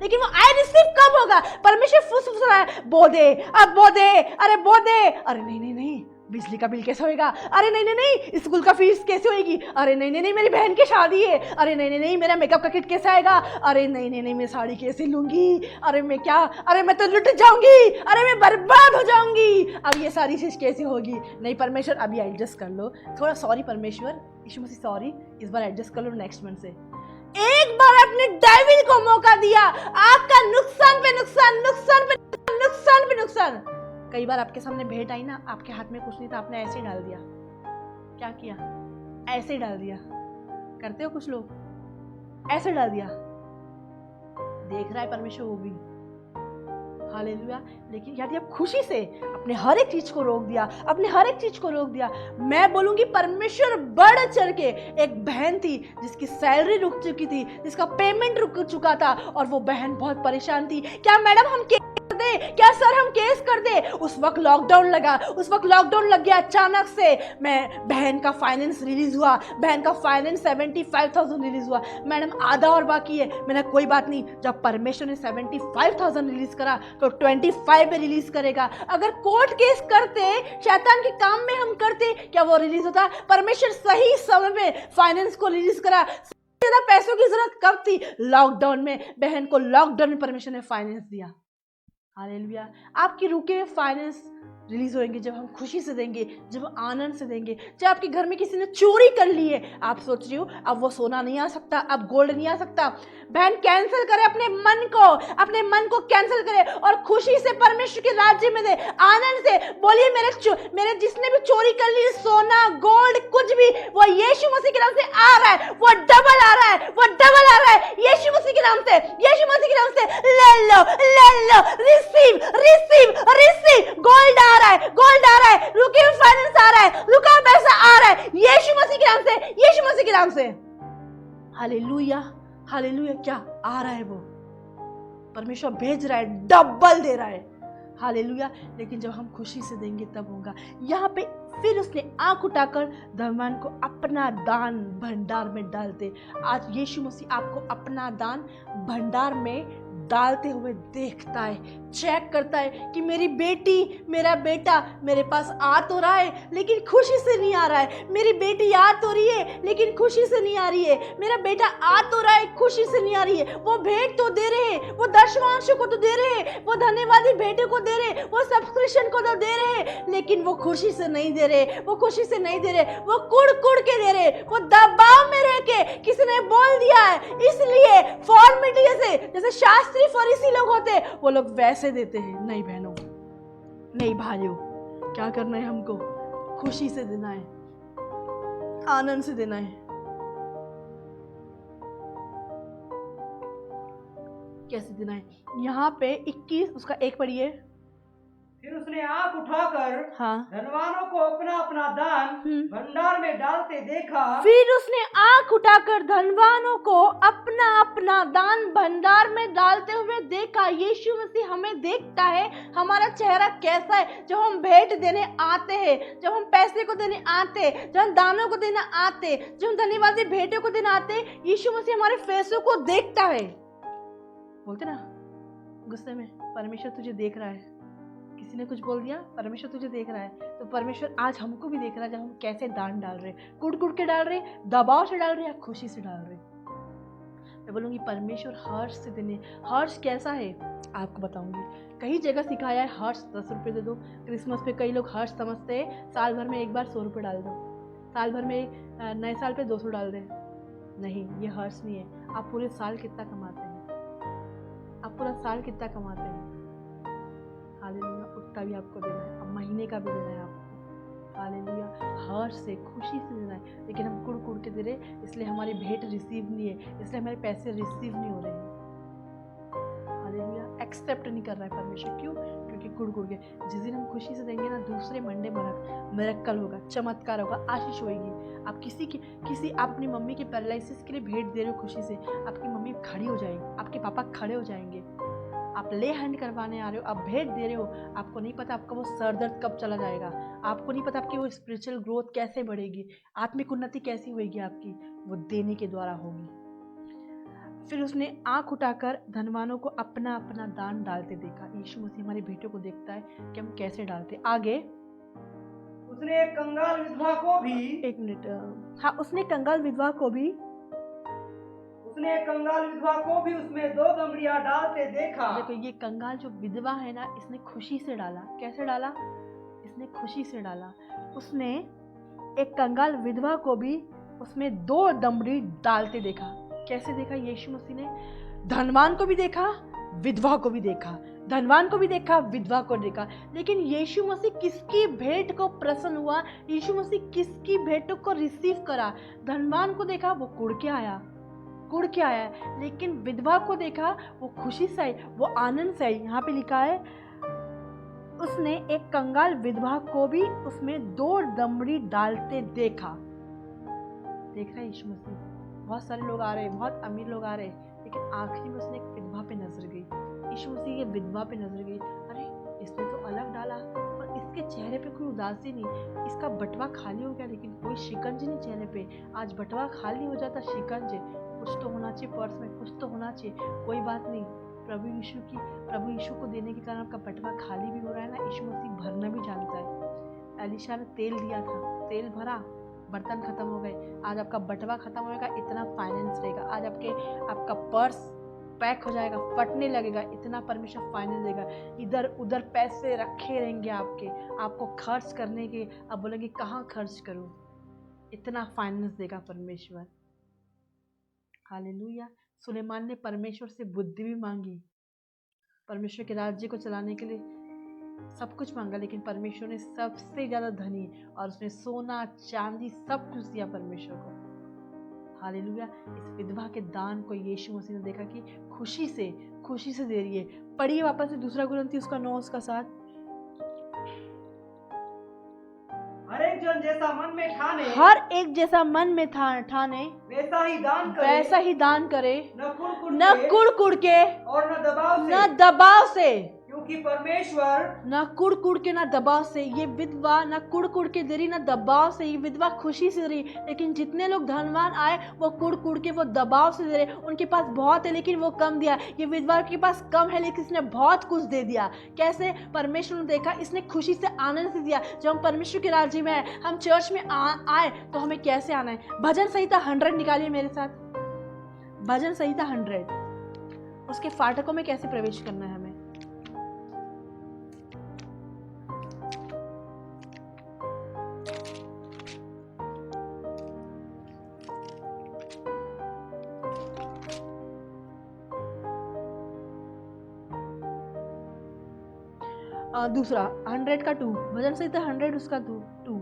लेकिन वो आई रिसीव कब होगा? परमेश्वर फुसफुसा रहा है, बो दे, अब बो दे, अरे बो दे, अरे नहीं, बिजली का बिल कैसे होएगा, अरे नहीं, स्कूल का फीस कैसे होएगी, अरे नहीं, मेरी बहन की शादी है, अरे नहीं, मेरा मेकअप का किट कैसे आएगा, अरे नहीं, मैं साड़ी कैसे लूंगी, अरे मैं तो लुट जाऊंगी, अरे मैं बर्बाद हो जाऊंगी, अब ये सारी चीज कैसे होगी? नहीं परमेश्वर, अभी एडजस्ट कर लो थोड़ा, सॉरी परमेश्वर, यीशु मसीह सॉरी, इस बार एडजस्ट कर लो, नेक्स्ट मंथ से। एक बार आपने डेविल को मौका दिया, आपका नुकसान पे नुकसान, नुकसान पे नुकसान पे नुकसान। कई बार आपके सामने भेंट आई ना, आपके हाथ में कुछ नहीं था, आपने ऐसे ही डाल दिया। क्या किया? ऐसे ही डाल दिया। करते हो कुछ लोग, ऐसे डाल दिया। देख रहा है परमेश्वर वो भी, हालेलुया। लेकिन यदि आप खुशी से अपने हर एक चीज को रोक दिया, मैं बोलूंगी परमेश्वर बढ़ चढ़ के, एक बहन थी जिसकी सैलरी रुक चुकी थी, जिसका पेमेंट रुक चुका था, और वो बहन बहुत परेशान थी। क्या मैडम हम दे, क्या सर हम केस कर दे? उस वक्त लॉकडाउन लग गया। अचानक से बहन का फाइनेंस रिलीज हुआ, बहन का फाइनेंस 75,000 रिलीज हुआ। मैडम आधा और बाकी है। मैंने कोई बात नहीं, जब परमेश्वर ने 75,000 रिलीज करा तो 25 में रिलीज करेगा। अगर कोर्ट केस करते, शैतान के काम में हम करते, क्या वो रिलीज होता? परमेश्वर सही समय में फाइनेंस को रिलीज करा। ज्यादा पैसों की जरूरत कब थी? लॉकडाउन में। बहन को लॉकडाउन में परमेश्वर ने फाइनेंस दिया। हालेलुया। आपके रुके हुए फाइनेंस रिलीज होंगे जब हम खुशी से देंगे, जब आनंद से देंगे। चाहे आपके घर में किसी ने चोरी कर ली है, आप सोच रही हो अब वो सोना नहीं आ सकता, अब गोल्ड नहीं आ सकता, बहन कैंसिल करे अपने मन को कैंसिल करे और खुशी से परमेश्वर के राज्य में दे, आनंद से बोलिए मेरे जिसने भी चोरी कर ली सोना गोल्ड कुछ भी, वो यीशु मसीह के नाम से आ रहा है, वो डबल आ रहा है, यीशु मसीह के नाम से ले लो, रिसीव। गोल्ड आ रहा है, रुके हुए फाइनेंस आ रहा है, रुका हुआ पैसा आ रहा है, यीशु मसीह के नाम से। हालेलुया। क्या आ रहा है? वो परमेश्वर भेज रहा है, डबल दे रहा है। हालेलुया। लेकिन जब हम खुशी से देंगे तब होगा। यहाँ पे फिर उसने आंख उठाकर धनवान को अपना दान भंडार में डालते। आज यीशु मसीह आपको अपना दान भंडार में डालते हुए देखता है, चेक करता है कि मेरी बेटी, मेरा बेटा मेरे पास आ तो रहा है लेकिन खुशी से नहीं आ रहा है, मेरी बेटी आ तो रही है लेकिन खुशी से नहीं आ रही है, मेरा बेटा आ तो रहा है खुशी से नहीं आ रही है। वो भेंट तो दे रहे हैं, वो दशमांश को तो दे रहे हैं, वो धन्यवादी भेंट को दे रहे, वो सब्सक्रिप्शन को तो दे रहे, लेकिन वो खुशी से नहीं दे रहे, वो कुड़ कुड़ के दे रहे, वो दबाव में रह के। किसी ने बोल दिया है, इसलिए फॉर्मेलिटी जैसे शास्त्री फरीसी लोग होते, वो लोग वैसे देते हैं। नहीं बहनों, नहीं भाइयों, क्या करना है? हमको खुशी से देना है, आनंद से देना है। कैसे देना है? यहाँ पे 21 उसका 1 पढ़िए। फिर उसने आंख उठाकर हाँ। धनवानों को अपना अपना दान भंडार में डालते देखा। फिर उसने आंख उठाकर धनवानों को अपना अपना दान भंडार में डालते हुए देखा। यीशु मसीह हमें देखता है, हमारा चेहरा कैसा है। जब हम भेंट देने आते हैं, जब हम पैसे को देने आते हैं, जब हम दानों को देने आते हैं, जब हम धन्यवादी भेंटों को देने आते हैं, यीशु मसीह हमारे फेसों को देखता है। बोलते ना गुस्से में, परमेश्वर तुझे देख रहा है। किसी ने कुछ बोल दिया, परमेश्वर तुझे देख रहा है। तो परमेश्वर आज हमको भी देख रहा है, जब हम कैसे दान डाल रहे, कुड़ के डाल रहे, दबाव से डाल रहे या खुशी से डाल रहे। मैं बोलूँगी परमेश्वर हर्ष से देने। हर्ष कैसा है आपको बताऊंगी। कई जगह सिखाया है हर्ष 10 रुपये दे दो। क्रिसमस पे कई लोग हर्ष समझते हैं साल भर में एक बार 100 रुपये डाल दो, साल भर में नए साल पे 200 डाल दें। नहीं, ये हर्ष नहीं है। आप पूरे साल कितना कमाते हैं, आप पूरा साल कितना कमाते हैं, हालेलुया, उतना भी आपको देना है। अब महीने का भी देना है आपको, हालेलुया। हर्ष से, खुशी से देना है। लेकिन हम कुड़ के दे रहे, इसलिए हमारी भेंट रिसीव नहीं है, इसलिए हमारे पैसे रिसीव नहीं हो रहे हैं। हालेलुया, एक्सेप्ट नहीं कर रहा है परमेश्वर। क्यों? क्योंकि कुड़ के। जिस दिन हम खुशी से देंगे ना, दूसरे मंडे मिरेकल होगा, चमत्कार होगा, आशीष होगी। आप किसी आप अपनी मम्मी के पैरालिसिस के लिए भेंट दे रहे हो खुशी से, आपकी मम्मी खड़ी हो जाएगी, आपके पापा खड़े हो जाएंगे। आप ले हैंड करवाने आ रहे हो, आप भेंट दे रहे हो, आपको नहीं पता आपका वो सर दर्द कब चला जाएगा, आपको नहीं पता आपकी वो स्पिरिचुअल ग्रोथ कैसे बढ़ेगी, आत्मिक उन्नति कैसी होगी आपकी, वो देने के द्वारा होगी। फिर उसने आंख उठाकर धनवानों को अपना अपना दान डालते देखा। यीशु मसीह हमारे भेंटों को देखता है कि हम कैसे डालते। आगे उसने एक कंगाल विधवा को भी, एक मिनट, हाँ, उसने कंगाल विधवा को भी उसमें 2 दमड़ियां डालते देखा। देखो, ये कंगाल जो विधवा है ना, इसने खुशी से डाला। कैसे डाला? इसने खुशी से डाला। उसने एक कंगाल विधवा को भी उसमें 2 दमड़ी डालते देखा। कैसे देखा? यीशु मसीह ने धनवान को भी देखा, विधवा को भी देखा, धनवान को भी देखा, विधवा को देखा। लेकिन यीशु मसीह किसकी भेंट को प्रसन्न हुआ? यीशु मसीह किसकी भेंटों को रिसीव करा? धनवान को देखा, वो कुड़ के आया, लेकिन विधवा को देखा, वो खुशी से आई, वो आनंद से आई। यहाँ पे लिखा है, उसने एक कंगाल विधवा को भी उसमें 2 दमड़ी डालते देखा। देख रहा है यीशु मसीह, बहुत सारे लोग आ रहे हैं, बहुत अमीर लोग आ रहे हैं, लेकिन आखिरी में उसने एक विधवा पे नजर गई। यीशु मसीह के विधवा पे नजर गई। अरे, इसने तो अलग डाला और इसके चेहरे पे कोई उदासी नहीं, इसका बटवा खाली हो गया, लेकिन कोई शिकंज नहीं चेहरे पे। आज बटवा खाली हो जाता, शिकंज कुछ तो होना चाहिए पर्स में, कुछ तो होना चाहिए। कोई बात नहीं, प्रभु यीशु को देने के कारण आपका बटवा खाली भी हो रहा है ना, यीशु मसीह भरना भी जानता है। एलिशा ने तेल दिया था, तेल भरा, बर्तन खत्म हो गए। आज आपका बटवा खत्म होगा, इतना फाइनेंस रहेगा। आज आपका पर्स पैक हो जाएगा, फटने लगेगा, इतना परमेश्वर फाइनेंस देगा। इधर उधर पैसे रखे रहेंगे आपको खर्च करने के। अब बोलेंगे कहाँ खर्च करूं, इतना फाइनेंस देगा परमेश्वर। हालेलुया। सुलेमान ने परमेश्वर से बुद्धि भी मांगी, परमेश्वर के राज्य को चलाने के लिए सब कुछ मांगा, लेकिन परमेश्वर ने सबसे ज्यादा धनी और उसने सोना चांदी सब कुछ दिया परमेश्वर को। हालेलुया। इस विधवा के दान को यीशु मसीह ने देखा कि खुशी से दे रही है। पढ़िए वापस से 2 कुरिन्थियों उसका 9 उसका 7। हर एक जैसा मन में ठाने वैसा ही दान करे, न कुड़ के और न दबाव से, क्योंकि परमेश्वर ना कुड़ के ना दबाव से। ये विधवा ना कुड़ के दे रही, ना दबाव से। ये विधवा खुशी से दे रही, लेकिन जितने लोग धनवान आए वो कुड़ के, वो दबाव से दे रहे। उनके पास बहुत है लेकिन वो कम दिया। ये विधवा के पास कम है लेकिन इसने बहुत कुछ दे दिया। कैसे? परमेश्वर ने देखा, इसने खुशी से आनंद से दिया। जब हम परमेश्वर के राज्य में आए, हम चर्च में आए तो हमें कैसे आना है? भजन संहिता 100 निकालिए मेरे साथ। भजन संहिता 100, उसके फाटकों में कैसे प्रवेश करना है हमें। दूसरा 100 का 2, भजन संहिता 100 उसका 2।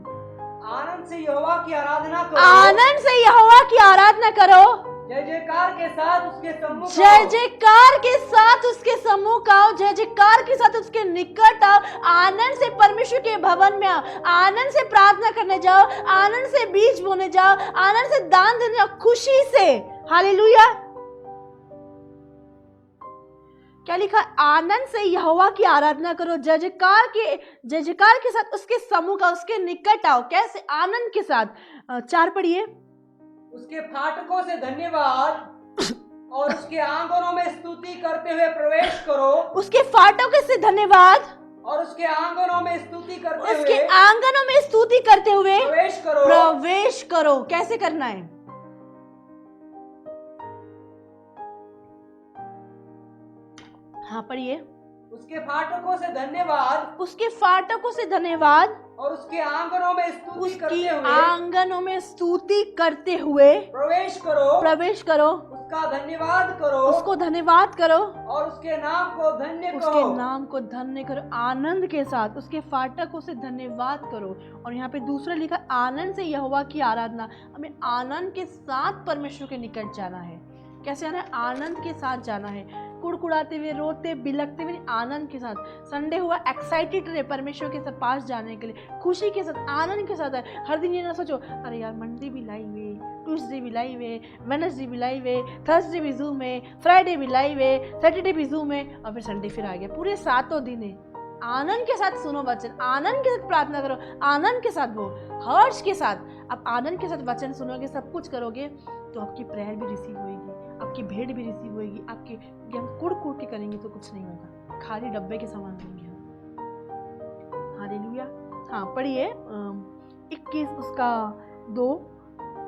आनंद से यहोवा की आराधना करो, आनंद से यहोवा की आराधना करो, जय जयकार के साथ उसके सम्मुख जय आओ। जयकार के साथ उसके सम्मुख आओ, जय जयकार के साथ उसके निकट आओ, आनंद से परमेश्वर के भवन में आओ, आनंद से प्रार्थना करने जाओ, आनंद से बीज बोने जाओ, आनंद से दान देने जाओ, खुशी से। हालेलुया। क्या लिखा? आनंद से यहोवा की आराधना करो, जय जयकार के साथ उसके सम्मुख आओ, उसके निकट आओ। कैसे? आनंद के साथ। 4 पढ़िए। उसके फाटकों से धन्यवाद और उसके आंगनों में स्तुति करते हुए प्रवेश करो। उसके फाटकों से धन्यवाद और उसके आंगनों में स्तुति करते उसके हुए आंगनों में स्तुति करते हुए प्रवेश करो। प्रवेश करो। कैसे करना है? हाँ पढ़िए। उसके फाटकों से धन्यवाद उसके फाटकों से धन्यवाद और उसके आंगनों में स्तुति उसकी करते हुए आंगनों में स्तुति करते हुए प्रवेश करो। प्रवेश करो। उसका धन्यवाद करो उसको धन्यवाद करो और उसके नाम को धन्य उसके कहो। नाम को धन्य करो। आनंद के साथ उसके फाटकों से धन्यवाद करो। और यहाँ पे दूसरा लिखा, आनंद से यहोवा की आराधना। हमें आनंद के साथ परमेश्वर के निकट जाना है। कैसे जाना है? आनंद के साथ जाना है, कुड़कुड़ाते हुए, रोते बिलखते हुए, आनंद के साथ। संडे हुआ, एक्साइटेड रहे परमेश्वर के साथ पास जाने के लिए, खुशी के साथ, आनंद के साथ है। हर दिन ये ना सोचो अरे यार मंडे भी लाइव है, ट्यूसडे भी लाइव है, वेडनेसडे भी लाइव है, थर्सडे भी जूम है, फ्राइडे भी लाइव है, सैटरडे भी जूम है, और फिर संडे फिर आ गया। पूरे 7 दिन है। आनंद के साथ सुनो वचन, आनंद के साथ प्रार्थना करो, आनंद के साथ वो हर्ष के साथ। आप आनंद के साथ वचन सुनोगे, सब कुछ करोगे, तो आपकी प्रेयर भी रिसीव होगी, आपकी भेंट भी रिसीव होगी। आपके हम कुड़ के करेंगे तो कुछ नहीं होगा, खाली डब्बे के समान होंगे हम। हालेलुया। हाँ पढ़िए 21 उसका 2।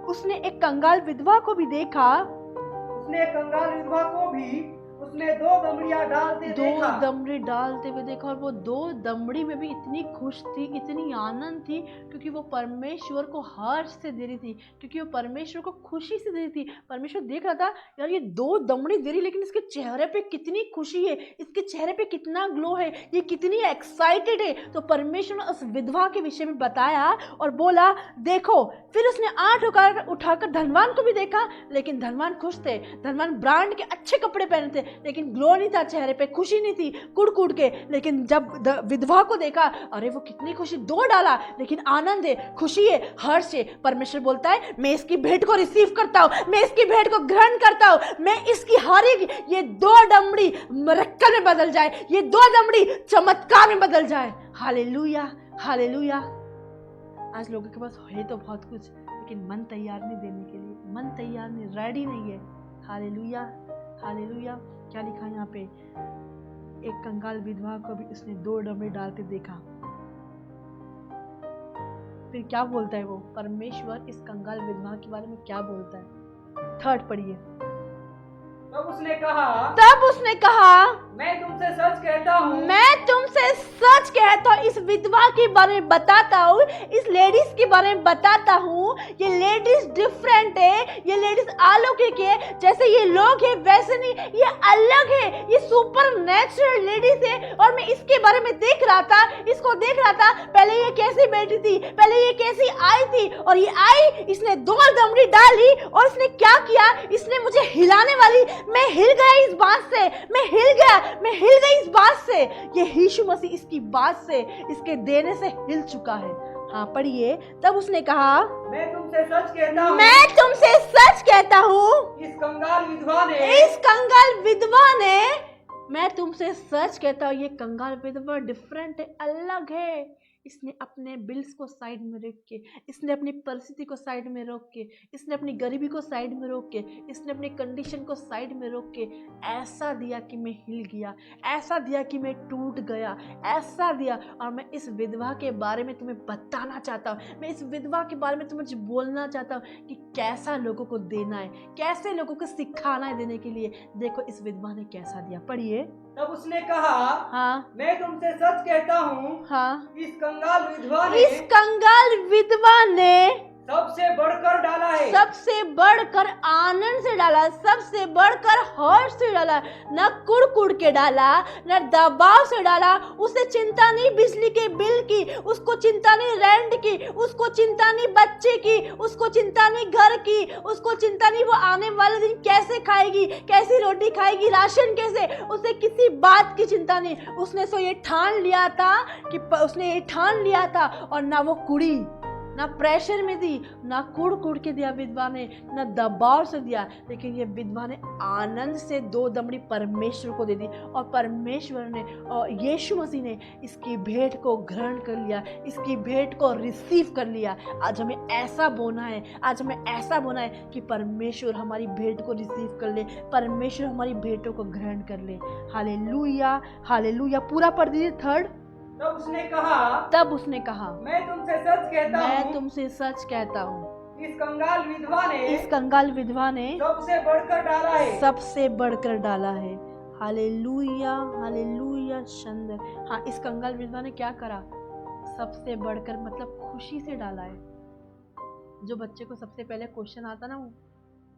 उसने एक कंगाल विधवा को भी देखा। उसने कंगाल विधवा को भी उसमें 2 दमड़ियां डालते 2 देखा। दमड़ी डालते हुए देखा, और वो 2 दमड़ी में भी इतनी खुश थी, इतनी आनंद थी, क्योंकि वो परमेश्वर को हर्ष से दे रही थी, क्योंकि वो परमेश्वर को खुशी से दे रही थी। परमेश्वर देख रहा था यार ये 2 दमड़ी दे रही, लेकिन इसके चेहरे पे कितनी खुशी है, इसके चेहरे पे कितना ग्लो है, ये कितनी एक्साइटेड है। तो परमेश्वर ने उस विधवा के विषय में बताया और बोला देखो। फिर उसने 8 उठाकर धनवान को भी देखा, लेकिन धनवान खुश थे, धनवान ब्रांड के अच्छे कपड़े पहने थे, लेकिन ग्लो नहीं था चेहरे पे, खुशी नहीं थी, कुड़ के। लेकिन जब विधवा को देखा, अरे वो कितनी खुशी, 2 डाला, लेकिन आनंद है, खुशी है, हर्ष है। परमेश्वर बोलता है मैं इसकी भेंट को रिसीव करता हूँ, मैं इसकी भेंट को ग्रहण करता हूँ, मैं इसकी हर एक ये 2 दमड़ी मरक्कल में बदल जाए, ये 2 दमड़ी चमत्कार में बदल जाए। Hallelujah, hallelujah. आज लोगों के पास है तो बहुत कुछ, लेकिन मन तैयार नहीं देने के लिए, मन तैयार नहीं, रेडी नहीं है। Hallelujah, hallelujah. क्या लिखा है यहाँ पे? एक कंगाल विधवा को भी उसने 2 दमड़ी डालते देखा। फिर क्या बोलता है वो परमेश्वर इस कंगाल विधवा के बारे में क्या बोलता है? 3 पढ़िए। तब उसने कहा मैं तुमसे सच कहता हूँ, इस विधवा के बारे में बताता हूँ, इस लेडीज के बारे में बताता हूँ। ये लेडीज डिफरेंट है, ये लेडीज अलौकिक है। जैसे ये लोग है वैसे नहीं, ये अलग है, ये सुपर नेचुरल लेडीज है। और मैं इसके बारे में देख रहा था, इसको देख रहा था, पहले ये कैसी बैठी थी, पहले ये कैसी आई थी, और ये आई, इसने 2 दमड़ी डाली, और इसने क्या किया, इसने मुझे हिलाने वाली, मैं हिल गया इस बात से, मैं हिल गई इस बात से। ये यीशु मसीह इसकी बात से, इसके देने से हिल चुका है। हाँ पढ़िए। तब उसने कहा मैं तुमसे सच कहता हूँ, इस कंगाल विधवा ने मैं तुमसे सच कहता हूँ, ये कंगाल विधवा डिफरेंट है, अलग है। इसने अपने बिल्स को साइड में रख के, इसने अपनी परिस्थिति को साइड में रोक के, इसने अपनी गरीबी को साइड में रोक के, इसने अपनी कंडीशन को साइड में रोक के ऐसा दिया कि मैं हिल गया, ऐसा दिया कि मैं टूट गया, ऐसा दिया। और मैं इस विधवा के बारे में तुम्हें बताना चाहता हूँ, मैं इस विधवा के बारे में तुम्हें बोलना चाहता हूँ कि कैसा लोगों को देना है, कैसे लोगों को सिखाना है देने के लिए। देखो इस विधवा ने कैसा दिया। पढ़िए। तब उसने कहा हाँ मैं तुमसे सच कहता हूँ, हाँ, इस कंगाल विधवा ने सबसे बढ़कर डाला है। सबसे बढ़कर आनंद से डाला, सबसे बढ़कर हर्ष से डाला, न कुड़ कुड़ के डाला, न दबाव से डाला। उसे चिंता नहीं बिजली के बिल की, उसको चिंता नहीं रेंट की, उसको चिंता नहीं बच्चे की, उसको चिंता नहीं घर की, उसको चिंता नहीं वो आने वाले दिन कैसे खाएगी, कैसी रोटी खाएगी, राशन कैसे, उसे किसी बात की चिंता नहीं। उसने सो ये ठान लिया था कि उसने ये ठान लिया था, और ना वो कुड़ी, ना प्रेशर में दी, ना कुड़ कुड़ के दिया विधवा ने, ना दबाव से दिया, लेकिन ये विधवा ने आनंद से 2 दमड़ी परमेश्वर को दे दी। और परमेश्वर ने और यीशु मसीह ने इसकी भेंट को ग्रहण कर लिया, इसकी भेंट को रिसीव कर लिया। आज हमें ऐसा बोना है, आज हमें ऐसा बोना है कि परमेश्वर हमारी भेंट को रिसीव कर ले, परमेश्वर हमारी भेंटों को ग्रहण कर ले। Hallelujah, hallelujah. पूरा पढ़ दीजिए 3। तब उसने कहा, तब उसने कहा, मैं तुमसे सच कहता मैं हूँ, तुमसे सच कहता हूँ, इस कंगाल विधवा ने इस कंगाल विधवा ने सबसे बढ़कर डाला है। सबसे बढ़कर डाला है। Hallelujah, hallelujah. शंद, हाँ, इस कंगाल विधवा ने क्या करा? सबसे बढ़कर मतलब खुशी से डाला है। जो बच्चे को सबसे पहले क्वेश्चन आता ना, वो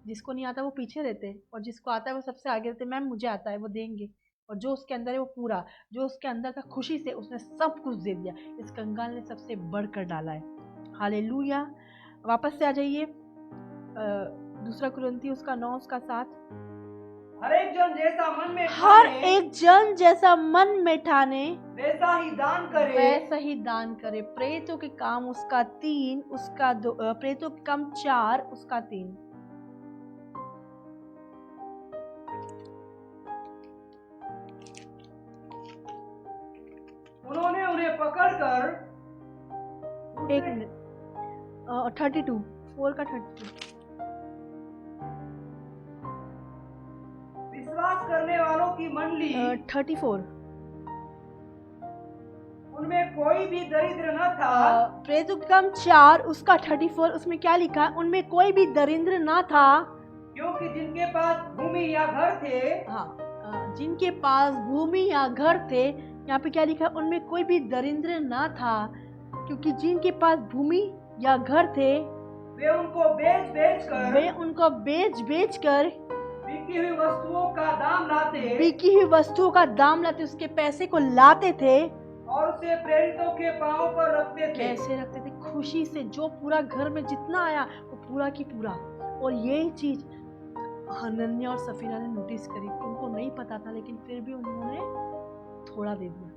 जिसको नहीं आता वो पीछे रहते, और जिसको आता है वो सबसे आगे रहते। मैम मुझे आता है, वो देंगे। और जो उसके अंदर है वो पूरा, जो उसके अंदर था खुशी से, उसने सब कुछ दे दिया। इस कंगाल ने सबसे बढ़कर डाला है। हालेलुया। वापस से आ जाइए, 2 कुरिन्थियों उसका 9 उसका 7। हर एक जन जैसा मन में हर ठाने, एक जन जैसा मन में ठाने वैसा ही दान करे। वैसा ही दान करे। प्रेतों के काम उसका 3 उसका 2, प्रेतों के काम 4 उसका 3। उन्होंने उन्हें पकड़कर एक मिनट, 32, 4 का 32। विश्वास करने वालों की मंडली, 34। उनमें कोई भी दरिद्र न था। प्रेतों के काम 4 उसका 34, उसमें क्या लिखा है? उनमें कोई भी दरिद्र ना था, क्योंकि जिनके पास भूमि या घर थे, हाँ, जिनके पास भूमि या घर थे। यहाँ पे क्या लिखा है? उनमें कोई भी दरिद्र ना था, क्योंकि जिनके पास भूमि या घर थे वे उनको बेच बेच कर बिकी हुई वस्तुओं का दाम लाते, बिकी हुई वस्तुओं का दाम लाते, उसके पैसे को लाते थे, और उसे प्रेरितों के पांव पर रखते थे। कैसे रखते थे? खुशी से। जो पूरा घर में जितना आया वो पूरा की पूरा। और यही चीज हनन्या और सफीरा ने नोटिस करी। उनको नहीं पता था, लेकिन फिर भी उन्होंने थोड़ा दे दिया,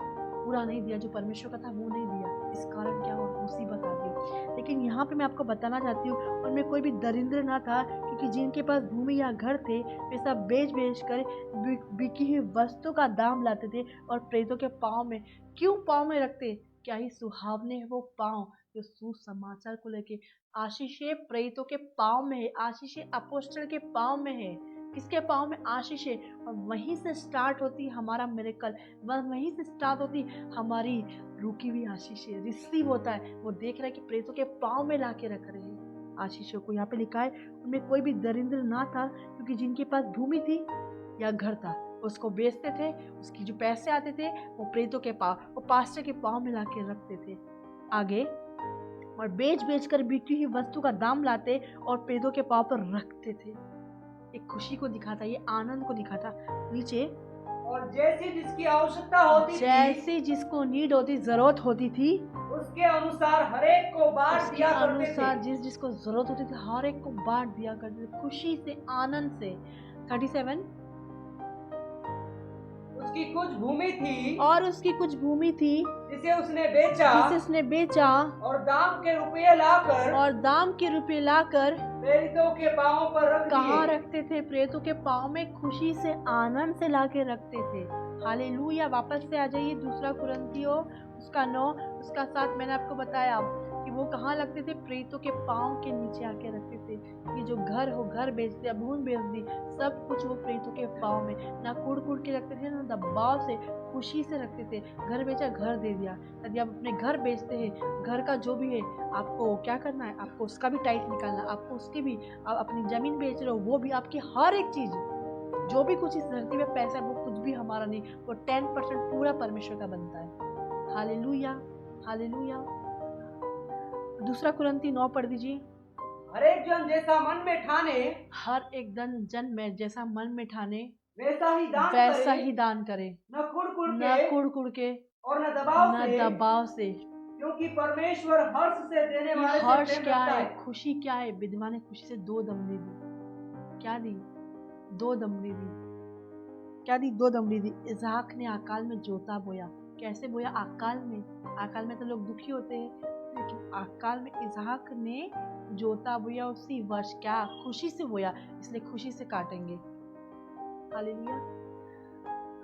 पूरा नहीं दिया। जो परमेश्वर का था वो नहीं दिया। इस कारण क्या हुआ? मुसीबत आ गई। लेकिन यहाँ पे मैं आपको बताना चाहती हूँ, उनमें कोई भी दरिद्र ना था, क्योंकि जिनके पास भूमि या घर थे वे सब बेच बेच कर बिकी हुई वस्तु का दाम लाते थे और प्रेतों के पाँव में, क्यों पाँव में रखते? क्या ही सुहावने है वो पाँव जो सुसमाचार को लेके। आशीषे प्रेरितों के पाँव में है, आशीषे अपोस्टल के पाँव में है। किसके पाँव में? आशीष है। और वहीं से स्टार्ट होती है हमारा मिरेकल, वहीं से स्टार्ट होती हमारी रुकी हुई आशीष है। रिसीव होता है। वो देख रहा है कि प्रेतों के पाँव में ला के रख रहे हैं आशीषों को। यहाँ पे लिखा है उनमें कोई भी दरिद्र ना था, क्योंकि जिनके पास भूमि थी या घर था उसको बेचते थे, उसकी जो पैसे आते थे वो प्रेतों के पाँव, वो पास्टर के पाँव में ला के रखते थे। आगे, और बेच बेच कर बिकी हुई वस्तु का दाम लाते और प्रेतों के पाँव पर रखते थे। एक खुशी को दिखाता, ये आनंद को दिखाता। नीचे, और जैसी जिसकी आवश्यकता होती थी, जैसी जिसको नीड होती, जरूरत होती थी, उसके अनुसार हर एक को बांट उसके दिया करते अनुसार थे। जिस जिसको जरूरत होती थी हर एक को बांट दिया करते थे, खुशी से, आनंद से। 37। उसकी कुछ भूमि थी, और उसकी कुछ भूमि थी जिसे उसने बेचा, और दाम के रुपये लाकर प्रेरितों के पांवों पर रख कहाँ दिए। रखते थे? प्रेतों के पाँव में खुशी से, आनंद से लाके रखते थे। हालेलुया। वापस से आ जाइए 2 कुरिन्थियों उसका 9 उसका 7। मैंने आपको बताया कि वो कहाँ लगते थे? प्रेतों के पाँव के नीचे आके रखते थे। ये जो घर हो, घर बेच दिया, भून बेच दी, सब कुछ वो प्रेतों के पाँव में, ना कुड़ कुड़ के रखते थे, ना दबाव से, खुशी से रखते थे। घर बेचा, घर दे दिया। यदि आप अपने घर बेचते हैं, घर का जो भी है, आपको क्या करना है? आपको उसका भी टाइट निकालना, आपको उसकी भी, आप अपनी जमीन बेच रहे हो वो भी, आपकी हर एक चीज, जो भी कुछ इस धरती में पैसा है वो कुछ भी हमारा नहीं, वो 10% पूरा परमेश्वर का बनता है। Hallelujah, hallelujah. 2 कुरिन्थी 9 पढ़ दीजिए। हर एक जन जैसा मन में ठाने हर एक जन में जैसा मन में ठाने वैसा ही दान वैसा करे, ही दान करे, न कुड़ न कुड़ के और न दबाव न से, दबाव से। क्योंकि परमेश्वर हर्ष से देने ये वाले से हर्ष प्रेम क्या रखता है, है। खुशी क्या है? विधवा ने खुशी से 2 दमड़ी दी। क्या दी? 2 दमड़ी दी। क्या दी? 2 दमड़ी दी। इसहाक ने अकाल में जोता बोया। कैसे बोया? अकाल में। अकाल में तो लोग दुखी होते हैं, लेकिन अकाल में इसहाक ने जोता बोया उसी वर्ष। क्या? खुशी से बोया, इसलिए खुशी से काटेंगे। हालेलुया।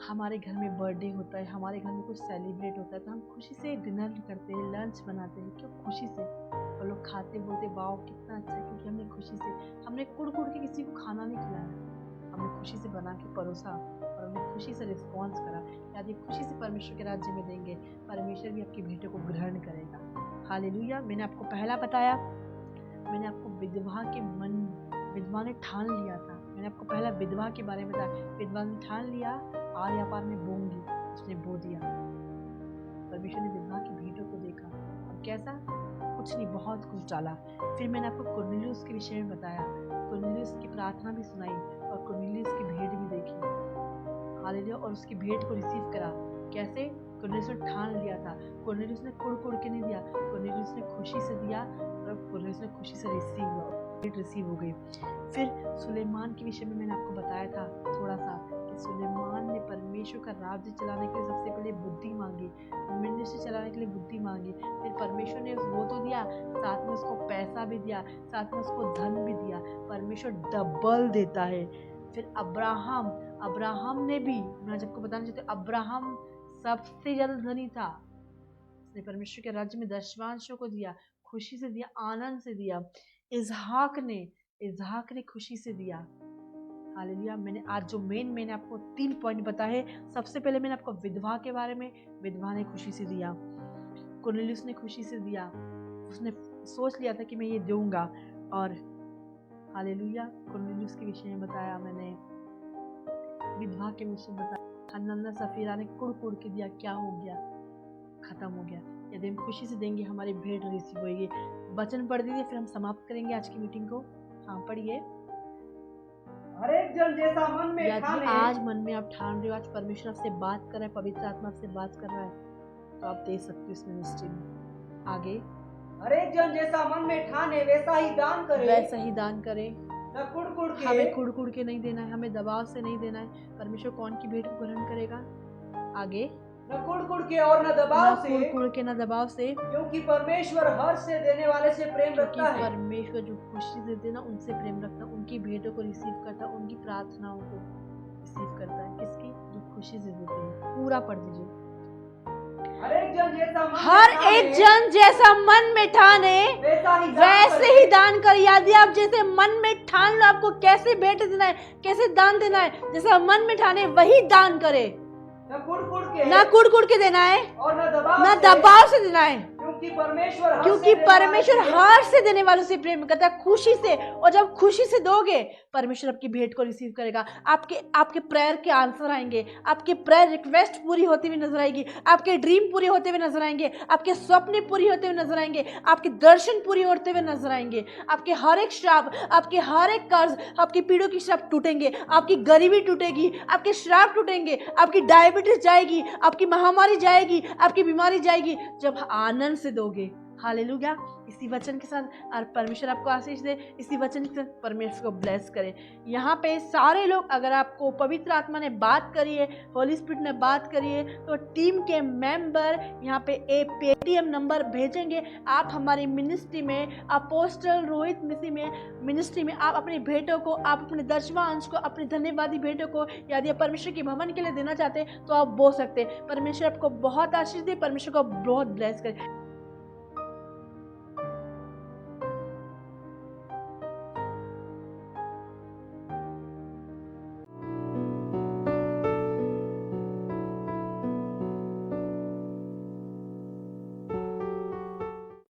हमारे घर में बर्थडे होता है, हमारे घर में कुछ सेलिब्रेट होता है, तो हम खुशी से डिनर करते हैं, लंच बनाते हैं। क्यों? खुशी से। और लोग खाते बोलते वाओ कितना अच्छा है, क्योंकि हमने खुशी से, हमने कुड़ के किसी को खाना नहीं खिलाया, हमने खुशी से बना के परोसा और हमने खुशी से रिस्पॉन्स करा। यदि खुशी से परमेश्वर के राज्य में देंगे, परमेश्वर भी आपकी भेंटों को ग्रहण करेगा। हालेलुया। मैंने आपको पहला बताया, मैंने आपको विधवा ने ठान लिया था। मैंने आपको पहला विधवा के बारे में बताया। विधवा ने ठान लिया, आर या पार में बोऊंगी, उसने बो दिया। परमेश्वर ने विधवा की भेंटों को देखा और कैसा? कुछ नहीं, बहुत कुछ डाला। फिर मैंने आपको कुरनेलियुस के विषय में बताया, कुरनेलियुस की प्रार्थना भी सुनाई और कुरनेलियुस की भेंट भी देखी। हालेलुया। और उसकी भेंट को रिसीव करा। कैसे? कुरनेलियुस ने ठान लिया था। कुरनेलियुस ने कुड़ के नहीं दिया, कुरनेलियुस ने खुशी से दिया और कुरनेलियुस ने खुशी से रिसीव हो गई। फिर सुलेमान के विषय में मैंने आपको बताया था थोड़ा सा, कि सुलेमान ने परमेश्वर का राज्य चलाने के लिए सबसे पहले बुद्धि मांगी, मिनिस्ट्री चलाने के लिए बुद्धि मांगी। फिर परमेश्वर ने वो तो दिया, साथ में उसको पैसा भी दिया, साथ में उसको धन भी दिया। परमेश्वर डबल देता है। फिर अब्राहम ने भी, मैं आज आपको बताना चाहती हूँ, अब्राहम सबसे ज्यादा धनी था। उसने परमेश्वर के राज्य में दशमांशों को दिया, खुशी से दिया, आनंद से दिया। इसहाक ने खुशी से दिया। हालेलुया। मैंने आज जो मैंने आपको 3 पॉइंट बताए। सबसे पहले मैंने आपको विधवा के बारे में, विधवा ने खुशी से दिया। कुरनेलियुस ने खुशी से दिया, उसने सोच लिया था कि मैं ये दूंगा। और हालेलुया, कुरनेलियुस के विषय में बताया मैंने, विधवा के विषय में बताया। हन्ना सफीरा ने कुड़ के दिया, क्या हो गया? खत्म हो गया। यदि हम खुशी से देंगे, हमारी भेंट रिसीव होगी। वचन पढ़ दीजिए, फिर हम समाप्त करेंगे आज की मीटिंग को। हाँ, पढ़िए। हर एक जन जैसा मन में यदि ठाने, आज मन में आप ठान रहे हो, आज परमेश्वर आपसे बात कर रहा है, पवित्र आत्मा आपसे बात कर रहा है, तो आप दे सकते हो इस मिनिस्ट्री में। आगे, हर एक जन जैसा मन में ठाने वैसा ही दान करे, वैसा ही दान करें। न कुड़ के, हमें कुड़ के नहीं देना है, हमें दबाव से नहीं देना है। परमेश्वर कौन की भेंट को ग्रहण करेगा? आगे, न कुड़ के और न दबाव से, कुड़ के न दबाव से, क्योंकि परमेश्वर हर्ष से देने वाले से प्रेम क्योंकि रखता है। परमेश्वर जो खुशी देते ना, उनसे प्रेम रखता, उनकी भेंटों को रिसीव करता, उनकी प्रार्थनाओं को रिसीव करता है। किसकी? जो खुशी से देते हैं। पूरा पढ़ दीजिए। हर एक जन जैसा मन में हर ठाने, एक जन जैसा मन में ठाने वैसे ही दान कर। यदि आप जैसे मन में ठान लो आपको कैसे भेंट देना है, कैसे दान देना है, जैसा मन में ठाने वही दान करे। न कुड़ के देना है और न दबाव से देना है, क्योंकि परमेश्वर हर्ष से देने वालों से प्रेम करता है, खुशी से। और जब खुशी से दोगे, परमेश्वर आपकी भेंट को रिसीव करेगा। आपके प्रेयर के आंसर आएंगे, आपके प्रेयर रिक्वेस्ट पूरी होती हुई नजर आएगी, आपके ड्रीम पूरे होते हुए नजर आएंगे, आपके स्वप्न पूरी होते हुए नजर आएंगे, आपके दर्शन पूरी होते हुए नजर आएंगे। आपके हर एक श्राप, आपके हर एक कर्ज, आपकी पीढ़ों की श्राप टूटेंगे, आपकी गरीबी टूटेगी, आपके श्राप टूटेंगे, आपकी डायबिटीज जाएगी, आपकी महामारी जाएगी, आपकी बीमारी जाएगी, जब आनंद से दोगे। हालेलुया। इसी वचन के साथ, और परमेश्वर आपको आशीष दे, इसी वचन के साथ परमेश्वर को ब्लेस करें। यहाँ पे सारे लोग, अगर आपको पवित्र आत्मा ने बात करी है, होली स्पिरिट ने बात करी है, तो टीम के मेंबर यहाँ पे एक पेटीएम नंबर भेजेंगे। आप हमारी मिनिस्ट्री में, अपोस्टल रोहित मिनिस्ट्री में आप अपनी भेंटों को, आप अपने दसवां अंश को, अपनी धन्यवादी भेंटों को, यदि आप परमेश्वर के भवन के लिए देना चाहते हैं, तो आप बोल सकते हैं। परमेश्वर आपको बहुत आशीष दे, परमेश्वर को बहुत ब्लेस करे।